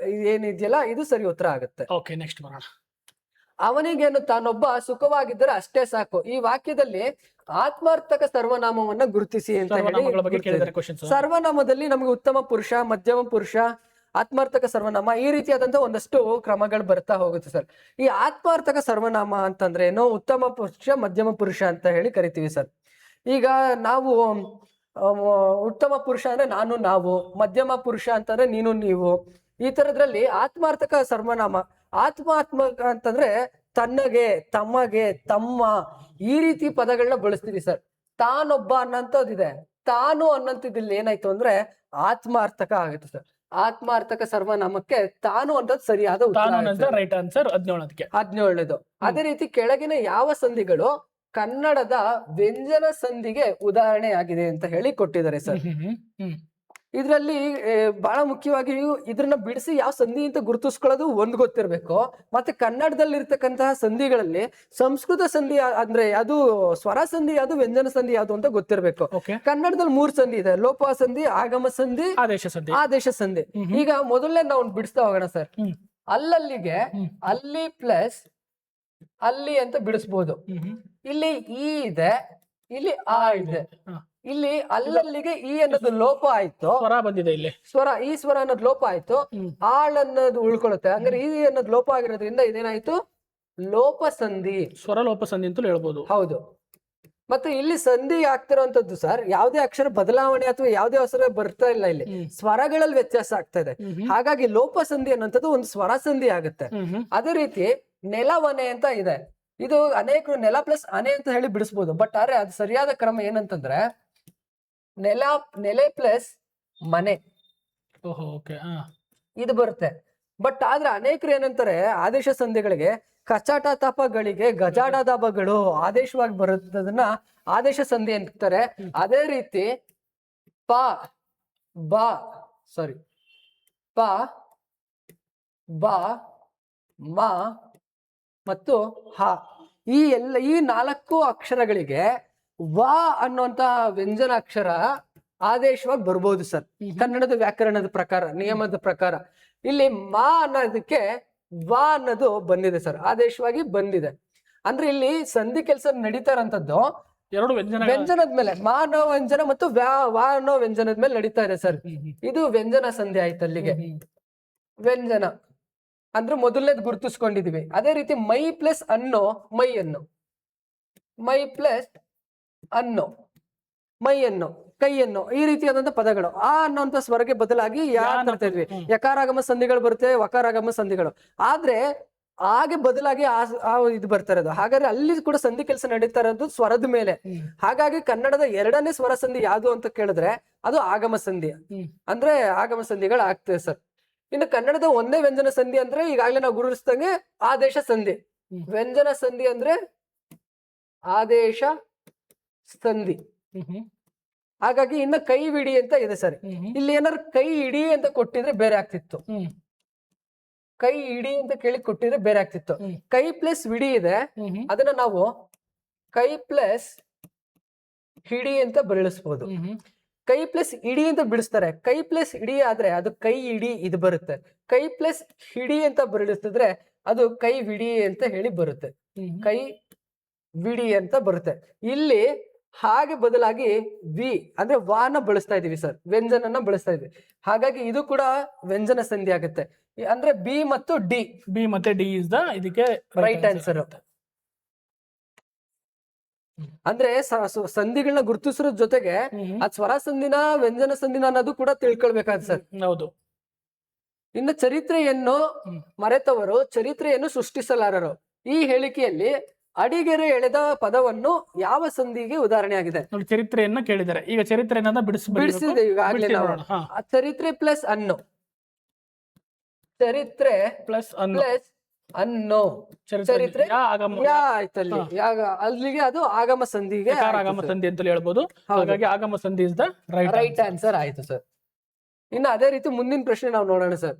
ಏನಿದೆಯಲ್ಲ ಇದು ಸರಿ ಉತ್ತರ ಆಗುತ್ತೆ. ಓಕೆ, ನೆಕ್ಸ್ಟ್ ಬರೋಣ. ಅವನಿಗೇನು ತಾನೊಬ್ಬ ಸುಖವಾಗಿದ್ದರೆ ಅಷ್ಟೇ ಸಾಕು. ಈ ವಾಕ್ಯದಲ್ಲಿ ಆತ್ಮಾರ್ಥಕ ಸರ್ವನಾಮವನ್ನ ಗುರುತಿಸಿ ಅಂತ ಹೇಳಿ. ಸರ್ವನಾಮದಲ್ಲಿ ನಮ್ಗೆ ಉತ್ತಮ ಪುರುಷ, ಮಧ್ಯಮ ಪುರುಷ, ಆತ್ಮಾರ್ಥಕ ಸರ್ವನಾಮ, ಈ ರೀತಿಯಾದಂತ ಒಂದಷ್ಟು ಕ್ರಮಗಳು ಬರ್ತಾ ಹೋಗುತ್ತೆ ಸರ್. ಈ ಆತ್ಮಾರ್ಥಕ ಸರ್ವನಾಮ ಅಂತಂದ್ರೆ ಏನು, ಉತ್ತಮ ಪುರುಷ ಮಧ್ಯಮ ಪುರುಷ ಅಂತ ಹೇಳಿ ಕರಿತೀವಿ ಸರ್. ಈಗ ನಾವು ಉತ್ತಮ ಪುರುಷ ಅಂದ್ರೆ ನಾನು ನಾವು, ಮಧ್ಯಮ ಪುರುಷ ಅಂತಂದ್ರೆ ನೀನು ನೀವು, ಈ ತರದ್ರಲ್ಲಿ ಆತ್ಮಾರ್ಥಕ ಸರ್ವನಾಮ, ಆತ್ಮಾತ್ಮಕ ಅಂತಂದ್ರೆ ತನ್ನಗೆ, ತಮಗೆ, ತಮ್ಮ, ಈ ರೀತಿ ಪದಗಳನ್ನ ಬಳಸ್ತೀವಿ ಸರ್. ತಾನೊಬ್ಬ ಅನ್ನೋಂಥದ್ದಿದೆ, ತಾನು ಅನ್ನೋಂಥದ್ದಿಲ್ಲಿ ಏನಾಯ್ತು ಅಂದ್ರೆ ಆತ್ಮಾರ್ಥಕ ಆಗುತ್ತೆ ಸರ್. ಆತ್ಮಾರ್ಥಕ ಸರ್ವನಾಮಕ್ಕೆ ತಾನು ಅನ್ನೋದು ಸರಿಯಾದ ಉತ್ತರ. Right answer 17. ಅದೇ ರೀತಿ ಕೆಳಗಿನ ಯಾವ ಸಂಧಿಗಳು ಕನ್ನಡದ ವ್ಯಂಜನ ಸಂಧಿಗೆ ಉದಾಹರಣೆ ಆಗಿದೆ ಅಂತ ಹೇಳಿ ಕೊಟ್ಟಿದ್ದಾರೆ ಸರ್. ಇದ್ರಲ್ಲಿ ಬಹಳ ಮುಖ್ಯವಾಗಿ ಇದ್ರನ್ನ ಬಿಡಿಸಿ ಯಾವ ಸಂಧಿ ಅಂತ ಗುರುತಿಸ್ಕೊಳ್ಳೋದು ಒಂದ್ ಗೊತ್ತಿರ್ಬೇಕು. ಮತ್ತೆ ಕನ್ನಡದಲ್ಲಿ ಇರ್ತಕ್ಕಂತಹ ಸಂಧಿಗಳಲ್ಲಿ ಸಂಸ್ಕೃತ ಸಂಧಿ ಅಂದ್ರೆ ಅದು ಸ್ವರ ಸಂಧಿ ಯಾವುದು, ವ್ಯಂಜನ ಸಂಧಿ ಯಾವುದು ಅಂತ ಗೊತ್ತಿರ್ಬೇಕು. ಕನ್ನಡದಲ್ಲಿ 3 ಸಂಧಿ ಇದೆ, ಲೋಪ ಸಂಧಿ, ಆಗಮ ಸಂಧಿ, ಆದೇಶ ಸಂಧಿ. ಈಗ ಮೊದಲನೇ ನಾವು ಬಿಡಿಸ್ತಾ ಹೋಗೋಣ ಸರ್. ಅಲ್ಲಲ್ಲಿಗೆ ಅಲ್ಲಿ ಪ್ಲಸ್ ಅಲ್ಲಿ ಅಂತ ಬಿಡಿಸ್ಬೋದು. ಇಲ್ಲಿ ಈ ಇದೆ, ಇಲ್ಲಿ ಆ ಇದೆ. ಇಲ್ಲಿ ಅಲ್ಲಲ್ಲಿಗೆ ಈ ಅನ್ನೋದು ಲೋಪ ಆಯ್ತು, ಸ್ವರ ಬಂದಿದೆ, ಇಲ್ಲಿ ಸ್ವರ, ಈ ಸ್ವರ ಅನ್ನೋದು ಲೋಪ ಆಯ್ತು, ಆಳ್ ಅನ್ನೋದು ಉಳ್ಕೊಳುತ್ತೆ. ಅಂದ್ರೆ ಈ ಅನ್ನೋದು ಲೋಪ ಆಗಿರೋದ್ರಿಂದ ಇದೇನಾಯ್ತು, ಲೋಪ ಸಂಧಿ, ಸ್ವರ ಲೋಪ ಸಂಧಿ ಅಂತಲೂ ಹೇಳ್ಬೋದು. ಹೌದು. ಮತ್ತೆ ಇಲ್ಲಿ ಸಂಧಿ ಆಗ್ತಿರೋಂಥದ್ದು ಸರ್, ಯಾವುದೇ ಅಕ್ಷರ ಬದಲಾವಣೆ ಅಥವಾ ಯಾವುದೇ ಅಕ್ಷರ ಬರ್ತಾ ಇಲ್ಲ, ಇಲ್ಲಿ ಸ್ವರಗಳಲ್ಲಿ ವ್ಯತ್ಯಾಸ ಆಗ್ತಾ ಇದೆ. ಹಾಗಾಗಿ ಲೋಪ ಸಂಧಿ ಅನ್ನೋಂಥದ್ದು ಒಂದು ಸ್ವರ ಸಂಧಿ ಆಗುತ್ತೆ. ಅದೇ ರೀತಿ ನೆಲವನೆ ಅಂತ ಇದೆ. ಇದು ಅನೇಕರು ನೆಲ ಪ್ಲಸ್ ಅನೆ ಅಂತ ಹೇಳಿ ಬಿಡಿಸ್ಬೋದು. ಬಟ್ ಆದ್ರೆ ಅದು ಸರಿಯಾದ ಕ್ರಮ ಏನಂತಂದ್ರೆ ನೆಲೆ ಪ್ಲಸ್ ಮನೆ, ಇದು ಬರುತ್ತೆ. ಬಟ್ ಆದ್ರೆ ಅನೇಕರು ಏನಂತಾರೆ, ಆದೇಶ ಸಂಧಿಗಳಿಗೆ ಕಚಾಟ ತಪಗಳಿಗೆ ಗಜಾಡ ದಬಗಳು ಆದೇಶವಾಗಿ ಬರುತ್ತದನ್ನ ಆದೇಶ ಸಂಧಿ ಅಂತಾರೆ. ಅದೇ ರೀತಿ ಪ ಬ ಮ ಮತ್ತು ಹ, ಈ 4 ಅಕ್ಷರಗಳಿಗೆ ವ ಅನ್ನುವಂತ ವ್ಯಂಜನ ಅಕ್ಷರ ಆದೇಶವಾಗಿ ಬರ್ಬೋದು ಸರ್. ಕನ್ನಡದ ವ್ಯಾಕರಣದ ಪ್ರಕಾರ, ನಿಯಮದ ಪ್ರಕಾರ ಇಲ್ಲಿ ಮ ಅನ್ನೋದಕ್ಕೆ ವ ಅನ್ನೋದು ಬಂದಿದೆ ಸರ್, ಆದೇಶವಾಗಿ ಬಂದಿದೆ. ಅಂದ್ರೆ ಇಲ್ಲಿ ಸಂಧಿ ಕೆಲಸ ನಡೀತಾ ಇರೋಂಥದ್ದು 2 ವ್ಯಂಜನದ ಮೇಲೆ, ಮ ಅನ್ನೋ ವ್ಯಂಜನ ಮತ್ತು ವ ಅನ್ನೋ ವ್ಯಂಜನದ ಮೇಲೆ ನಡೀತಾ ಇದೆ ಸರ್. ಇದು ವ್ಯಂಜನ ಸಂಧಿ ಆಯ್ತು. ಅಲ್ಲಿಗೆ ವ್ಯಂಜನ ಅಂದ್ರೆ ಮೊದಲನೇದು ಗುರುತಿಸ್ಕೊಂಡಿದೀವಿ. ಅದೇ ರೀತಿ ಮೈ ಪ್ಲಸ್ ಅನ್ನೋ, ಮೈಯನ್ನು, ಮೈ ಪ್ಲಸ್ ಅನ್ನೋ, ಮೈಯನ್ನು, ಕೈಯನ್ನು, ಈ ರೀತಿಯಾದಂತ ಪದಗಳು ಆ ಅನ್ನೋಂತ ಸ್ವರಗೆ ಬದಲಾಗಿ ಯಾ ತರ್ತಾ ಇದ್ವಿ. ಯಕಾರಾಗಮ ಸಂಧಿಗಳು ಬರುತ್ತೆ, ವಕಾರಾಗಮ ಸಂಧಿಗಳು. ಆದ್ರೆ ಹಾಗೆ ಬದಲಾಗಿ ಆ ಇದು ಬರ್ತಾ ಇರೋದು. ಹಾಗಾದ್ರೆ ಅಲ್ಲಿ ಕೂಡ ಸಂಧಿ ಕೆಲಸ ನಡೀತಾ ಇರೋದು ಸ್ವರದ ಮೇಲೆ. ಹಾಗಾಗಿ ಕನ್ನಡದ 2ನೇ ಸ್ವರ ಸಂಧಿ ಯಾವುದು ಅಂತ ಕೇಳಿದ್ರೆ ಅದು ಆಗಮ ಸಂಧಿ. ಅಂದ್ರೆ ಆಗಮ ಸಂಧಿಗಳು ಆಗ್ತದೆ ಸರ್. ಇನ್ನು ಕನ್ನಡದ 1ನೇ ವ್ಯಂಜನ ಸಂಧಿ ಅಂದ್ರೆ ಈಗಾಗಲೇ ನಾವು ಗುರುತಿಸಿದಂಗೆ ಆದೇಶ ಸಂಧಿ. ವ್ಯಂಜನ ಸಂಧಿ ಅಂದ್ರೆ ಆದೇಶ ಸಂಧಿ. ಹಾಗಾಗಿ ಇನ್ನ ಕೈ ವಿಡಿ ಅಂತ ಇದೆ ಸರ್. ಇಲ್ಲಿ ಏನಾದ್ರು ಕೈ ಇಡಿ ಅಂತ ಕೊಟ್ಟಿದ್ರೆ ಬೇರೆ ಆಗ್ತಿತ್ತು, ಕೈ ಇಡಿ ಅಂತ ಕೇಳಿ ಕೊಟ್ಟಿದ್ರೆ ಬೇರೆ ಆಗ್ತಿತ್ತು. ಕೈ ಪ್ಲಸ್ ವಿಡಿ ಇದೆ, ಅದನ್ನ ನಾವು ಕೈ ಪ್ಲಸ್ ಹಿಡಿ ಅಂತ ಬೆಳೆಸ್ಬೋದು. ಕೈ ಪ್ಲಸ್ ಇಡಿ ಅಂತ ಬಿಡಿಸ್ತಾರೆ. ಕೈ ಪ್ಲಸ್ ಇಡಿ ಆದ್ರೆ ಅದು ಕೈ ಇಡಿ ಇದು ಬರುತ್ತೆ. ಕೈ ಪ್ಲಸ್ ಹಿಡಿ ಅಂತ ಬಿಡಿಸಿದ್ರೆ ಅದು ಕೈ ವಿಡಿ ಅಂತ ಹೇಳಿ ಬರುತ್ತೆ, ಕೈ ವಿಡಿ ಅಂತ ಬರುತ್ತೆ. ಇಲ್ಲಿ ಹಾಗೆ ಬದಲಾಗಿ ವಿ ಅಂದ್ರೆ ವಾನ ಬಳಸ್ತಾ ಇದೀವಿ ಸರ್, ವ್ಯಂಜನನ ಬಳಸ್ತಾ ಇದೀವಿ. ಹಾಗಾಗಿ ಇದು ಕೂಡ ವ್ಯಂಜನ ಸಂಧಿ ಆಗುತ್ತೆ. ಅಂದ್ರೆ ಬಿ ಮತ್ತು ಡಿ, ಬಿ ಮತ್ತೆ ಡಿ ಇಸ್ ದ ಇದಕ್ಕೆ ರೈಟ್ ಆನ್ಸರ್. ಅಂದ್ರೆ ಸಂಧಿಗಳನ್ನ ಗುರುತಿಸೋ ಜೊತೆಗೆ ಅದ್ ಸ್ವರ ಸಂಧಿನ ವ್ಯಂಜನ ಸಂಧಿನ ಅನ್ನೋದು ಕೂಡ ತಿಳ್ಕೊಳ್ಬೇಕಾದ್ ಸರ್. ಹೌದು. ಇನ್ನು ಚರಿತ್ರೆಯನ್ನು ಮರೆತವರು ಚರಿತ್ರೆಯನ್ನು ಸೃಷ್ಟಿಸಲಾರರು, ಈ ಹೇಳಿಕೆಯಲ್ಲಿ ಅಡಿಗೆರೆ ಎಳೆದ ಪದವನ್ನು ಯಾವ ಸಂಧಿಗೆ ಉದಾಹರಣೆ ಆಗಿದೆ? ಚರಿತ್ರೆಯನ್ನ ಕೇಳಿದ್ದಾರೆ. ಈಗ ಚರಿತ್ರೆಯನ್ನ ಬಿಡಿಸಿದೆ ಈಗಾಗಲೇ ನಾವು. ಚರಿತ್ರೆ ಪ್ಲಸ್ ಅನ್ನು, ಚರಿತ್ರೆ ಪ್ಲಸ್ ಅನ್ನೋ, ಚರಿತ್ರೆ ಆಯ್ತಲ್ಲಿ ಅಲ್ಲಿಗೆ ಅದು ಆಗಮ ಸಂಧಿಗೆ ಆಗಮ ಸಂಧಿ ಅಂತ ಹೇಳ್ಬೋದು. ಹಾಗಾಗಿ ಆಗಮ ಸಂಧಿ ಇಸ್ ದ ರೈಟ್ ಆನ್ಸರ್ ಆಯ್ತು ಸರ್. ಇನ್ನು ಅದೇ ರೀತಿ ಮುಂದಿನ ಪ್ರಶ್ನೆ ನಾವು ನೋಡೋಣ ಸರ್.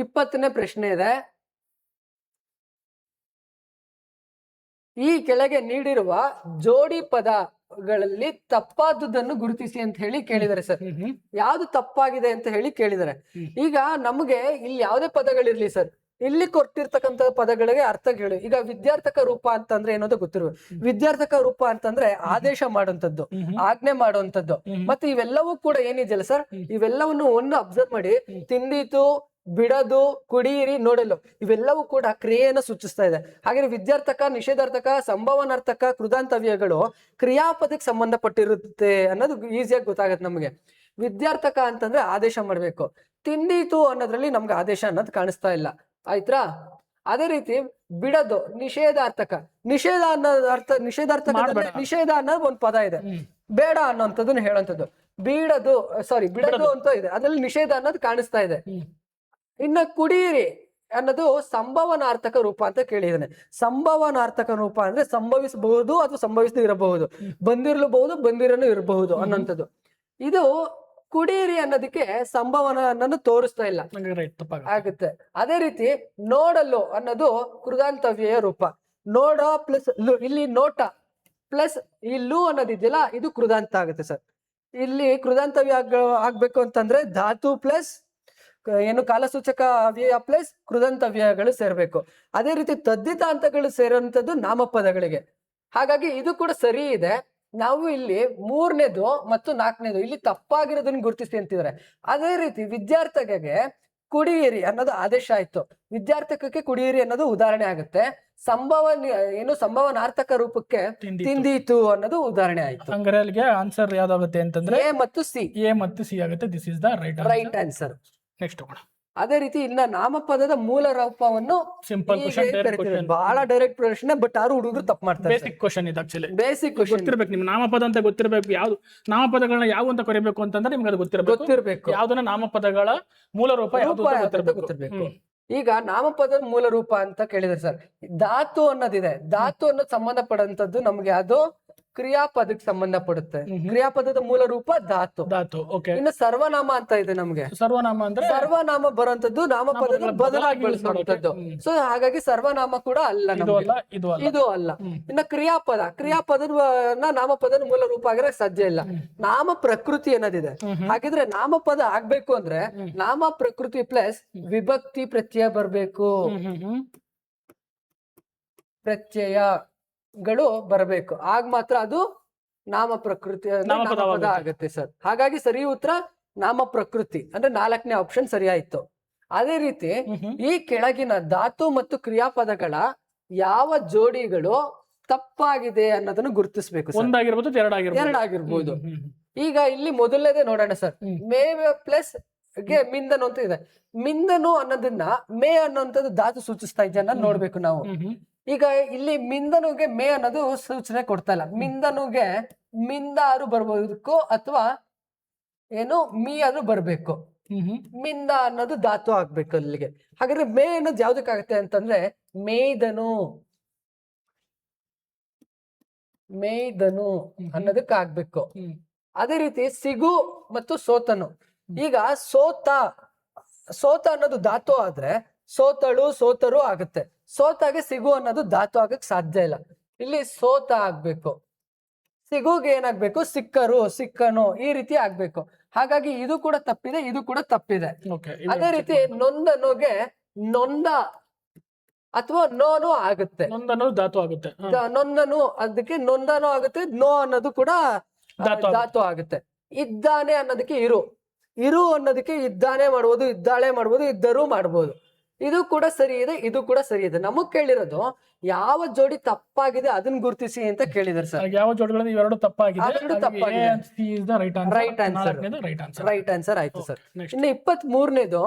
20ನೇ ಪ್ರಶ್ನೆ ಇದೆ. ಈ ಕೆಳಗೆ ನೀಡಿರುವ ಜೋಡಿ ಪದಗಳಲ್ಲಿ ತಪ್ಪಾದುದನ್ನು ಗುರುತಿಸಿ ಅಂತ ಹೇಳಿ ಕೇಳಿದ್ದಾರೆ ಸರ್. ಯಾವ್ದು ತಪ್ಪಾಗಿದೆ ಅಂತ ಹೇಳಿ ಕೇಳಿದ್ದಾರೆ. ಈಗ ನಮಗೆ ಇಲ್ಲಿ ಯಾವುದೇ ಪದಗಳಿರ್ಲಿ ಸರ್, ಇಲ್ಲಿ ಕೊಟ್ಟಿರ್ತಕ್ಕಂತ ಪದಗಳಿಗೆ ಅರ್ಥ ಹೇಳಿ. ಈಗ ವಿದ್ಯಾರ್ಥಕ ರೂಪ ಅಂತಂದ್ರೆ ಏನೋದು ಗೊತ್ತಿರ್ಬೇಕು. ವಿದ್ಯಾರ್ಥಕ ರೂಪ ಅಂತಂದ್ರೆ ಆದೇಶ ಮಾಡುವಂತದ್ದು, ಆಜ್ಞೆ ಮಾಡುವಂತದ್ದು. ಮತ್ತೆ ಇವೆಲ್ಲವೂ ಕೂಡ ಏನಿದೆಯಲ್ಲ ಸರ್, ಇವೆಲ್ಲವನ್ನು ಒಂದು ಅಬ್ಸರ್ವ್ ಮಾಡಿ. ತಿಂದೀತು, ಬಿಡದು, ಕುಡಿಯಿರಿ, ನೋಡಲು, ಇವೆಲ್ಲವೂ ಕೂಡ ಕ್ರಿಯೆಯನ್ನು ಸೂಚಿಸ್ತಾ ಇದೆ. ಹಾಗೆ ವಿದ್ಯಾರ್ಥಕ, ನಿಷೇಧಾರ್ಥಕ, ಸಂಭವನಾರ್ಥಕ, ಕೃದಾಂತವ್ಯಗಳು ಕ್ರಿಯಾಪದಕ್ಕೆ ಸಂಬಂಧಪಟ್ಟಿರುತ್ತೆ ಅನ್ನೋದು ಈಸಿಯಾಗಿ ಗೊತ್ತಾಗತ್ತೆ ನಮಗೆ. ವಿದ್ಯಾರ್ಥಕ ಅಂತಂದ್ರೆ ಆದೇಶ ಮಾಡ್ಬೇಕು. ತಿಂದೀತು ಅನ್ನೋದ್ರಲ್ಲಿ ನಮ್ಗೆ ಆದೇಶ ಅನ್ನೋದು ಕಾಣಿಸ್ತಾ ಇಲ್ಲ, ಆಯ್ತಾ? ಅದೇ ರೀತಿ ಬಿಡದು ನಿಷೇಧಾರ್ಥಕ. ನಿಷೇಧ ಅನ್ನೋ ಅರ್ಥ, ನಿಷೇಧಾರ್ಥಕ ನಿಷೇಧ ಅನ್ನೋದು ಒಂದು ಪದ ಇದೆ, ಬೇಡ ಅನ್ನೋಂಥದ್ದನ್ನ ಹೇಳೋಂಥದ್ದು. ಬಿಡದು ಅಂತ ಇದೆ, ಅದ್ರಲ್ಲಿ ನಿಷೇಧ ಅನ್ನೋದು ಕಾಣಿಸ್ತಾ ಇದೆ. ಇನ್ನ ಕುಡಿಯಿರಿ ಅನ್ನೋದು ಸಂಭವನಾರ್ಥಕ ರೂಪ ಅಂತ ಕೇಳಿದಾನೆ. ಸಂಭವನಾರ್ಥಕ ರೂಪ ಅಂದ್ರೆ ಸಂಭವಿಸಬಹುದು ಅಥವಾ ಸಂಭವಿಸದೇ ಇರಬಹುದು, ಬಂದಿರಲೂಬಹುದು, ಬಂದಿರನು ಇರಬಹುದು ಅನ್ನೋಂಥದ್ದು. ಇದು ಕುಡಿಯಿರಿ ಅನ್ನೋದಕ್ಕೆ ಸಂಭವನ ಅನ್ನೋದು ತೋರಿಸ್ತಾ ಇಲ್ಲ, ಆಗುತ್ತೆ. ಅದೇ ರೀತಿ ನೋಡಲು ಅನ್ನೋದು ಕೃದಾಂತವ್ಯಯ ರೂಪ. ನೋಡ ಪ್ಲಸ್ ಇಲ್ಲಿ ನೋಟ ಪ್ಲಸ್ ಈ ಲು ಅನ್ನೋದಿದೆಯಲ್ಲ, ಇದು ಕೃದಾಂತ ಆಗುತ್ತೆ ಸರ್. ಇಲ್ಲಿ ಕೃದಾಂತವ್ಯ ಆಗ್ಬೇಕು ಅಂತಂದ್ರೆ ಧಾತು ಪ್ಲಸ್ ಏನು ಕಾಲಸೂಚಕ ಅವ್ಯಯ ಪ್ಲಸ್ ಕೃದಂತವ್ಯಯಗಳು ಸೇರ್ಬೇಕು. ಅದೇ ರೀತಿ ತದ್ದಿತಾಂತಗಳು ಸೇರುವಂತದ್ದು ನಾಮಪದಗಳಿಗೆ. ಹಾಗಾಗಿ ಇದು ಕೂಡ ಸರಿ ಇದೆ. ನಾವು ಇಲ್ಲಿ 3ನೇದು ಮತ್ತು 4ನೇದು ಇಲ್ಲಿ ತಪ್ಪಾಗಿರೋದನ್ನ ಗುರುತಿಸಿ ಅಂತಿದ್ದಾರೆ. ಅದೇ ರೀತಿ ವಿದ್ಯಾರ್ಥಿಗೆ ಕುಡಿಯಿರಿ ಅನ್ನೋದು ಆದೇಶ ಆಯ್ತು, ವಿದ್ಯಾರ್ಥಕಕ್ಕೆ ಕುಡಿಯಿರಿ ಅನ್ನೋದು ಉದಾಹರಣೆ ಆಗುತ್ತೆ. ಸಂಭವನಾರ್ಥಕ ರೂಪಕ್ಕೆ ತಿಂದೀತು ಅನ್ನೋದು ಉದಾಹರಣೆ ಆಯ್ತು. ಹಂಗಾರೆ ಅಲ್ಲಿಗೆ ಆನ್ಸರ್ ಯಾವ್ದಾಗುತ್ತೆ ಅಂತಂದ್ರೆ ಎ ಮತ್ತು ಸಿ ಆಗುತ್ತೆ. This is the right answer. Next ಹೋಗೋಣ. ಅದೇ ರೀತಿ ಇನ್ನ ನಾಮಪದದ ಮೂಲ ರೂಪವನ್ನು ಸಿಂಪಲ್ ಕ್ವಶನ್, ಬಹಳ ಡೈರೆಕ್ಟ್ ಪ್ರಶ್ನೆ, ಬಟ್ ಯಾರು ಹುಡುಗರು ತಪ್ಪು ಮಾಡ್ತಾರೆ. ಬೇಸಿಕ್ ಕ್ವಶನ್ ಇದು, ಆಕ್ಚುಲಿ ಬೇಸಿಕ್ ಕ್ವಶನ್ ಗೊತ್ತಿರ್ಬೇಕು. ನಿಮ್ಗೆ ನಾಮಪದ ಅಂತ ಗೊತ್ತಿರ್ಬೇಕು. ಯಾವ್ದು ನಾಮಪದಗಳನ್ನ ಯಾವ ಅಂತ ಕರಿಬೇಕು ಅಂತಂದ್ರೆ ನಿಮ್ಗೆ ಅದು ಗೊತ್ತಿರ್ಬೇಕು. ಯಾವ್ದನ್ನ ನಾಮಪದಗಳ ಮೂಲ ರೂಪ ಯಾವ್ದು ಗೊತ್ತಿರ್ಬೇಕು. ಈಗ ನಾಮಪದದ ಮೂಲ ರೂಪ ಅಂತ ಕೇಳಿದ್ರೆ ಸರ್, ಧಾತು ಅನ್ನೋದಿದೆ. ಧಾತು ಅನ್ನೋದು ಸಂಬಂಧಪಡುವಂತದ್ದು ನಮ್ಗೆ ಅದು ಕ್ರಿಯಾಪದಕ್ಕೆ ಸಂಬಂಧಪಡುತ್ತೆ. ಕ್ರಿಯಾಪದದ ಮೂಲ ರೂಪ ಧಾತು. ಇನ್ನು ಸರ್ವನಾಮ ಅಂತ ಇದೆ ನಮ್ಗೆ. ಸರ್ವನಾಮ ಅಂದ್ರೆ ಸರ್ವನಾಮ ಬರುವಂತದ್ದು ನಾಮಪದದ ಬದಲಾಗಿ ಬಳಸುವಂತದ್ದು. ಸೊ ಹಾಗಾಗಿ ಸರ್ವನಾಮ ಕೂಡ ಅಲ್ಲ, ಇದು ಅಲ್ಲ. ಇನ್ನು ಕ್ರಿಯಾಪದನ ನಾಮಪದದ ಮೂಲ ರೂಪ ಆಗಿರಕ್ ಸಾಧ್ಯ ಇಲ್ಲ. ನಾಮ ಪ್ರಕೃತಿ ಅನ್ನೋದಿದೆ. ಹಾಗಿದ್ರೆ ನಾಮಪದ ಆಗ್ಬೇಕು ಅಂದ್ರೆ ನಾಮ ಪ್ರಕೃತಿ ಪ್ಲಸ್ ವಿಭಕ್ತಿ ಪ್ರತ್ಯಯ ಬರ್ಬೇಕು. ಪ್ರತ್ಯಯಗಳು ಬರಬೇಕು, ಆಗ ಮಾತ್ರ ಅದು ನಾಮ ಪ್ರಕೃತಿ ನಾಮಪದ ಆಗುತ್ತೆ ಸರ್. ಹಾಗಾಗಿ ಸರಿ ಉತ್ತರ ನಾಮ ಪ್ರಕೃತಿ ಅಂದ್ರೆ 4ನೇ ಆಪ್ಷನ್ ಸರಿ ಆಯ್ತು. ಅದೇ ರೀತಿ ಈ ಕೆಳಗಿನ ಧಾತು ಮತ್ತು ಕ್ರಿಯಾಪದಗಳ ಯಾವ ಜೋಡಿಗಳು ತಪ್ಪಾಗಿದೆ ಅನ್ನೋದನ್ನು ಗುರುತಿಸಬೇಕು. ಒಂದಾಗಿರ್ಬೋದು, ಎರಡಾಗಿರ್ಬೋದು. ಈಗ ಇಲ್ಲಿ ಮೊದಲನೇದೇ ನೋಡೋಣ ಸರ್. ಮೇ ಪ್ಲಸ್ ಗೆ ಮಿಂದನು ಅಂತ ಇದೆ. ಮಿಂದನು ಅನ್ನೋದನ್ನ ಮೇ ಅನ್ನೋಂಥದ್ದು ಧಾತು ಸೂಚಿಸ್ತಾ ಇದೆ ಅನ್ನೋದು ನೋಡ್ಬೇಕು ನಾವು. ಈಗ ಇಲ್ಲಿ ಮಿಂದನುಗೆ ಮೇ ಅನ್ನೋದು ಸೂಚನೆ ಕೊಡ್ತಾ ಇಲ್ಲ. ಮಿಂದನುಗೆ ಮಿಂದಾರು ಬರ್ಬೋದಕ್ಕೂ ಅಥವಾ ಏನು ಮೀ ಆದ್ರೂ ಬರ್ಬೇಕು. ಮಿಂದ ಅನ್ನೋದು ಧಾತು ಆಗ್ಬೇಕು ಅಲ್ಲಿಗೆ. ಹಾಗಾದ್ರೆ ಮೇ ಅನ್ನೋದು ಯಾವ್ದಕ್ಕಾಗತ್ತೆ ಅಂತಂದ್ರೆ ಮೇಯ್ದನು ಅನ್ನೋದಕ್ಕಾಗ್ಬೇಕು. ಅದೇ ರೀತಿ ಸಿಗು ಮತ್ತು ಸೋತನು. ಈಗ ಸೋತ ಅನ್ನೋದು ಧಾತು ಆದ್ರೆ ಸೋತಳು ಸೋತರು ಆಗುತ್ತೆ. ಸೋತಾಗೆ ಸಿಗು ಅನ್ನೋದು ಧಾತು ಆಗಕ್ ಸಾಧ್ಯ ಇಲ್ಲ. ಇಲ್ಲಿ ಸೋತ ಆಗ್ಬೇಕು. ಸಿಗುಗೆ ಏನಾಗ್ಬೇಕು, ಸಿಕ್ಕರು ಸಿಕ್ಕನು ಈ ರೀತಿ ಆಗ್ಬೇಕು. ಹಾಗಾಗಿ ಇದು ಕೂಡ ತಪ್ಪಿದೆ, ಇದು ಕೂಡ ತಪ್ಪಿದೆ. ಅದೇ ರೀತಿ ನೊಂದನುಗೆ ನೊಂದ ಅಥವಾ ನೋನು ಆಗುತ್ತೆ. ಧಾತು ಆಗುತ್ತೆ. ನೊಂದನು ಅದಕ್ಕೆ ನೊಂದನು ಆಗುತ್ತೆ. ನೋ ಅನ್ನೋದು ಕೂಡ ಧಾತು ಆಗುತ್ತೆ. ಇದ್ದಾನೆ ಅನ್ನೋದಕ್ಕೆ ಇರು ಅನ್ನೋದಕ್ಕೆ ಇದ್ದಾನೆ ಮಾಡ್ಬೋದು, ಇದ್ದಾಳೆ ಮಾಡ್ಬೋದು, ಇದ್ದರೂ ಮಾಡ್ಬೋದು. ಇದು ಕೂಡ ಸರಿ ಇದೆ, ಇದು ಕೂಡ ಸರಿ ಇದೆ. ನಮಗ್ ಕೇಳಿರೋದು ಯಾವ ಜೋಡಿ ತಪ್ಪಾಗಿದೆ ಅದನ್ನ ಗುರುತಿಸಿ ಅಂತ ಕೇಳಿದಾರೆ ಸರ್. ಯಾವ ಜೋಡಿಗಳಲ್ಲಿ ಇವೆರಡು ತಪ್ಪಾಗಿದೆ, ರೈಟ್ ಆನ್ಸರ್ ಆಯ್ತು ಸರ್. ಇನ್ನು 23ನೇದು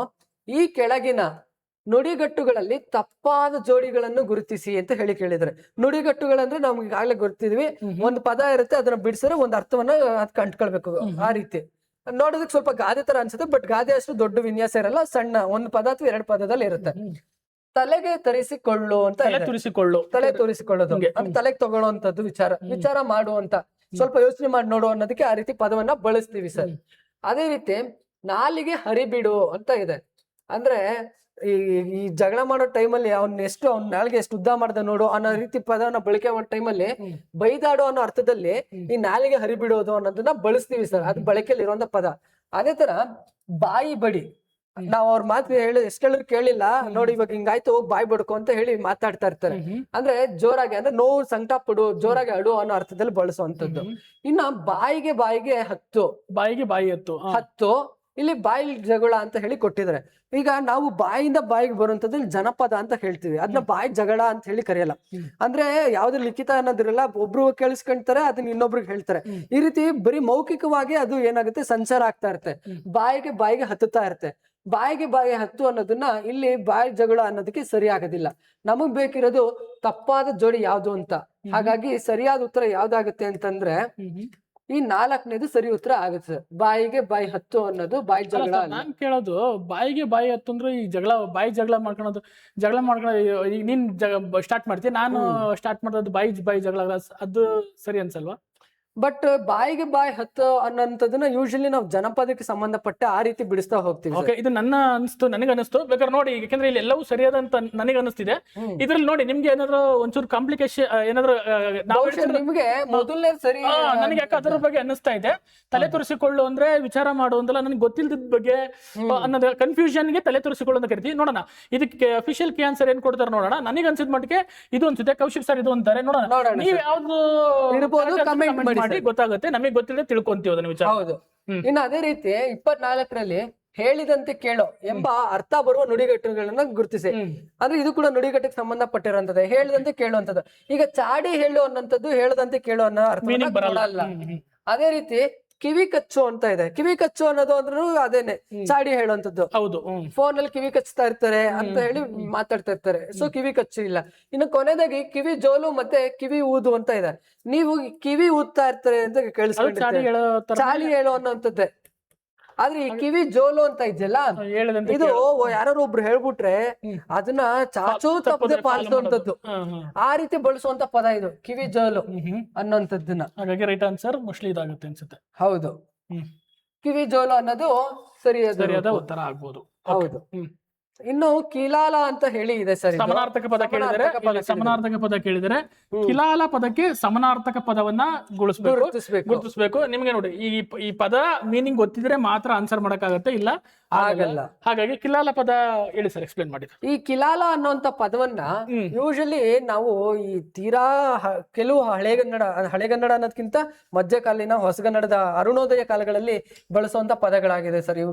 ಈ ಕೆಳಗಿನ ನುಡಿಗಟ್ಟುಗಳಲ್ಲಿ ತಪ್ಪಾದ ಜೋಡಿಗಳನ್ನು ಗುರುತಿಸಿ ಅಂತ ಹೇಳಿ ಕೇಳಿದ್ರೆ. ನುಡಿಗಟ್ಟುಗಳಂದ್ರೆ ನಮ್ಗೆ ಈಗಾಗಲೇ ಗೊತ್ತಿದ್ವಿ, ಒಂದು ಪದ ಇರುತ್ತೆ, ಅದನ್ನ ಬಿಡಿಸಿದ್ರೆ ಒಂದು ಅರ್ಥವನ್ನ ಅದ್ ಕಂಡ್ಕೊಳ್ಬೇಕು. ಆ ರೀತಿ ನೋಡೋದಕ್ಕೆ ಸ್ವಲ್ಪ ಗಾದೆ ತರ ಅನ್ಸುತ್ತೆ, ಬಟ್ ಗಾದೆ ಅಷ್ಟು ದೊಡ್ಡ ವಿನ್ಯಾಸ ಇರಲ್ಲ, ಸಣ್ಣ ಒಂದು ಪದ ಅಥವಾ 2 ಪದದಲ್ಲಿ ಇರುತ್ತೆ. ತಲೆಗೆ ತರಿಸಿಕೊಳ್ಳು ಅಂತ, ತಲೆ ತೋರಿಸಿಕೊಳ್ಳೋದು ಅಂದ್ರೆ ತಲೆಗೆ ತಗೊಳ್ಳುವಂತದ್ದು, ವಿಚಾರ ಮಾಡುವಂತ, ಸ್ವಲ್ಪ ಯೋಚನೆ ಮಾಡಿ ನೋಡು ಅನ್ನೋದಕ್ಕೆ ಆ ರೀತಿ ಪದವನ್ನ ಬಳಸ್ತೀವಿ ಸರ್. ಅದೇ ರೀತಿ ನಾಲಿಗೆ ಹರಿಬಿಡು ಅಂತ ಇದೆ. ಅಂದ್ರೆ ಈ ಜಗಳ ಮಾಡೋ ಟೈಮಲ್ಲಿ ಅವ್ನ ನಾಲ್ಗೆ ಎಷ್ಟು ಉದ್ದ ಮಾಡ್ದ ನೋಡು ಅನ್ನೋ ರೀತಿ ಪದವನ್ನ ಬಳಕೆ ಮಾಡೋ ಟೈಮಲ್ಲಿ ಬೈದಾಡೋ ಅನ್ನೋ ಅರ್ಥದಲ್ಲಿ ಈ ನಾಲಿಗೆ ಹರಿಬಿಡೋದು ಅನ್ನೋದನ್ನ ಬಳಸ್ತೀವಿ ಸರ್. ಅದು ಬಳಕೆಯಲ್ಲಿ ಇರುವಂತ ಪದ. ಅದೇ ತರ ಬಾಯಿ ಬಡಿ ನಾವ್ ಅವ್ರ ಮಾತು ಎಷ್ಟ್ ಹೇಳಿದ್ರು ಕೇಳಿಲ್ಲ, ನೋಡಿ ಇವಾಗ ಹಿಂಗಾಯ್ತು ಬಾಯ್ ಬಡ್ಕೊ ಅಂತ ಹೇಳಿ ಮಾತಾಡ್ತಾ ಇರ್ತಾರೆ. ಅಂದ್ರೆ ಜೋರಾಗಿ, ಅಂದ್ರೆ ನೋವು ಸಂಕಟ ಪಡು, ಜೋರಾಗಿ ಅಡು ಅನ್ನೋ ಅರ್ಥದಲ್ಲಿ ಬಳಸುವಂತದ್ದು. ಇನ್ನ ಬಾಯಿಗೆ ಹತ್ತು, ಬಾಯಿಗೆ ಬಾಯಿ ಹತ್ತು ಇಲ್ಲಿ ಬಾಯಿ ಜಗಳ ಅಂತ ಹೇಳಿ ಕೊಟ್ಟಿದ್ದಾರೆ. ಈಗ ನಾವು ಬಾಯಿಂದ ಬಾಯಿಗೆ ಬರುವಂತದ್ದು ಜನಪದ ಅಂತ ಹೇಳ್ತೀವಿ, ಅದನ್ನ ಬಾಯಿ ಜಗಳ ಅಂತ ಹೇಳಿ ಕರೆಯಲ್ಲ. ಅಂದ್ರೆ ಯಾವ್ದು ಲಿಖಿತ ಅನ್ನೋದಿರಲ್ಲ, ಒಬ್ರು ಕೇಳಿಸ್ಕೊಂತಾರೆ ಅದನ್ನ ಇನ್ನೊಬ್ರಿಗೆ ಹೇಳ್ತಾರೆ. ಈ ರೀತಿ ಬರೀ ಮೌಖಿಕವಾಗಿ ಅದು ಏನಾಗುತ್ತೆ, ಸಂಚಾರ ಆಗ್ತಾ ಇರುತ್ತೆ, ಬಾಯಿಗೆ ಹತ್ತುತ್ತಾ ಇರುತ್ತೆ. ಬಾಯಿ ಹತ್ತು ಅನ್ನೋದನ್ನ ಇಲ್ಲಿ ಬಾಯಿ ಜಗಳ ಅನ್ನೋದಕ್ಕೆ ಸರಿ ಆಗೋದಿಲ್ಲ. ನಮಗ್ ಬೇಕಿರೋದು ತಪ್ಪಾದ ಜೋಡಿ ಯಾವ್ದು ಅಂತ. ಹಾಗಾಗಿ ಸರಿಯಾದ ಉತ್ತರ ಯಾವ್ದಾಗುತ್ತೆ ಅಂತಂದ್ರೆ ಈ 4ನೇದು ಸರಿ ಉತ್ತರ ಆಗುತ್ತೆ. ಬಾಯಿ ಹತ್ತು ಅನ್ನೋದು ಬಾಯಿ ಜಗಳ. ನಾನ್ ಕೇಳೋದು ಬಾಯಿಗೆ ಬಾಯಿ ಹತ್ತು ಅಂದ್ರೆ ಈ ಬಾಯಿ ಜಗಳ ಮಾಡ್ಕೊಳ್ಳೋದು ಈಗ ನೀನ್ ಸ್ಟಾರ್ಟ್ ಮಾಡ್ತೀಯ, ನಾನು ಸ್ಟಾರ್ಟ್ ಮಾಡೋದು ಬಾಯಿ ಜಗಳ, ಅದು ಸರಿ ಅನ್ಸಲ್ವಾ? ಬಟ್ ಬಾಯಿಗೆ ಬಾಯಿ ಹತ್ತು ಅನ್ನೋಂಥದನ್ನ ಯೂಶಲಿ ನಾವು ಜನಪದಕ್ಕೆ ಸಂಬಂಧಪಟ್ಟ ಆ ರೀತಿ ಬಿಡಿಸ್ತಾ ಹೋಗ್ತೀವಿ. ಓಕೆ, ಇದು ನನಗೆ ಅನಿಸ್ತು. ಬೇಕಾದ್ರೆ ನೋಡಿ, ಯಾಕಂದ್ರೆ ಇಲ್ಲಿ ಎಲ್ಲವೂ ಸರಿಯಾದಂತ ನನಗೆ ಅನಿಸ್ತಿದೆ. ಇದ್ರಲ್ಲಿ ನೋಡಿ ನಿಮ್ಗೆ ಏನಾದ್ರು ಒಂಚೂರು ಕಾಂಪ್ಲಿಕೇಶನ್ ಏನಾದ್ರು ನಿಮ್ಗೆ ಮೊದಲನೇ ಸರಿ ನನಗೆ ಯಾಕೆ ಅದರ ಬಗ್ಗೆ ಅನ್ನಿಸ್ತಾ ಇದೆ. ತಲೆ ತುರಿಸಿಕೊಳ್ಳು ಅಂದ್ರೆ ವಿಚಾರ ಮಾಡುವಂತಲ್ಲ, ನನಗೆ ಗೊತ್ತಿಲ್ಲದ ಬಗ್ಗೆ ಅನ್ನೋದು ಕನ್ಫ್ಯೂಷನ್ಗೆ ತಲೆ ತುರಿಸಿಕೊಳ್ಳು ಅಂತ ಕರಿತೀವಿ. ನೋಡೋಣ ಇದಕ್ಕೆ ಅಫಿಷಿಯಲ್ ಕೀ ಆನ್ಸರ್ ಏನ್ ಕೊಡ್ತಾರೆ ನೋಡೋಣ. ನನಗೆ ಅನ್ಸಿದ ಮಟ್ಟಿಗೆ ಇದು ಅನ್ಸುತ್ತೆ, ಕೌಶಿಕ್ ಸರ್ ಇದು ಅಂತಾರೆ. ನೋಡೋಣ ನೀವು ಯಾವ್ದು ಇರ್ಬೋದು, ಕಮೆಂಟ್ ಮಾಡಿ ಗೊತ್ತಾಗುತ್ತೆ, ನಮಗೆ ಗೊತ್ತಿಲ್ಲದೆ ತಿಳ್ಕೊಂತೀವಿ ಅದನ್ನ ವಿಚಾರ. ಹೌದು. ಇನ್ನು ಅದೇ ರೀತಿ 24ರಲ್ಲಿ ಹೇಳಿದಂತೆ ಕೇಳೋ ಎಂಬ ಅರ್ಥ ಬರುವ ನುಡಿಗಟ್ಟುಗಳನ್ನ ಗುರುತಿಸಿ. ಅಂದ್ರೆ ಇದು ಕೂಡ ನುಡಿಗಟ್ಟಿಗೆ ಸಂಬಂಧಪಟ್ಟಿರುವಂತದ್ದು, ಹೇಳಿದಂತೆ ಕೇಳುವಂತದ್ದು. ಈಗ ಚಾಡಿ ಹೇಳು ಅನ್ನೋಂಥದ್ದು ಹೇಳದಂತೆ ಕೇಳು ಅನ್ನೋ ಅರ್ಥ ಬರಲ್ಲ. ಅದೇ ರೀತಿ ಕಿವಿ ಕಚ್ಚು ಅಂತ ಇದೆ. ಕಿವಿ ಕಚ್ಚು ಅನ್ನೋದು ಅಂದ್ರೂ ಅದೇನೆ ಚಾಡಿ ಹೇಳುವಂತದ್ದು. ಹೌದು, ಫೋನ್ ಅಲ್ಲಿ ಕಿವಿ ಕಚ್ತಾ ಇರ್ತಾರೆ ಅಂತ ಹೇಳಿ ಮಾತಾಡ್ತಾ ಇರ್ತಾರೆ, ಸೊ ಕಿವಿ ಕಚ್ಚು ಇಲ್ಲ. ಇನ್ನು ಕೊನೆದಾಗಿ ಕಿವಿ ಜೋಲು ಮತ್ತೆ ಕಿವಿ ಊದು ಅಂತ ಇದೆ. ನೀವು ಕಿವಿ ಊದ್ತಾ ಇರ್ತಾರೆ ಅಂತ ಕೇಳಿಸ್ಕೊಂಡಿರ್ತಾರೆ, ಚಾಡಿ ಹೇಳು ಅನ್ನೋಂಥದ್ದೇ. ಆದ್ರೆ ಈ ಕಿವಿ ಜೋಲು ಅಂತ ಇದೆಯಲ್ಲ, ಇದು ಯಾರು ಒಬ್ರು ಹೇಳ್ಬಿಟ್ರೆ ಅದನ್ನ ಚಾಚು ತಪ್ಪದೆ ಪಾಲಿಸುವಂತದ್ದು, ಆ ರೀತಿ ಬಳಸುವಂತ ಪದ ಇದು ಕಿವಿ ಜೋಲು ಅನ್ನೋಂಥದ್ದನ್ನ. ಹಾಗಾಗಿ ರೈಟ್ ಆನ್ಸರ್ ಮೋಸ್ಟ್ಲಿ ಇದಾಗುತ್ತೆ ಅನ್ಸುತ್ತೆ. ಹೌದು, ಕಿವಿ ಜೋಲು ಅನ್ನೋದು ಸರಿಯಾದ ಉತ್ತರ ಆಗ್ಬೋದು. ಹೌದು. ಇನ್ನು ಕಿಲಾಲ ಅಂತ ಹೇಳಿ ಇದೆ ಸರ್. ಸಮಾನಾರ್ಥಕ ಪದ ಕೇಳಿದರೆ ಕಿಲಾಲ ಪದಕ್ಕೆ ಸಮಾನಾರ್ಥಕ ಪದವನ್ನ ಗುರುತಿಸಬೇಕು. ನಿಮ್ಗೆ ನೋಡಿ, ಈ ಪದ ಮೀನಿಂಗ್ ಗೊತ್ತಿದ್ರೆ ಮಾತ್ರ ಆನ್ಸರ್ ಮಾಡಕ್ಕಾಗತ್ತೆ, ಇಲ್ಲ ಆಗಲ್ಲ. ಹಾಗಾಗಿ ಕಿಲಾಲ ಪದ ಹೇಳಿ ಸರ್, ಎಕ್ಸ್ಪ್ಲೇನ್ ಮಾಡಿ. ಈ ಕಿಲಾಲ ಅನ್ನುವಂತ ಪದವನ್ನ ಯೂಶಲಿ ನಾವು ಈ ತೀರಾ ಕೆಲವು ಹಳೆಗನ್ನಡ ಅನ್ನೋದಕ್ಕಿಂತ ಮಧ್ಯಕಾಲೀನ ಹೊಸಗನ್ನಡದ ಅರುಣೋದಯ ಕಾಲಗಳಲ್ಲಿ ಬಳಸುವಂತ ಪದಗಳಾಗಿದೆ ಸರ್.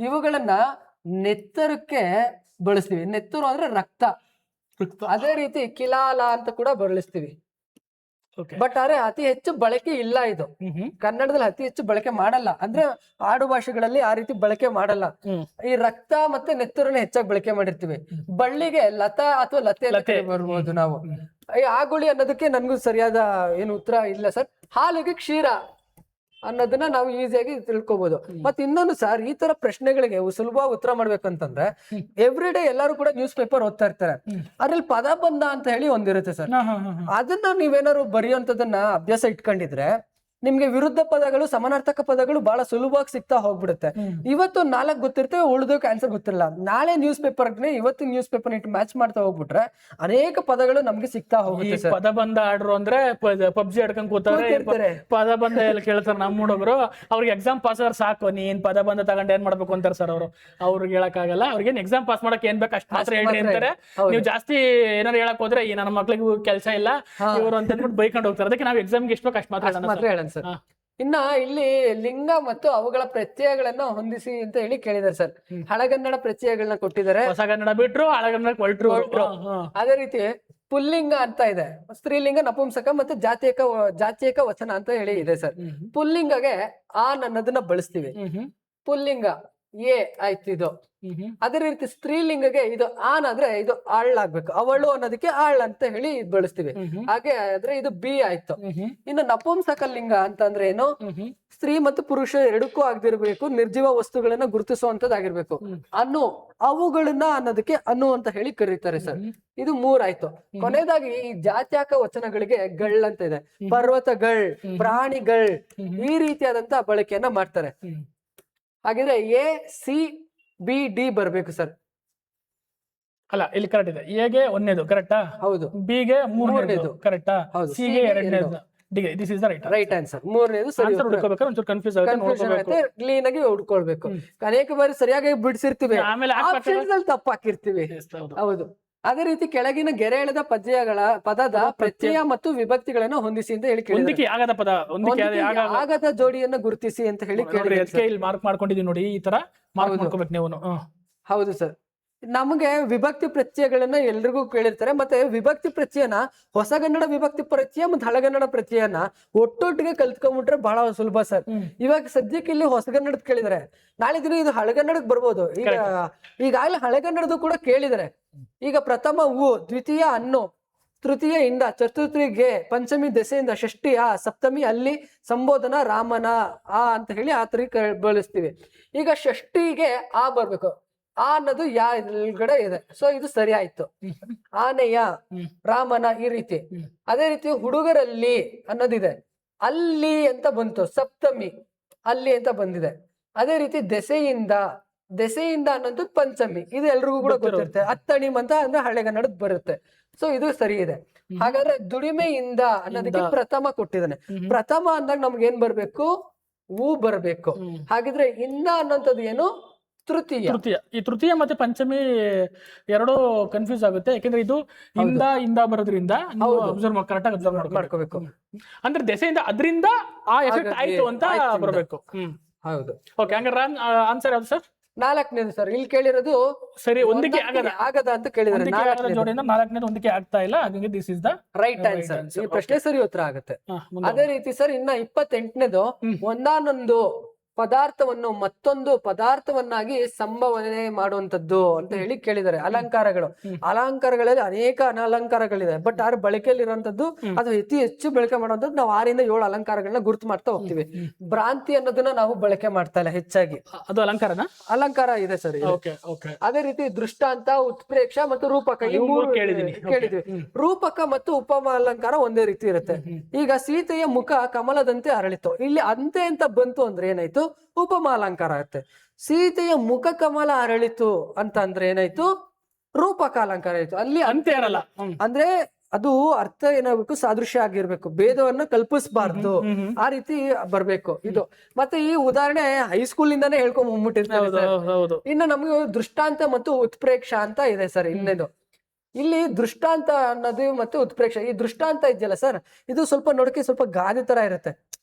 ಇವುಗಳನ್ನ ನೆತ್ತರಕ್ಕೆ ಬಳಸ್ತೀವಿ. ನೆತ್ತರು ಅಂದ್ರೆ ರಕ್ತ. ಅದೇ ರೀತಿ ಕಿಲಾಲ ಅಂತ ಕೂಡ ಬಳಸ್ತೀವಿ. ಬಟ್ ಆದ್ರೆ ಅತಿ ಹೆಚ್ಚು ಬಳಕೆ ಇಲ್ಲ ಇದು. ಕನ್ನಡದಲ್ಲಿ ಅತಿ ಹೆಚ್ಚು ಬಳಕೆ ಮಾಡಲ್ಲ, ಅಂದ್ರೆ ಆಡು ಭಾಷೆಗಳಲ್ಲಿ ಆ ರೀತಿ ಬಳಕೆ ಮಾಡಲ್ಲ. ಈ ರಕ್ತ ಮತ್ತೆ ನೆತ್ತರನ್ನ ಹೆಚ್ಚಾಗಿ ಬಳಕೆ ಮಾಡಿರ್ತೀವಿ. ಬಳ್ಳಿಗೆ ಲತಾ ಅಥವಾ ಲತೆ ಬರ್ಬೋದು ನಾವು. ಈ ಆಗುಳಿ ಅನ್ನೋದಕ್ಕೆ ನನ್ಗೂ ಸರಿಯಾದ ಏನು ಉತ್ತರ ಇಲ್ಲ ಸರ್. ಹಾಲಿಗೆ ಕ್ಷೀರ ಅನ್ನೋದನ್ನ ನಾವು ಈಸಿಯಾಗಿ ತಿಳ್ಕೊಬಹುದು. ಮತ್ತೆ ಇನ್ನೊಂದು ಸರ್, ಈ ತರ ಪ್ರಶ್ನೆಗಳಿಗೆ ಸುಲಭವಾಗಿ ಉತ್ತರ ಮಾಡ್ಬೇಕಂತಂದ್ರೆ ಎವ್ರಿ ಡೇ ಎಲ್ಲರೂ ಕೂಡ ನ್ಯೂಸ್ ಪೇಪರ್ ಓದ್ತಾ ಇರ್ತಾರೆ. ಅದ್ರಲ್ಲಿ ಪದಬಂಧ ಅಂತ ಹೇಳಿ ಒಂದಿರುತ್ತೆ ಸರ್. ಅದನ್ನ ನೀವೇನಾದ್ರು ಬರೆಯುವಂತದನ್ನ ಅಭ್ಯಾಸ ಇಟ್ಕೊಂಡಿದ್ರೆ ನಿಮ್ಗೆ ವಿರುದ್ಧ ಪದಗಳು, ಸಮಾನಾರ್ಥಕ ಪದಗಳು ಬಹಳ ಸುಲಭವಾಗಿ ಸಿಗ್ತಾ ಹೋಗ್ಬಿಡುತ್ತೆ. ಇವತ್ತು 4 ಗೊತ್ತಿರ್ತೇವೆ, ಉಳಿದೋಕೆ ಆನ್ಸರ್ ಗೊತ್ತಿರಲ್ಲ. ನಾಳೆ ನ್ಯೂಸ್ ಪೇಪರ್ ಇವತ್ತು ನ್ಯೂಸ್ ಪೇಪರ್ ಇಟ್ಟು ಮ್ಯಾಚ್ ಮಾಡ್ತಾ ಹೋಗ್ಬಿಟ್ರೆ ಅನೇಕ ಪದಗಳು ನಮ್ಗೆ ಸಿಗ್ತಾ ಹೋಗುತ್ತೆ. ಪದ ಬಂದ ಆಡ್ರು ಅಂದ್ರೆ ಪಬ್ಜಿ ಆಡ್ಕೊಂಡ್ ಕೂತಾರೆ, ಪದ ಬಂದ ಎಲ್ಲ ಕೇಳ್ತಾರೆ ನಮ್ಮ ಹುಡುಗರು. ಅವ್ರಿಗೆ ಎಕ್ಸಾಮ್ ಪಾಸ್ ಆದ್ರೆ ಸಾಕು, ನೀನ್ ಪದ ಬಂದ ತಗೊಂಡ್ ಏನ್ ಮಾಡ್ಬೇಕು ಅಂತಾರೆ ಸರ್ ಅವರು. ಅವ್ರಿಗೆ ಹೇಳಕ್ಕಾಗಲ್ಲ, ಅವ್ರಿಗೆ ಎಕ್ಸಾಮ್ ಪಾಸ್ ಮಾಡಕ್ ಏನ್ ಬೇಕು ಅಷ್ಟು ಮಾತ್ರ ಹೇಳ್ರಿ ಅಂತಾರೆ. ನೀವು ಜಾಸ್ತಿ ಏನಾರು ಹೇಳಕ್ ಹೋದ್ರೆ ಈ ನನ್ನ ಮಕ್ಳಿಗೂ ಕೆಲಸ ಇಲ್ಲ ಇವರು ಅಂತ ಅಂದ್ಬಿಟ್ಟು ಬೈಕೊಂಡು ಹೋಗ್ತಾರೆ. ಅದಕ್ಕೆ ನಾವು ಎಕ್ಸಾಮ್ಗೆ ಎಷ್ಟು ಬೇಕು ಅಷ್ಟು ಮಾತ್ರ ಹೇಳೋಣ. ಇನ್ನ ಇಲ್ಲಿ ಲಿಂಗ ಮತ್ತು ಅವುಗಳ ಪ್ರತ್ಯಯಗಳನ್ನ ಹೊಂದಿಸಿ ಅಂತ ಹೇಳಿ ಕೇಳಿದಾರೆ ಸರ್. ಹಳಗನ್ನಡ ಪ್ರತ್ಯಯಗಳನ್ನ ಕೊಟ್ಟಿದ್ದಾರೆ, ಹೊಸಗನ್ನಡ ಬಿಟ್ರು ಹಳಗನ್ನಡ ಹೊರಟ್ರು. ಅದೇ ರೀತಿ ಪುಲ್ಲಿಂಗ ಅಂತ ಇದೆ, ಸ್ತ್ರೀಲಿಂಗ, ನಪುಂಸಕ ಮತ್ತೆ ಜಾತ್ಯಕ ವಚನ ಅಂತ ಹೇಳಿ ಇದೆ ಸರ್. ಪುಲ್ಲಿಂಗಗೆ ಆನ್ ಅನ್ನೋದನ್ನ ಬಳಸ್ತೀವಿ. ಪುಲ್ಲಿಂಗ ಎ ಆಯ್ತು ಇದು. ಅದೇ ರೀತಿ ಸ್ತ್ರೀಲಿಂಗಗೆ ಇದು ಆನ್ ಆದ್ರೆ ಇದು ಆಳ್ಲಾಗ್ಬೇಕು, ಅವಳು ಅನ್ನೋದಕ್ಕೆ ಆಳ್ ಅಂತ ಹೇಳಿ ಬಳಸ್ತೀವಿ. ಹಾಗೆ ಆದ್ರೆ ಇದು ಬಿ ಆಯ್ತು. ಇನ್ನು ನಪುಂಸಕ ಲಿಂಗ ಅಂತಂದ್ರೆ ಏನು, ಸ್ತ್ರೀ ಮತ್ತು ಪುರುಷ ಎರಡಕ್ಕೂ ಆಗದಿರ್ಬೇಕು, ನಿರ್ಜೀವ ವಸ್ತುಗಳನ್ನ ಗುರುತಿಸುವಂತದ್ದಾಗಿರ್ಬೇಕು. ಅನ್ನು, ಅವುಗಳನ್ನ ಅನ್ನೋದಕ್ಕೆ ಅನ್ನು ಅಂತ ಹೇಳಿ ಕರೀತಾರೆ ಸರ್. ಇದು 3 ಆಯ್ತು. ಕೊನೆಯದಾಗಿ ಈ ಜಾತ್ಯಾಕ ವಚನಗಳಿಗೆ ಗಳ್ ಅಂತ ಇದೆ. ಪರ್ವತಗಳ್, ಪ್ರಾಣಿಗಳ್, ಈ ರೀತಿಯಾದಂತ ಬಳಕೆಯನ್ನ ಮಾಡ್ತಾರೆ. ಹಾಗಿದ್ರೆ ಎ ಸಿ ಬಿ ಡಿ ಬರ್ಬೇಕು ಸರ್. ಅಲ್ಲ, ಇಲ್ಲಿ ಕರೆಕ್ಟ್ ಇದೆ. ಎಗೆ 1ನೇದು ಕರೆಕ್ಟಾ? ಹೌದು. ಬಿ ಗೆ 3ನೇದು ಕರೆಕ್ಟಾ? ಸಿ ಗೆ 2ನೇದು. Degree. This is the right right answer. ಮೂರನೇದು ಸರಿ ಆನ್ಸರ್ ಹುಡುಕಬೇಕಾದ್ರೆ ಒಂಚೂರು ಕನ್ಫ್ಯೂಸ್ ಆಗುತ್ತೆ, ಕನ್ಫ್ಯೂಷನ್ ನೋಡ್ಕೋಬೇಕು. ಆಗುತ್ತೆ, ಕ್ಲೀನ್ ಆಗಿ ಹುಡ್ಕೊಳ್ಬೇಕು. ಅನೇಕ ಬಾರಿ ಸರಿಯಾಗಿ ಬಿಡಿಸಿರ್ತೀವಿ, ಆಮೇಲೆ ಆಪ್ಷನ್ಸ್ ಅಲ್ಲಿ ತಪ್ಪು ಹಾಕಿರ್ತೀವಿ. ಹೌದು. ಹೌದು. ಅದೇ ರೀತಿ ಕೆಳಗಿನ ಗೆರೆ ಎಳೆದ ಪದದ ಪ್ರತ್ಯಯ ಮತ್ತು ವಿಭಕ್ತಿಗಳನ್ನು ಹೊಂದಿಸಿ ಅಂತ ಹೇಳಿ ಕೇಳಿದ್ದಾರೆ. ಹೊಂದಿಕೆ ಆಗದ ಪದ, ಹೊಂದಿಕೆ ಆಗದ ಜೋಡಿಯನ್ನ ಗುರುತಿಸಿ ಅಂತ ಹೇಳಿ ಅದಕ್ಕೆ ಇಲ್ಲಿ ಮಾರ್ಕ್ ಮಾಡ್ಕೊಂಡಿದೀವಿ ನೋಡಿ, ಈ ತರ ಮಾರ್ಕ್ ಮಾಡ್ಕೋಬೇಕು ನೀವು. ಹೌದು ಸರ್. ನಮಗೆ ವಿಭಕ್ತಿ ಪ್ರತ್ಯಯಗಳನ್ನ ಎಲ್ರಿಗೂ ಕೇಳಿರ್ತಾರೆ. ಮತ್ತೆ ವಿಭಕ್ತಿ ಪ್ರತ್ಯಯನ ಹೊಸಗನ್ನಡ ವಿಭಕ್ತಿ ಪ್ರತ್ಯಯ ಮತ್ತು ಹಳಗನ್ನಡ ಪ್ರತ್ಯಯನ ಒಟ್ಟೊಟ್ಟಿಗೆ ಕಲ್ತ್ಕೊಂಡ್ಬಿಟ್ರೆ ಬಹಳ ಸುಲಭ ಸರ್. ಇವಾಗ ಸದ್ಯಕ್ಕೆ ಇಲ್ಲಿ ಹೊಸಗನ್ನಡದ ಕೇಳಿದಾರೆ, ನಾಳೆ ದಿನ ಇದು ಹಳಗನ್ನಡಕ್ಕೆ ಬರ್ಬೋದು. ಈಗಾಗಲೇ ಹಳೆಗನ್ನಡದು ಕೂಡ ಕೇಳಿದಾರೆ. ಈಗ ಪ್ರಥಮ ಉ, ದ್ವಿತೀಯ ಅನ್ನು, ತೃತೀಯ ಇಂದ, ಚತುರ್ಥಿಗೆ, ಪಂಚಮಿ ದೆಸೆಯಿಂದ, ಷಷ್ಠಿ ಆ, ಸಪ್ತಮಿ ಅಲ್ಲಿ, ಸಂಬೋಧನ ರಾಮನ ಆ ಅಂತ ಹೇಳಿ ಆ ತರ ಬಳಸ್ತೀವಿ. ಈಗ ಷಷ್ಠಿಗೆ ಆ ಬರ್ಬೇಕು, ಆ ಅನ್ನೋದು ಯಾ ಇದ್ರೊಳಗಡೆ ಇದೆ. ಸೊ ಇದು ಸರಿ ಆಯ್ತು. ಆನೆಯ, ರಾಮನ, ಈ ರೀತಿ. ಅದೇ ರೀತಿ ಹುಡುಗರಲ್ಲಿ ಅನ್ನೋದಿದೆ, ಅಲ್ಲಿ ಅಂತ ಬಂತು, ಸಪ್ತಮಿ ಅಲ್ಲಿ ಅಂತ ಬಂದಿದೆ. ಅದೇ ರೀತಿ ದೆಸೆಯಿಂದ ಅನ್ನೋದು ಪಂಚಮಿ, ಇದು ಎಲ್ರಿಗೂ ಕೂಡ ಗೊತ್ತಿರುತ್ತೆ. ಅತ್ತಣಿಮ್ ಅಂತ ಅಂದ್ರೆ ಹಳೆಗನ್ನಡದ್ ಬರುತ್ತೆ. ಸೊ ಇದು ಸರಿ ಇದೆ. ಹಾಗಾದ್ರೆ ದುಡಿಮೆಯಿಂದ ಅನ್ನೋದಕ್ಕೆ ಪ್ರಥಮ ಕೊಟ್ಟಿದ್ದಾನೆ. ಪ್ರಥಮ ಅಂದಾಗ ನಮ್ಗೆ ಏನ್ ಬರ್ಬೇಕು? ಹೂ ಬರ್ಬೇಕು. ಹಾಗಿದ್ರೆ ಇಂದ ಅನ್ನೋಂಥದ್ದು ಏನು? ತೃತೀಯ. ಈ ತೃತೀಯ ಮತ್ತೆ ಪಂಚಮಿ ಎರಡು ಕನ್ಫ್ಯೂಸ್ ಆಗುತ್ತೆ, ಯಾಕಂದ್ರೆ ಇದು ಇಂದ ಬರೋದ್ರಿಂದ ಕರೆಕ್ಟ್ ಆಗಿ ಅಬ್ಸರ್ವ್ ಮಾಡ್ಕೋಬೇಕು. ಅಂದ್ರೆ ದೆಸೆಯಿಂದ ಅದರಿಂದ ಆ ಎಫೆಕ್ಟ್ ಆಯ್ತು ಅಂತ ಬರಬೇಕು. ಹೌದು. ಓಕೆ, ಹಂಗಾರೆ ಆನ್ಸರ್ ಯಾವ್ದು ಸರ್? ನಾಲ್ಕನೇದು ಸರ್. ಇಲ್ಲಿ ಕೇಳಿರೋದು ಸರಿ, ಹೊಂದಿಕೆ ಆಗದ ಅಂತ ಕೇಳಿದ್ರೆ ನಾಲ್ಕನೇದು ಹೊಂದಿಕೆ ಆಗ್ತಾ ಇಲ್ಲ, ಹಾಗಾಗಿ this is the right answer. ಈ ಪ್ರಶ್ನೆ ಸರಿ ಉತ್ತರ ಆಗುತ್ತೆ. ಅದೇ ರೀತಿ ಸರ್, ಇನ್ನ 28ನೇದು, ಒಂದಾನೊಂದು ಪದಾರ್ಥವನ್ನು ಮತ್ತೊಂದು ಪದಾರ್ಥವನ್ನಾಗಿ ಸಂಭವನೆ ಮಾಡುವಂತದ್ದು ಅಂತ ಹೇಳಿ ಕೇಳಿದ್ದಾರೆ. ಅಲಂಕಾರಗಳಲ್ಲಿ ಅನೇಕ ಅನಲಂಕಾರಗಳಿದೆ, ಬಟ್ ಆದ್ರೆ ಬಳಕೆಯಲ್ಲಿ ಇರುವಂತದ್ದು ಅದು ಅತಿ ಹೆಚ್ಚು ಬಳಕೆ ಮಾಡುವಂತದ್ದು ನಾವು 6 ಇಂದ 7 ಅಲಂಕಾರಗಳನ್ನ ಗುರುತು ಮಾಡ್ತಾ ಹೋಗ್ತೀವಿ. ಭ್ರಾಂತಿ ಅನ್ನೋದನ್ನ ನಾವು ಬಳಕೆ ಮಾಡ್ತಾ ಇಲ್ಲ ಹೆಚ್ಚಾಗಿ. ಅದು ಅಲಂಕಾರ ಇದೆ ಸರ್. ಅದೇ ರೀತಿ ದೃಷ್ಟಾಂತ, ಉತ್ಪ್ರೇಕ್ಷ ಮತ್ತು ರೂಪಕ, ಈ ಮೂರು ಕೇಳಿದ್ವಿ. ರೂಪಕ ಮತ್ತು ಉಪಮ ಅಲಂಕಾರ ಒಂದೇ ರೀತಿ ಇರುತ್ತೆ. ಈಗ ಸೀತೆಯ ಮುಖ ಕಮಲದಂತೆ ಅರಳಿತು, ಇಲ್ಲಿ ಅಂತೆ ಅಂತ ಬಂತು ಅಂದ್ರೆ ಏನಾಯ್ತು? ಉಪಮ ಅಲಂಕಾರ ಆಗುತ್ತೆ. ಸೀತೆಯ ಮುಖ ಕಮಲ ಅರಳಿತು ಅಂತ ಅಂದ್ರೆ ಏನಾಯ್ತು? ರೂಪಕ ಅಲಂಕಾರ ಆಯ್ತು. ಅಲ್ಲಿ ಅಂತೆ ಇರಲ್ಲ, ಅಂದ್ರೆ ಅದು ಅರ್ಥ ಏನಾಗಬೇಕು? ಸಾದೃಶ್ಯ ಆಗಿರ್ಬೇಕು, ಭೇದವನ್ನ ಕಲ್ಪಿಸಬಾರ್ದು, ಆ ರೀತಿ ಬರ್ಬೇಕು ಇದು. ಮತ್ತೆ ಈ ಉದಾಹರಣೆ ಹೈಸ್ಕೂಲ್ ಇಂದಾನೆ ಹೇಳ್ಕೊಂಡ್ ಬಂದ್ಬಿಟ್ಟಿರ್ತಾರೆ. ಇನ್ನು ನಮ್ಗೆ ದೃಷ್ಟಾಂತ ಮತ್ತು ಉತ್ಪ್ರೇಕ್ಷ ಅಂತ ಇದೆ ಸರ್. ಇನ್ನೇನು ಇಲ್ಲಿ ದೃಷ್ಟಾಂತ ಅನ್ನೋದು ಮತ್ತೆ ಉತ್ಪ್ರೇಕ್ಷ. ಈ ದೃಷ್ಟಾಂತ ಇದೆಯಲ್ಲ ಸರ್, ಇದು ಸ್ವಲ್ಪ ನೋಡಕ್ಕೆ ಸ್ವಲ್ಪ ಗಾದೆ ತರ ಇರುತ್ತೆ.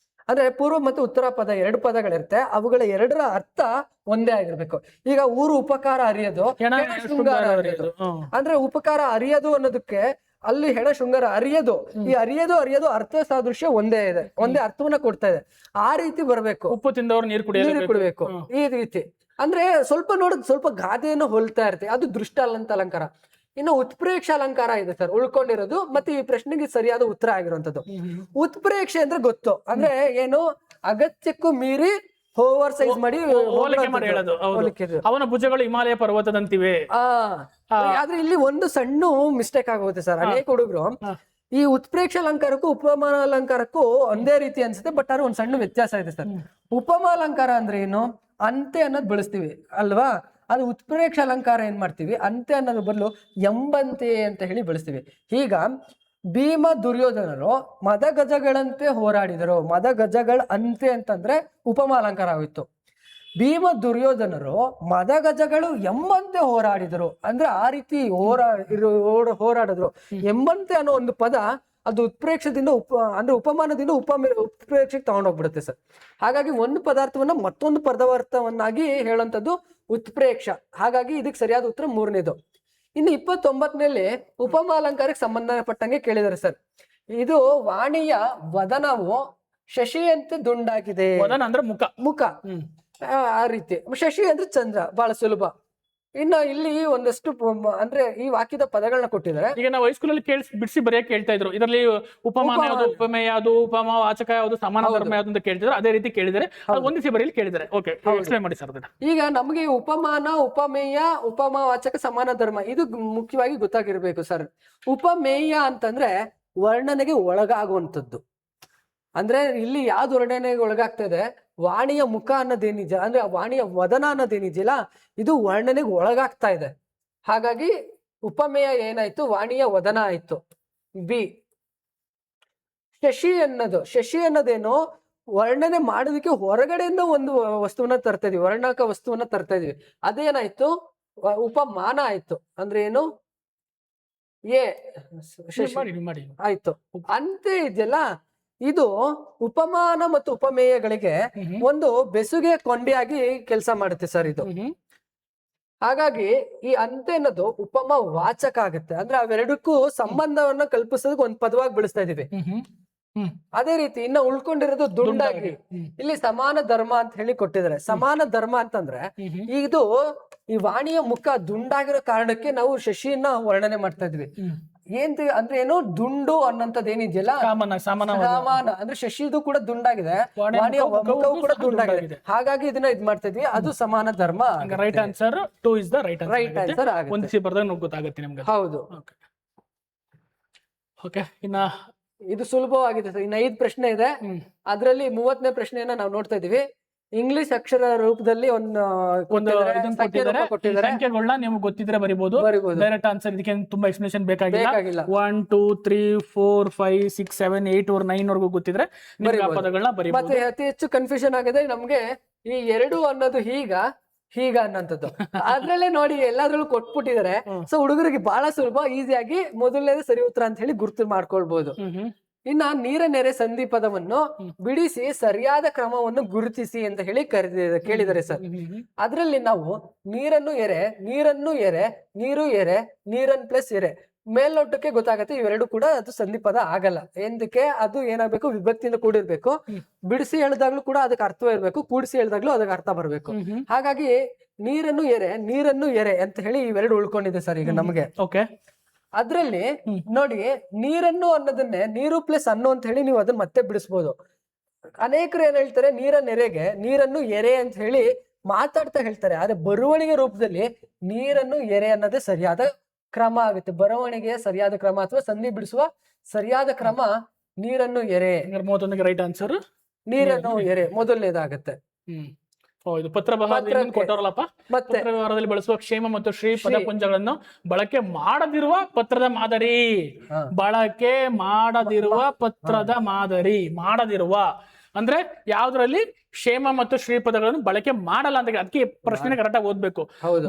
ಅಂದ್ರೆ ಪೂರ್ವ ಮತ್ತು ಉತ್ತರ ಪದ 2 ಪದಗಳಿರುತ್ತೆ, ಅವುಗಳ 2ರ ಅರ್ಥ ಒಂದೇ ಆಗಿರ್ಬೇಕು. ಈಗ ಊರು ಉಪಕಾರ ಅರಿಯೋದು, ಶೃಂಗಾರ ಅರಿಯೋದು. ಅಂದ್ರೆ ಉಪಕಾರ ಅರಿಯೋದು ಅನ್ನೋದಕ್ಕೆ ಅಲ್ಲಿ ಹೆಣ ಶೃಂಗಾರ ಅರಿಯೋದು, ಈ ಅರಿಯೋದು ಅರ್ಥ ಸಾದೃಶ್ಯ ಒಂದೇ ಇದೆ, ಒಂದೇ ಅರ್ಥವನ್ನ ಕೊಡ್ತಾ ಇದೆ. ಆ ರೀತಿ ಬರ್ಬೇಕು. ಉಪ್ಪು ತಿಂದವ್ರು ನೀರು ಕುಡಿಬೇಕು, ಈ ರೀತಿ. ಅಂದ್ರೆ ಸ್ವಲ್ಪ ನೋಡೋದು ಸ್ವಲ್ಪ ಗಾದೆಯನ್ನು ಹೋಲ್ತಾ ಇರುತ್ತೆ, ಅದು ದೃಷ್ಟಾಂತ ಅಲಂಕಾರ. ಇನ್ನು ಉತ್ಪ್ರೇಕ್ಷ ಅಲಂಕಾರ ಇದೆ ಸರ್ ಉಳ್ಕೊಂಡಿರೋದು, ಮತ್ತೆ ಈ ಪ್ರಶ್ನೆಗೆ ಸರಿಯಾದ ಉತ್ತರ ಆಗಿರುವಂತದ್ದು. ಉತ್ಪ್ರೇಕ್ಷೆ ಅಂದ್ರೆ ಗೊತ್ತು, ಅಂದ್ರೆ ಏನು? ಅಗತ್ಯಕ್ಕೂ ಮೀರಿ ಓವರ್ ಸೈಜ್ ಮಾಡಿ ಹೇಳೋದು. ಅವನ ಭುಜಗಳು ಹಿಮಾಲಯ ಪರ್ವತದಂತಿವೆ. ಆದ್ರೆ ಇಲ್ಲಿ ಒಂದು ಸಣ್ಣ ಮಿಸ್ಟೇಕ್ ಆಗೋಗುತ್ತೆ ಸರ್. ಅನೇಕ ಹುಡುಗರು ಈ ಉತ್ಪ್ರೇಕ್ಷ ಅಲಂಕಾರಕ್ಕೂ ಉಪಮಾನ ಅಲಂಕಾರಕ್ಕೂ ಒಂದೇ ರೀತಿ ಅನ್ಸುತ್ತೆ, ಬಟ್ ಆದ್ರೆ ಒಂದ್ ಸಣ್ಣ ವ್ಯತ್ಯಾಸ ಇದೆ ಸರ್. ಉಪಮಾ ಅಲಂಕಾರ ಅಂದ್ರೆ ಏನು? ಅಂತೆ ಅನ್ನೋದು ಬಳಸ್ತೀವಿ ಅಲ್ವಾ? ಅದು ಉತ್ಪ್ರೇಕ್ಷ ಅಲಂಕಾರ ಏನ್ ಮಾಡ್ತೀವಿ? ಅಂತೆ ಅನ್ನೋದ್ರ ಬದಲು ಎಂಬಂತೆ ಅಂತ ಹೇಳಿ ಬಳಸ್ತೀವಿ. ಈಗ ಭೀಮ ದುರ್ಯೋಧನರು ಮದಗಜಗಳಂತೆ ಹೋರಾಡಿದರು. ಮದಗಜಗಳ ಅಂತೆ ಅಂತಂದ್ರೆ ಉಪಮಾ ಅಲಂಕಾರ ಆಗೋಯ್ತು. ಭೀಮ ದುರ್ಯೋಧನರು ಮದಗಜಗಳು ಎಂಬಂತೆ ಹೋರಾಡಿದರು ಅಂದ್ರೆ ಆ ರೀತಿ ಹೋರಾಡಿದ್ರು. ಎಂಬಂತೆ ಅನ್ನೋ ಒಂದು ಪದ ಅದು ಉತ್ಪ್ರೇಕ್ಷದಿಂದ ಅಂದ್ರೆ ಉಪಮಾನದಿಂದ ಉತ್ಪ್ರೇಕ್ಷಕ್ಕೆ ತಗೊಂಡೋಗ್ಬಿಡುತ್ತೆ ಸರ್. ಹಾಗಾಗಿ ಒಂದು ಪದಾರ್ಥವನ್ನ ಮತ್ತೊಂದು ಪದಾರ್ಥವನ್ನಾಗಿ ಹೇಳುವಂಥದ್ದು ಉತ್ಪ್ರೇಕ್ಷ. ಹಾಗಾಗಿ ಇದಕ್ಕೆ ಸರಿಯಾದ ಉತ್ತರ 3ನೇದು. ಇನ್ನು 29ನಲ್ಲಿ ಉಪಮಾ ಅಲಂಕಾರಕ್ಕೆ ಸಂಬಂಧಪಟ್ಟಂಗೆ ಕೇಳಿದ್ದಾರೆ ಸರ್. ಇದು ವಾಣಿಯ ವದನವು ಶಶಿಯಂತೆ ದುಂಡಾಗಿದೆ. ವದನ ಅಂದ್ರೆ ಮುಖ ಆ ರೀತಿ. ಶಶಿ ಅಂದ್ರೆ ಚಂದ್ರ, ಬಹಳ ಸುಲಭ. ಇನ್ನು ಇಲ್ಲಿ ಒಂದಷ್ಟು ಅಂದ್ರೆ ಈ ವಾಕ್ಯದ ಪದಗಳನ್ನ ಕೊಟ್ಟಿದ್ದಾರೆ. ಈಗ ನಾವು ಹೈಸ್ಕೂಲಲ್ಲಿ ಬಿಡಿಸಿ ಬರೆಯಕ್ಕೆ ಕೇಳ್ತಾ ಇದ್ರು, ಇದರಲ್ಲಿ ಉಪಮಾನ ಯಾವುದು, ಉಪಮೇಯ ಯಾವುದು, ಉಪಮಾ ವಾಚಕ ಯಾವುದು, ಸಮಾನ ಧರ್ಮ ಯಾವುದು ಅಂತ ಕೇಳ್ತಿದ್ರು. ಅದೇ ರೀತಿ ಕೇಳಿದರೆ ಒಂದಿಸಿ ಬರೆಯಲಿ ಕೇಳಿದ್ದಾರೆ. ಓಕೆ, ಎಕ್ಸ್ಪ್ಲೈನ್ ಮಾಡಿ ಸರ್ ಅದನ್ನ. ಈಗ ನಮಗೆ ಉಪಮಾನ, ಉಪಮೇಯ, ಉಪಮಾ ವಾಚಕ, ಸಮಾನ ಧರ್ಮ ಇದು ಮುಖ್ಯವಾಗಿ ಗೊತ್ತಾಗಿರ್ಬೇಕು ಸರ್. ಉಪಮೇಯ ಅಂತಂದ್ರೆ ವರ್ಣನೆಗೆ ಒಳಗಾಗುವಂಥದ್ದು. ಅಂದ್ರೆ ಇಲ್ಲಿ ಯಾವ್ದು ವರ್ಣನೆಗೆ ಒಳಗಾಗ್ತಾ ಇದೆ? ವಾಣಿಯ ಮುಖ ಅನ್ನೋದೇನಿದೆ, ಅಂದ್ರೆ ವಾಣಿಯ ವದನ ಅನ್ನೋದೇನಿದೆಯಲ್ಲ, ಇದು ವರ್ಣನೆಗೆ ಒಳಗಾಗ್ತಾ ಇದೆ. ಹಾಗಾಗಿ ಉಪಮೇಯ ಏನಾಯ್ತು? ವಾಣಿಯ ವದನ ಆಯ್ತು. ಬಿ. ಶಶಿ ಅನ್ನೋದೇನು ವರ್ಣನೆ ಮಾಡೋದಕ್ಕೆ ಹೊರಗಡೆಯಿಂದ ಒಂದು ವಸ್ತುವನ್ನ ತರ್ತಾ ಇದೀವಿ, ವರ್ಣಕ ವಸ್ತುವನ್ನ ತರ್ತಾ ಇದೀವಿ. ಅದೇನಾಯ್ತು, ಉಪಮಾನ ಆಯ್ತು. ಅಂದ್ರೆ ಏನು, ಮಾಡಿ ಆಯ್ತು. ಅಂತೆ ಇದೆಯಲ್ಲ, ಇದು ಉಪಮಾನ ಮತ್ತು ಉಪಮೇಯಗಳಿಗೆ ಒಂದು ಬೆಸುಗೆ ಕೊಂಡಿಯಾಗಿ ಕೆಲಸ ಮಾಡುತ್ತೆ ಸರ್ ಇದು. ಹಾಗಾಗಿ ಈ ಅಂತೆ ಅನ್ನೋದು ಉಪಮ ವಾಚಕ ಆಗುತ್ತೆ. ಅಂದ್ರೆ ಅವೆರಡಕ್ಕೂ ಸಂಬಂಧವನ್ನ ಕಲ್ಪಿಸೋದಕ್ಕೆ ಒಂದು ಪದವಾಗಿ ಬಳಸ್ತಾ ಇದೀವಿ. ಅದೇ ರೀತಿ ಇನ್ನ ಉಳ್ಕೊಂಡಿರೋದು ದುಂಡಾಗಿ. ಇಲ್ಲಿ ಸಮಾನ ಧರ್ಮ ಅಂತ ಹೇಳಿ ಕೊಟ್ಟಿದ್ದಾರೆ. ಸಮಾನ ಧರ್ಮ ಅಂತಂದ್ರೆ ಇದು ಈ ವಾಣಿಯ ಮುಖ ದುಂಡಾಗಿರೋ ಕಾರಣಕ್ಕೆ ನಾವು ಶಶಿಯನ್ನ ವರ್ಣನೆ ಮಾಡ್ತಾ ಇದ್ವಿ. ಅಂದ್ರೆ ಏನು, ದುಂಡು ಅನ್ನೋಂಥದ್ದು ಏನಿದೆಯಲ್ಲ ಸಮಾನ ಅಂದ್ರೆ ಶಶಿದು ಕೂಡ ದುಂಡಾಗಿದೆ, ವಾಣಿಯ ಮುಖವು ಕೂಡ ದುಂಡಾಗಿದೆ. ಹಾಗಾಗಿ ಇದನ್ನ ಇದ್ ಮಾಡ್ತಾ ಇದ್ವಿ, ಅದು ಸಮಾನ ಧರ್ಮ. Right answer 2 is the right answer ಆಗುತ್ತೆ. ಒಂದಿಸಿ ಬರ್ದಾಗ ಗೊತ್ತಾಗುತ್ತೆ ನಿಮ್ಗೆ. ಹೌದು. ಓಕೆ, ಇನ್ನ ಇದು ಸುಲಭವಾಗಿದೆ ಸರ್. ಇನ್ನ 5 ಪ್ರಶ್ನೆ ಇದೆ. ಅದ್ರಲ್ಲಿ 30ನೇ ಪ್ರಶ್ನೆಯನ್ನ ನಾವು ನೋಡ್ತಾ ಇದೀವಿ. ಇಂಗ್ಲಿಷ್ ಅಕ್ಷರ ರೂಪದಲ್ಲಿ ಒಂದು ಸಂಖ್ಯೆಗಳನ್ನ ನಿಮ್ಗೆ ಗೊತ್ತಿದ್ರೆ ಬರಿಬಹುದು. ಡೈರೆಕ್ಟ್ ಆನ್ಸರ್ ಇದಕ್ಕೆ ತುಂಬಾ ಎಕ್ಸ್ಪ್ಲನೇಷನ್ ಬೇಕಾಗಿಲ್ಲ. 1 2 3 4 5 6 7 8 or 9 ವರ್ಗೂ ಗೊತ್ತಿದ್ರೆ ಪದಗಳನ್ನ ಬರಿಬಹುದು. ಮತ್ತೆ ಅತಿ ಹೆಚ್ಚು ಕನ್ಫ್ಯೂಷನ್ ಆಗಿದೆ ನಮ್ಗೆ ಈ 2 ಅನ್ನೋದು ಹೀಗ ಅನ್ನೋಂಥದ್ದು. ಅದ್ರಲ್ಲೇ ನೋಡಿ ಎಲ್ಲಾದ್ರಲ್ಲೂ ಕೊಟ್ಬಿಟ್ಟಿದ್ದಾರೆ. ಸೊ ಹುಡುಗರಿಗೆ ಬಹಳ ಸುಲಭ, ಈಸಿಯಾಗಿ ಮೊದಲನೇದು ಸರಿ ಉತ್ತರ ಅಂತ ಹೇಳಿ ಗುರುತು ಮಾಡ್ಕೊಳ್ಬಹುದು. ಇನ್ನ ನೀರ ನೆರೆ ಸಂಧಿ ಪದವನ್ನು ಬಿಡಿಸಿ ಸರಿಯಾದ ಕ್ರಮವನ್ನು ಗುರುತಿಸಿ ಅಂತ ಹೇಳಿ ಕೇಳಿದ್ದಾರೆ ಸರ್. ಅದ್ರಲ್ಲಿ ನಾವು ನೀರನ್ನು ಎರೆ, ನೀರು ಎರೆ, ನೀರನ್ ಪ್ಲಸ್ ಎರೆ, ಮೇಲ್ನೋಟಕ್ಕೆ ಗೊತ್ತಾಗತ್ತೆ ಇವೆರಡು ಕೂಡ ಅದು ಸಂಧಿ ಪದ ಆಗಲ್ಲ. ಎಂದಕ್ಕೆ ಅದು ಏನಾಗಬೇಕು, ವಿಭಕ್ತಿಯಿಂದ ಕೂಡಿರ್ಬೇಕು. ಬಿಡಿಸಿ ಹೇಳಿದಾಗ್ಲೂ ಕೂಡ ಅದಕ್ಕೆ ಅರ್ಥ ಇರ್ಬೇಕು, ಕೂಡಿಸಿ ಹೇಳಿದಾಗ್ಲೂ ಅದಕ್ಕೆ ಅರ್ಥ ಬರ್ಬೇಕು. ಹಾಗಾಗಿ ನೀರನ್ನು ಎರೆ ಅಂತ ಹೇಳಿ ಇವೆರಡು ಉಳ್ಕೊಂಡಿದೆ ಸರ್ ಈಗ ನಮಗೆ. ಓಕೆ, ಅದ್ರಲ್ಲಿ ನೋಡಿ, ನೀರನ್ನು ಅನ್ನೋದನ್ನೇ ನೀರು ಪ್ಲಸ್ ಅನ್ನು ಅಂತ ಹೇಳಿ ನೀವು ಅದನ್ನ ಮತ್ತೆ ಬಿಡಿಸ್ಬೋದು. ಅನೇಕರು ಏನ್ ಹೇಳ್ತಾರೆ, ನೀರನ್ನು ಎರೆ ಅಂತ ಹೇಳಿ ಮಾತಾಡ್ತಾ ಹೇಳ್ತಾರೆ. ಆದ್ರೆ ಬರವಣಿಗೆ ರೂಪದಲ್ಲಿ ನೀರನ್ನು ಎರೆ ಅನ್ನೋದೇ ಸರಿಯಾದ ಕ್ರಮ ಆಗುತ್ತೆ. ಬರವಣಿಗೆಯ ಸರಿಯಾದ ಕ್ರಮ ಅಥವಾ ಸಂಧಿ ಬಿಡಿಸುವ ಸರಿಯಾದ ಕ್ರಮ ನೀರನ್ನು ಎರೆ. 31ಗೆ ರೈಟ್ ಆನ್ಸರ್ ನೀರನ್ನು ಎರೆ ಮೊದಲನೇದಾಗತ್ತೆ. ಇದು ಪತ್ರ ಕೊಟ್ಟವರಲ್ಲಪ್ಪ. ಪತ್ರ ವ್ಯವಹಾರದಲ್ಲಿ ಬಳಸುವ ಕ್ಷೇಮ ಮತ್ತು ಶ್ರೀ ಪದಪುಂಜಗಳನ್ನು ಬಳಕೆ ಮಾಡದಿರುವ ಪತ್ರದ ಮಾದರಿ. ಬಳಕೆ ಮಾಡದಿರುವ ಪತ್ರದ ಮಾದರಿ. ಮಾಡದಿರುವ ಅಂದ್ರೆ ಯಾವ್ದ್ರಲ್ಲಿ ಕ್ಷೇಮ ಮತ್ತು ಶ್ರೀ ಪದಗಳನ್ನು ಬಳಕೆ ಮಾಡಲ್ಲ ಅಂತ. ಅದಕ್ಕೆ ಪ್ರಶ್ನೆ ಕರೆಕ್ಟ್ ಆಗಿ ಓದ್ಬೇಕು.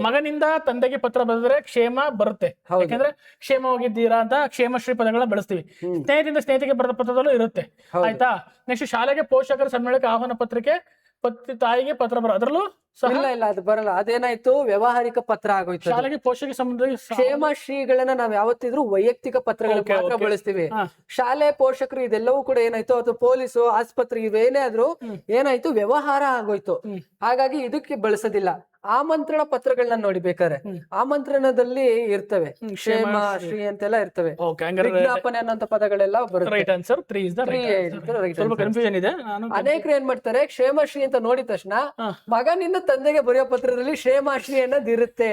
ಮಗನಿಂದ ತಂದೆಗೆ ಪತ್ರ ಬರೆದ್ರೆ ಕ್ಷೇಮ ಬರುತ್ತೆ, ಯಾಕಂದ್ರೆ ಕ್ಷೇಮವಾಗಿದ್ದೀರಾ ಅಂತ ಕ್ಷೇಮ ಶ್ರೀ ಪದಗಳನ್ನ ಬಳಸ್ತೀವಿ. ಸ್ನೇಹಿತರಿಂದ ಸ್ನೇಹಿತಿಗೆ ಬರೆದ ಪತ್ರದಲ್ಲೂ ಇರುತ್ತೆ. ಆಯ್ತಾ. ನೆಕ್ಸ್ಟ್ ಶಾಲೆಗೆ ಪೋಷಕರ ಸಮ್ಮೇಳನಕ್ಕೆ ಆಹ್ವಾನ ಪತ್ರಿಕೆ, ತಾಯಿಗೆ ಪತ್ರ ಬರ, ಅದ್ರಲ್ಲೂ ಇಲ್ಲ ಅದು ಬರಲ್ಲ. ಅದೇನಾಯ್ತು, ವ್ಯವಹಾರಿಕ ಪತ್ರ ಆಗೋಯ್ತು. ಶಾಲೆಗೆ ಪೋಷಕ ಸಂಬಂಧ ಕ್ಷೇಮ ಶ್ರೀಗಳನ್ನ ನಾವ್ ಯಾವತ್ತಿದ್ರು ವೈಯಕ್ತಿಕ ಪತ್ರಗಳು ಮಾತ್ರ ಬಳಸ್ತೀವಿ. ಶಾಲೆ ಪೋಷಕರು ಇದೆಲ್ಲವೂ ಕೂಡ ಏನಾಯ್ತು, ಅಥವಾ ಪೊಲೀಸು, ಆಸ್ಪತ್ರೆ ಇವೇನೇ ಆದ್ರೂ ಏನಾಯ್ತು, ವ್ಯವಹಾರ ಆಗೋಯ್ತು. ಹಾಗಾಗಿ ಇದಕ್ಕೆ ಬಳಸೋದಿಲ್ಲ. ಆಮಂತ್ರಣ ಪತ್ರಗಳನ್ನ ನೋಡಿ ಬೇಕಾದ್ರೆ, ಆಮಂತ್ರಣದಲ್ಲಿ ಇರ್ತವೆ ಕ್ಷೇಮ ಶ್ರೀ ಅಂತೆಲ್ಲ ಇರ್ತವೆ. ವಿಜ್ಞಾಪನೆ ಅನ್ನೋಂತ ಪದಗಳೆಲ್ಲ ಬರುತ್ತೆ. ಅನೇಕರು ಏನ್ ಮಾಡ್ತಾರೆ, ಕ್ಷೇಮ ಶ್ರೀ ಅಂತ ನೋಡಿದ ತಕ್ಷಣ ಮಗನಿಂದ ತಂದೆಗೆ ಬರೆಯೋ ಪತ್ರದಲ್ಲಿ ಕ್ಷೇಮ ಶ್ರೀ ಅನ್ನೋದು ಇರುತ್ತೆ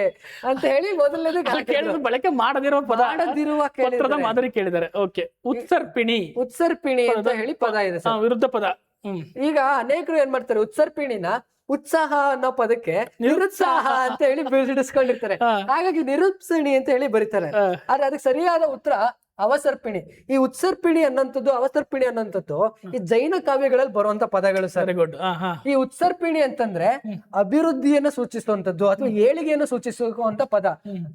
ಅಂತ ಹೇಳಿ ಮೊದಲನೇದು ಬಳಕೆ ಮಾಡದಿರುವ ಪತ್ರದ ಮಾದರಿ ಕೇಳಿದ್ದಾರೆ. ಓಕೆ, ಉತ್ಸರ್ಪಿಣಿ ಅಂತ ಹೇಳಿ ಪದ ಇದೆ, ವಿರುದ್ಧ ಪದ. ಈಗ ಅನೇಕರು ಏನ್ ಮಾಡ್ತಾರೆ, ಉತ್ಸರ್ಪಿಣಿನ ಉತ್ಸಾಹ ಅನ್ನೋ ಪದಕ್ಕೆ ನಿರುತ್ಸಾಹ ಅಂತ ಹೇಳಿ ಬಿಡಿಸ್ಕೊಂಡಿರ್ತಾರೆ. ಹಾಗಾಗಿ ನಿರುತ್ಸಣಿ ಅಂತ ಹೇಳಿ ಬರೀತಾರೆ. ಆದ್ರೆ ಅದಕ್ಕೆ ಸರಿಯಾದ ಉತ್ತರ ಅವಸರ್ಪಿಣಿ. ಈ ಉತ್ಸರ್ಪಿಣಿ ಅನ್ನೋಂಥದ್ದು, ಅವಸರ್ಪಿಣಿ ಅನ್ನೋಂಥದ್ದು ಈ ಜೈನ ಕಾವ್ಯಗಳಲ್ಲಿ ಬರುವಂತ ಪದಗಳು ಸರ್. ಈ ಉತ್ಸರ್ಪಿಣಿ ಅಂತಂದ್ರೆ ಅಭಿವೃದ್ಧಿಯನ್ನು ಸೂಚಿಸುವಂತದ್ದು ಅಥವಾ ಏಳಿಗೆಯನ್ನು ಸೂಚಿಸುವಂತ ಪದ.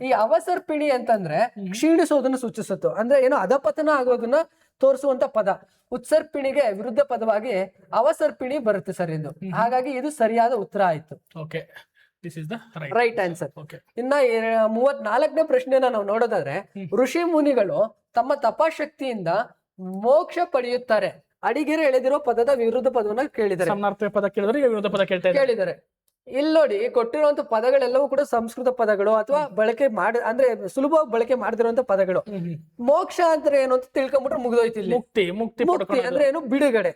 ಈ ಅವಸರ್ಪಿಣಿ ಅಂತಂದ್ರೆ ಕ್ಷೀಣಿಸೋದನ್ನು ಸೂಚಿಸುತ್ತೆ, ಅಂದ್ರೆ ಏನೋ ಅಧಪತನ ಆಗೋದನ್ನ ತೋರಿಸುವಂತ ಪದ. ಉತ್ಸರ್ಪಿಣಿಗೆ ವಿರುದ್ಧ ಪದವಾಗಿ ಅವಸರ್ಪಿಣಿ ಬರುತ್ತೆ ಸರ್ ಇದು. ಹಾಗಾಗಿ ಇದು ಸರಿಯಾದ ಉತ್ತರ ಆಯ್ತು. Right answer. ಇನ್ನ 34ನೇ ಪ್ರಶ್ನೆನ ನಾವು ನೋಡೋದಾದ್ರೆ, ಋಷಿ ಮುನಿಗಳು ತಮ್ಮ ತಪಶಕ್ತಿಯಿಂದ ಮೋಕ್ಷ ಪಡೆಯುತ್ತಾರೆ. ಅಡಿಗೆರೆ ಎಳೆದಿರೋ ಪದದ ವಿರುದ್ಧ ಪದವನ್ನ ಕೇಳಿದರೆ ಇಲ್ಲಿ ನೋಡಿ, ಕೊಟ್ಟಿರುವಂತ ಪದಗಳೆಲ್ಲವೂ ಕೂಡ ಸಂಸ್ಕೃತ ಪದಗಳು ಅಥವಾ ಬಳಕೆ ಅಂದ್ರೆ ಸುಲಭವಾಗಿ ಬಳಕೆ ಮಾಡದಿರುವಂತ ಪದಗಳು. ಮೋಕ್ಷ ಅಂದ್ರೆ ಏನು ಅಂತ ತಿಳ್ಕೊಂಡ್ಬಿಟ್ರೆ ಮುಗಿದೋಯ್ತು. ಮುಕ್ತಿ ಅಂದ್ರೆ ಏನು, ಬಿಡುಗಡೆ.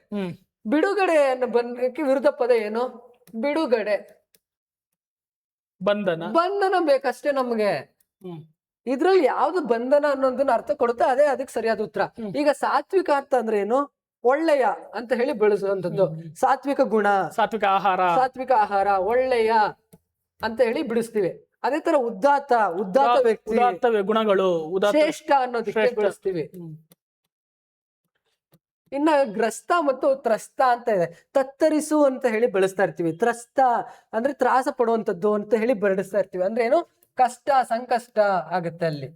ಬಿಡುಗಡೆ ಬಂದಕ್ಕೆ ವಿರುದ್ಧ ಪದ ಏನು, ಬಿಡುಗಡೆ. ಬಂಧನ ಬೇಕಷ್ಟೇ ನಮ್ಗೆ. ಇದ್ರಲ್ಲಿ ಯಾವ್ದು ಬಂಧನ ಅನ್ನೋದನ್ನ ಅರ್ಥ ಕೊಡುತ್ತೆ, ಅದೇ ಅದಕ್ಕೆ ಸರಿಯಾದ ಉತ್ತರ. ಈಗ ಸಾತ್ವಿಕ ಅರ್ಥ ಅಂದ್ರೆ ಏನು, ಒಳ್ಳೆಯ ಅಂತ ಹೇಳಿ ಬೆಳೆಸುವಂತದ್ದು. ಸಾತ್ವಿಕ ಗುಣ, ಸಾತ್ವಿಕ ಆಹಾರ, ಒಳ್ಳೆಯ ಅಂತ ಹೇಳಿ ಬಿಡಿಸ್ತೀವಿ. ಅದೇ ತರ ಉದಾತ್ತ ವ್ಯಕ್ತಿ, ಗುಣಗಳು, ಶ್ರೇಷ್ಠ ಅನ್ನೋದಕ್ಕೆ ಬಳಸ್ತೀವಿ. ಇನ್ನ ಗ್ರಸ್ತ ಮತ್ತು ತ್ರಸ್ತ ಅಂತ ಇದೆ. ತತ್ತರಿಸು ಅಂತ ಹೇಳಿ ಬಳಸ್ತಾ ಇರ್ತೀವಿ. ತ್ರಸ್ತ ಅಂದ್ರೆ ತ್ರಾಸ ಪಡುವಂತದ್ದು ಅಂತ ಹೇಳಿ ಬಳಸ್ತಾ ಇರ್ತೀವಿ. ಅಂದ್ರೆ ಏನು, ಕಷ್ಟ ಸಂಕಷ್ಟ ಆಗುತ್ತೆ ಅಲ್ಲಿ.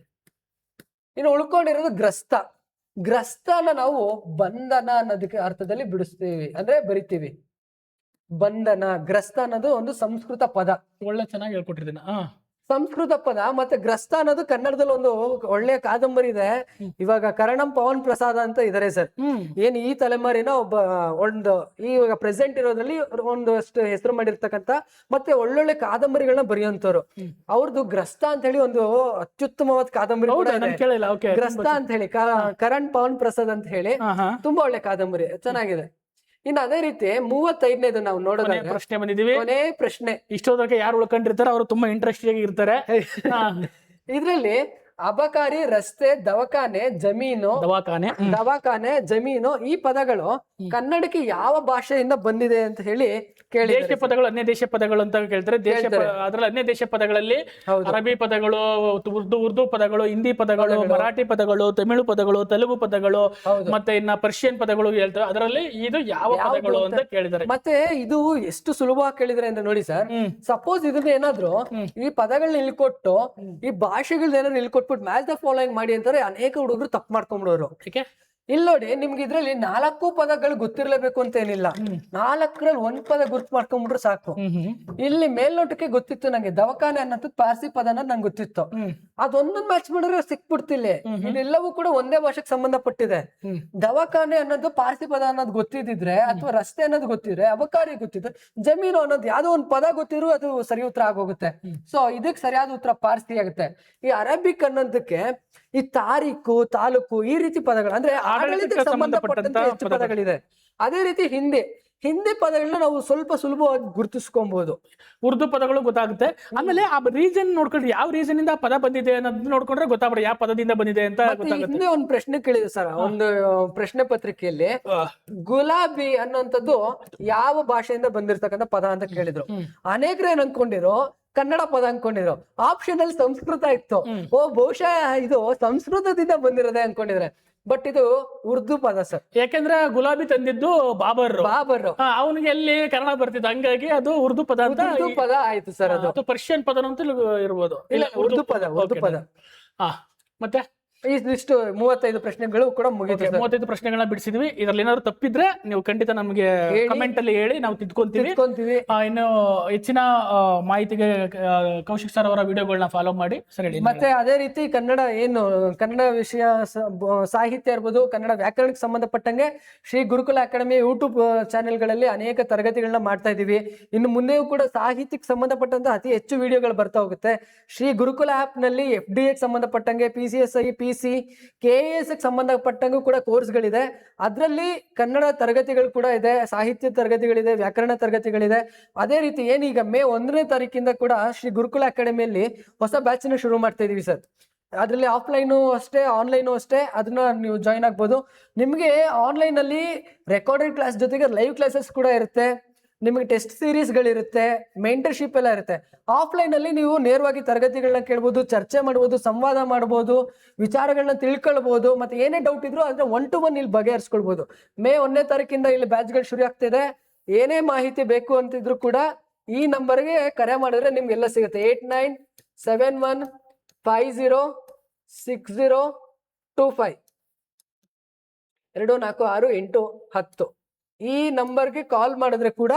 ಇನ್ನು ಉಳ್ಕೊಂಡಿರೋದು ಗ್ರಸ್ತ. ಗ್ರಸ್ತನ ನಾವು ಬಂಧನ ಅನ್ನೋದಕ್ಕೆ ಅರ್ಥದಲ್ಲಿ ಬಿಡಿಸ್ತೀವಿ, ಅಂದ್ರೆ ಬರಿತೀವಿ. ಬಂಧನ, ಗ್ರಸ್ತ ಅನ್ನೋದು ಒಂದು ಸಂಸ್ಕೃತ ಪದ. ಒಳ್ಳೆ ಚೆನ್ನಾಗಿ ಹೇಳ್ಕೊಟ್ಟಿದ್ದೀನಿ. ಸಂಸ್ಕೃತ ಪದ. ಮತ್ತೆ ಗ್ರಸ್ತ ಅನ್ನೋದು ಕನ್ನಡದಲ್ಲಿ ಒಂದು ಒಳ್ಳೆಯ ಕಾದಂಬರಿ ಇದೆ. ಇವಾಗ ಕರಣಂ ಪವನ್ ಪ್ರಸಾದ ಅಂತ ಇದಾರೆ ಸರ್. ಏನ್ ಈ ತಲೆಮಾರಿನ ಒಂದು ಇವಾಗ ಪ್ರೆಸೆಂಟ್ ಇರೋದ್ರಲ್ಲಿ ಒಂದಷ್ಟು ಹೆಸರು ಮಾಡಿರ್ತಕ್ಕಂತ ಮತ್ತೆ ಒಳ್ಳೊಳ್ಳೆ ಕಾದಂಬರಿಗಳನ್ನ ಬರೆಯುವಂತವ್ರು. ಅವ್ರದ್ದು ಗ್ರಸ್ತ ಅಂತ ಹೇಳಿ ಒಂದು ಅತ್ಯುತ್ತಮವಾದ ಕಾದಂಬರಿ ಕೂಡ ಇದೆ. ಗ್ರಸ್ತ ಅಂತ ಹೇಳಿ ಕರಣ್ ಪವನ್ ಪ್ರಸಾದ್ ಅಂತ ಹೇಳಿ ತುಂಬಾ ಒಳ್ಳೆ ಕಾದಂಬರಿ, ಚೆನ್ನಾಗಿದೆ. ಇನ್ನು ಅದೇ ರೀತಿ 35ನೇದು ನಾವು ನೋಡೋದಾದ್ರೆ ಪ್ರಶ್ನೆ ಬಂದಿದೀವಿ. ಕೊನೆ ಪ್ರಶ್ನೆ. ಇಷ್ಟೋದಕ್ಕೆ ಯಾರು ಉಳ್ಕೊಂಡಿರ್ತಾರೆ ಅವರು ತುಂಬಾ ಇಂಟ್ರೆಸ್ಟ್ ಆಗಿ ಇರ್ತಾರೆ. ಇದ್ರಲ್ಲಿ ಅಬಕಾರಿ, ರಸ್ತೆ, ದವಾಖಾನೆ, ಜಮೀನು ಈ ಪದಗಳು ಕನ್ನಡಕ್ಕೆ ಯಾವ ಭಾಷೆಯಿಂದ ಬಂದಿದೆ ಅಂತ ಹೇಳಿ ಕೇಳಿ. ದೇಶ ಪದಗಳು, ಅನ್ಯ ದೇಶ ಪದಗಳು ಅಂತ ಕೇಳ್ತಾರೆ. ಅದ್ರಲ್ಲಿ ಅನ್ಯ ದೇಶ ಪದಗಳಲ್ಲಿ ಅರಬಿ ಪದಗಳು, ಉರ್ದು ಪದಗಳು, ಹಿಂದಿ ಪದಗಳು, ಮರಾಠಿ ಪದಗಳು, ತಮಿಳು ಪದಗಳು, ತೆಲುಗು ಪದಗಳು, ಮತ್ತೆ ಇನ್ನ ಪರ್ಷಿಯನ್ ಪದಗಳು ಹೇಳ್ತಾರೆ. ಅದರಲ್ಲಿ ಇದು ಯಾವ ಪದಗಳು ಅಂತ ಕೇಳಿದ್ದಾರೆ. ಮತ್ತೆ ಇದು ಎಷ್ಟು ಸುಲಭವಾಗಿ ಕೇಳಿದ್ರೆ ಅಂತ ನೋಡಿ ಸರ್. ಸಪೋಸ್ ಇದನ್ನ ಏನಾದ್ರು ಈ ಪದಗಳನ್ನ ಇಳ್ಕೊಟ್ಟು ಈ ಭಾಷೆಗಳನ್ನ ಏನಾದ್ರು ಇಳ್ಕೊಟ್ಬಿಟ್ಟು ಮ್ಯಾಚ್ ದ ಫಾಲೋಯಿಂಗ್ ಮಾಡಿ ಅಂತಾರೆ, ಅನೇಕ ಹುಡುಗರು ತಪ್ಪು ಮಾಡ್ಕೊಂಡ್ಬಿಡೋರು. ಇಲ್ಲಿ ನೋಡಿ, ನಿಮ್ಗೆ ಇದ್ರಲ್ಲಿ 4 ಪದಗಳು ಗೊತ್ತಿರ್ಲೇಬೇಕು ಅಂತ ಏನಿಲ್ಲ. 4ರಲ್ಲಿ 1 ಪದ ಗುರ್ತು ಮಾಡ್ಕೊಂಡ್ಬಿಟ್ರೆ ಸಾಕು. ಇಲ್ಲಿ ಮೇಲ್ನೋಟಕ್ಕೆ ಗೊತ್ತಿತ್ತು ನಂಗೆ ದವಾಖಾನೆ ಅನ್ನೋದು ಪಾರ್ಸಿ ಪದನ ನಂಗೆ ಗೊತ್ತಿತ್ತು. ಅದೊಂದೊಂದು ಮ್ಯಾಚ್ ಮಾಡಿದ್ರೆ ಸಿಕ್ಬಿಡ್ತಿಲ್ಲ. ಇದೆಲ್ಲವೂ ಕೂಡ ಒಂದೇ ಭಾಷೆಗೆ ಸಂಬಂಧಪಟ್ಟಿದೆ. ದವಾಖಾನೆ ಅನ್ನೋದು ಪಾರ್ಸಿ ಪದ ಅನ್ನೋದು ಗೊತ್ತಿದ್ರೆ, ಅಥವಾ ರಸ್ತೆ ಅನ್ನೋದು ಗೊತ್ತಿದ್ರೆ, ಅಬಕಾರಿ ಗೊತ್ತಿದ್ರೆ, ಜಮೀನು ಅನ್ನೋದು ಯಾವ್ದೋ ಒಂದು ಪದ ಗೊತ್ತಿದ್ರು ಅದು ಸರಿ ಉತ್ತರ ಆಗೋಗುತ್ತೆ. ಸೊ ಇದಕ್ಕೆ ಸರಿಯಾದ ಉತ್ತರ ಪಾರ್ಸಿ ಆಗುತ್ತೆ. ಈ ಅರಬಿಕ್ ಅನ್ನೋದಕ್ಕೆ ಈ ತಾರೀಕು, ತಾಲೂಕು ಈ ರೀತಿ ಪದಗಳು, ಅಂದ್ರೆ ಆಡಳಿತಕ್ಕೆ ಸಂಬಂಧಪಟ್ಟಂತೆ ಹೆಚ್ಚು ಪದಗಳಿದೆ. ಅದೇ ರೀತಿ ಹಿಂದಿ ಪದಗಳನ್ನ ನಾವು ಸ್ವಲ್ಪ ಸುಲಭವಾಗಿ ಗುರುತಿಸ್ಕೊಬಹುದು. ಉರ್ದು ಪದಗಳು ಗೊತ್ತಾಗುತ್ತೆ. ಆಮೇಲೆ ಆ ರೀಸನ್ ನೋಡ್ಕೊಂಡ್ರೆ ಯಾವ ರೀಸನ್ ಇಂದ ಪದ ಬಂದಿದೆ ಅನ್ನೋದನ್ನ ನೋಡ್ಕೊಂಡ್ರೆ ಗೊತ್ತಾಗ್ಬಿಡುತ್ತೆ ಯಾವ ಪದದಿಂದ ಬಂದಿದೆ ಅಂತ ಗೊತ್ತಾಗುತ್ತೆ. ಹಿಂದೆ ಒಂದು ಪ್ರಶ್ನೆ ಕೇಳಿದೆ ಸರ್, ಒಂದು ಪ್ರಶ್ನೆ ಪತ್ರಿಕೆಯಲ್ಲಿ ಗುಲಾಬಿ ಅನ್ನೋಂಥದ್ದು ಯಾವ ಭಾಷೆಯಿಂದ ಬಂದಿರ್ತಕ್ಕಂಥ ಪದ ಅಂತ ಕೇಳಿದ್ರು. ಅನೇಕರು ಏನ್ ಅನ್ಕೊಂಡಿರೋ ಕನ್ನಡ ಪದ ಅನ್ಕೊಂಡಿದ್ರು. ಆಪ್ಷನ್ ಅಲ್ಲಿ ಸಂಸ್ಕೃತ ಇತ್ತು. ಬಹುಶಃ ಇದು ಸಂಸ್ಕೃತದಿಂದ ಬಂದಿರೋದೇ ಅನ್ಕೊಂಡಿದ್ರೆ, ಬಟ್ ಇದು ಉರ್ದು ಪದ ಸರ್. ಯಾಕಂದ್ರೆ ಗುಲಾಬಿ ತಂದಿದ್ದು ಬಾಬರ್ ಅವನಿಗೆ ಎಲ್ಲಿ ಕನ್ನಡ ಬರ್ತಿತ್ತು, ಹಂಗಾಗಿ ಅದು ಉರ್ದು ಪದ ಅಂತ ಪದ ಆಯ್ತು ಸರ್. ಅದು ಪರ್ಷಿಯನ್ ಪದ ಅಂತ ಇರ್ಬೋದು. ಇಲ್ಲ, ಉರ್ದು ಪದ. ಮತ್ತೆ ಇಷ್ಟು 35 ಪ್ರಶ್ನೆಗಳು ಕೂಡ ಮುಗಿತು. 35 ಪ್ರಶ್ನೆಗಳನ್ನ ಬಿಡಿಸಿದ್ವಿ. ಇದ್ರಲ್ಲಿ ಏನಾದ್ರು ತಪ್ಪಿದ್ರೆ ನೀವು ಖಂಡಿತ ನಮಗೆ ಕಮೆಂಟ್ ಅಲ್ಲಿ ಹೇಳಿ, ನಾವು ತಿದ್ಕೊಂತೀವಿ. ಇನ್ನು ಹೆಚ್ಚಿನ ಮಾಹಿತಿಗೆ ಕೌಶಿಕ್ ಸರ್ ಅವರ ವಿಡಿಯೋಗಳನ್ನ ಫಾಲೋ ಮಾಡಿ. ಸರಿ. ಮತ್ತೆ ಅದೇ ರೀತಿ ಕನ್ನಡ ವಿಷಯ ಸಾಹಿತ್ಯ ಇರ್ಬೋದು, ಕನ್ನಡ ವ್ಯಾಕರಣಕ್ಕೆ ಸಂಬಂಧಪಟ್ಟಂಗೆ ಶ್ರೀ ಗುರುಕುಲ ಅಕಾಡೆಮಿ ಯೂಟ್ಯೂಬ್ ಚಾನೆಲ್ಗಳಲ್ಲಿ ಅನೇಕ ತರಗತಿಗಳನ್ನ ಮಾಡ್ತಾ ಇದೀವಿ. ಇನ್ನು ಮುಂದೆಯೂ ಕೂಡ ಸಾಹಿತ್ಯಕ್ಕೆ ಸಂಬಂಧಪಟ್ಟಂತ ಅತಿ ಹೆಚ್ಚು ವಿಡಿಯೋಗಳು ಬರ್ತಾ ಹೋಗುತ್ತೆ. ಶ್ರೀ ಗುರುಕುಲ ಆಪ್ ನಲ್ಲಿ FDA ಸಂಬಂಧಪಟ್ಟಂಗೆ, PCSI, KAS ಸಂಬಂಧಪಟ್ಟಂಗೂ ಕೂಡ ಕೋರ್ಸ್ಗಳಿದೆ. ಅದರಲ್ಲಿ ಕನ್ನಡ ತರಗತಿಗಳು ಕೂಡ ಇದೆ, ಸಾಹಿತ್ಯ ತರಗತಿಗಳಿದೆ, ವ್ಯಾಕರಣ ತರಗತಿಗಳಿದೆ. ಅದೇ ರೀತಿ ಏನೀಗ ಮೇ 1ನೇ ತಾರೀಕಿಂದ ಕೂಡ ಶ್ರೀ ಗುರುಕುಲ ಅಕಾಡೆಮಿಯಲ್ಲಿ ಹೊಸ ಬ್ಯಾಚ್ ನ ಶುರು ಮಾಡ್ತಾ ಇದೀವಿ ಸರ್. ಅದರಲ್ಲಿ ಆಫ್ಲೈನು ಅಷ್ಟೇ, ಆನ್ಲೈನು ಅಷ್ಟೇ. ಅದನ್ನ ನೀವು ಜಾಯಿನ್ ಆಗ್ಬೋದು. ನಿಮಗೆ ಆನ್ಲೈನ್ ಅಲ್ಲಿ ರೆಕಾರ್ಡೆಡ್ ಕ್ಲಾಸ್ ಜೊತೆಗೆ ಲೈವ್ ಕ್ಲಾಸಸ್ ಕೂಡ ಇರುತ್ತೆ. ನಿಮಗೆ ಟೆಸ್ಟ್ ಸೀರೀಸ್ಗಳಿರುತ್ತೆ, ಮೆಂಟರ್ಶಿಪ್ ಎಲ್ಲ ಇರುತ್ತೆ. ಆಫ್ಲೈನ್ ಅಲ್ಲಿ ನೀವು ನೇರವಾಗಿ ತರಗತಿಗಳನ್ನ ಕೇಳ್ಬೋದು, ಚರ್ಚೆ ಮಾಡ್ಬೋದು, ಸಂವಾದ ಮಾಡ್ಬೋದು, ವಿಚಾರಗಳನ್ನ ತಿಳ್ಕೊಳ್ಬಹುದು. ಮತ್ತೆ ಏನೇ ಡೌಟ್ ಇದ್ರು ಅಂದ್ರೆ 1 to 1 ಇಲ್ಲಿ ಬಗೆಹರಿಸ್ಕೊಳ್ಬಹುದು. ಮೇ 1ನೇ ತಾರೀಕಿಂದ ಇಲ್ಲಿ ಬ್ಯಾಚ್ಗಳು ಶುರು ಆಗ್ತಿದೆ. ಏನೇ ಮಾಹಿತಿ ಬೇಕು ಅಂತಿದ್ರು ಕೂಡ ಈ ನಂಬರ್ಗೆ ಕರೆ ಮಾಡಿದ್ರೆ ನಿಮ್ಗೆಲ್ಲ ಸಿಗುತ್ತೆ. 8971506025 246 810 ಈ ನಂಬರ್ಗೆ ಕಾಲ್ ಮಾಡಿದ್ರೆ ಕೂಡ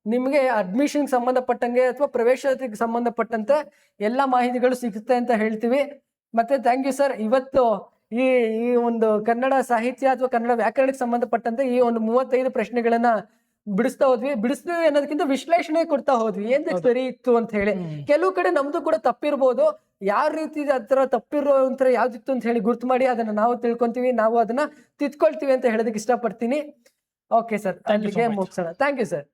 ನಿಮಗೆ ಅಡ್ಮಿಷನ್ ಸಂಬಂಧಪಟ್ಟಂಗೆ ಅಥವಾ ಪ್ರವೇಶಾತಿಗೆ ಸಂಬಂಧಪಟ್ಟಂತೆ ಎಲ್ಲ ಮಾಹಿತಿಗಳು ಸಿಗುತ್ತೆ ಅಂತ ಹೇಳ್ತೀವಿ. ಮತ್ತೆ ಥ್ಯಾಂಕ್ ಯು ಸರ್. ಇವತ್ತು ಈ ಒಂದು ಕನ್ನಡ ಸಾಹಿತ್ಯ ಅಥವಾ ಕನ್ನಡ ವ್ಯಾಕರಣಕ್ಕೆ ಸಂಬಂಧಪಟ್ಟಂತೆ ಈ ಒಂದು 35 ಪ್ರಶ್ನೆಗಳನ್ನ ಬಿಡಿಸ್ತೀವಿ ಅನ್ನೋದಕ್ಕಿಂತ ವಿಶ್ಲೇಷಣೆ ಕೊಡ್ತಾ ಹೋದ್ವಿ. ಏನ್ ಸರಿ ಇತ್ತು ಅಂತ ಹೇಳಿ. ಕೆಲವು ಕಡೆ ನಮ್ದು ಕೂಡ ತಪ್ಪಿರ್ಬೋದು. ಯಾವ ರೀತಿ ಆತರ ತಪ್ಪಿರೋ ಒಂಥರ ಯಾವ್ದಿತ್ತು ಅಂತ ಹೇಳಿ ಗುರ್ತು ಮಾಡಿ ಅದನ್ನ ನಾವು ತಿಳ್ಕೊಂತೀವಿ, ನಾವು ಅದನ್ನ ತಿದ್ಕೊಳ್ತೀವಿ ಅಂತ ಹೇಳೋದಕ್ಕೆ ಇಷ್ಟಪಡ್ತೀನಿ. ಓಕೆ ಸರ್, ಅಲ್ಲಿಗೆ ಮುಗಿಸೋಣ. Thank you sir.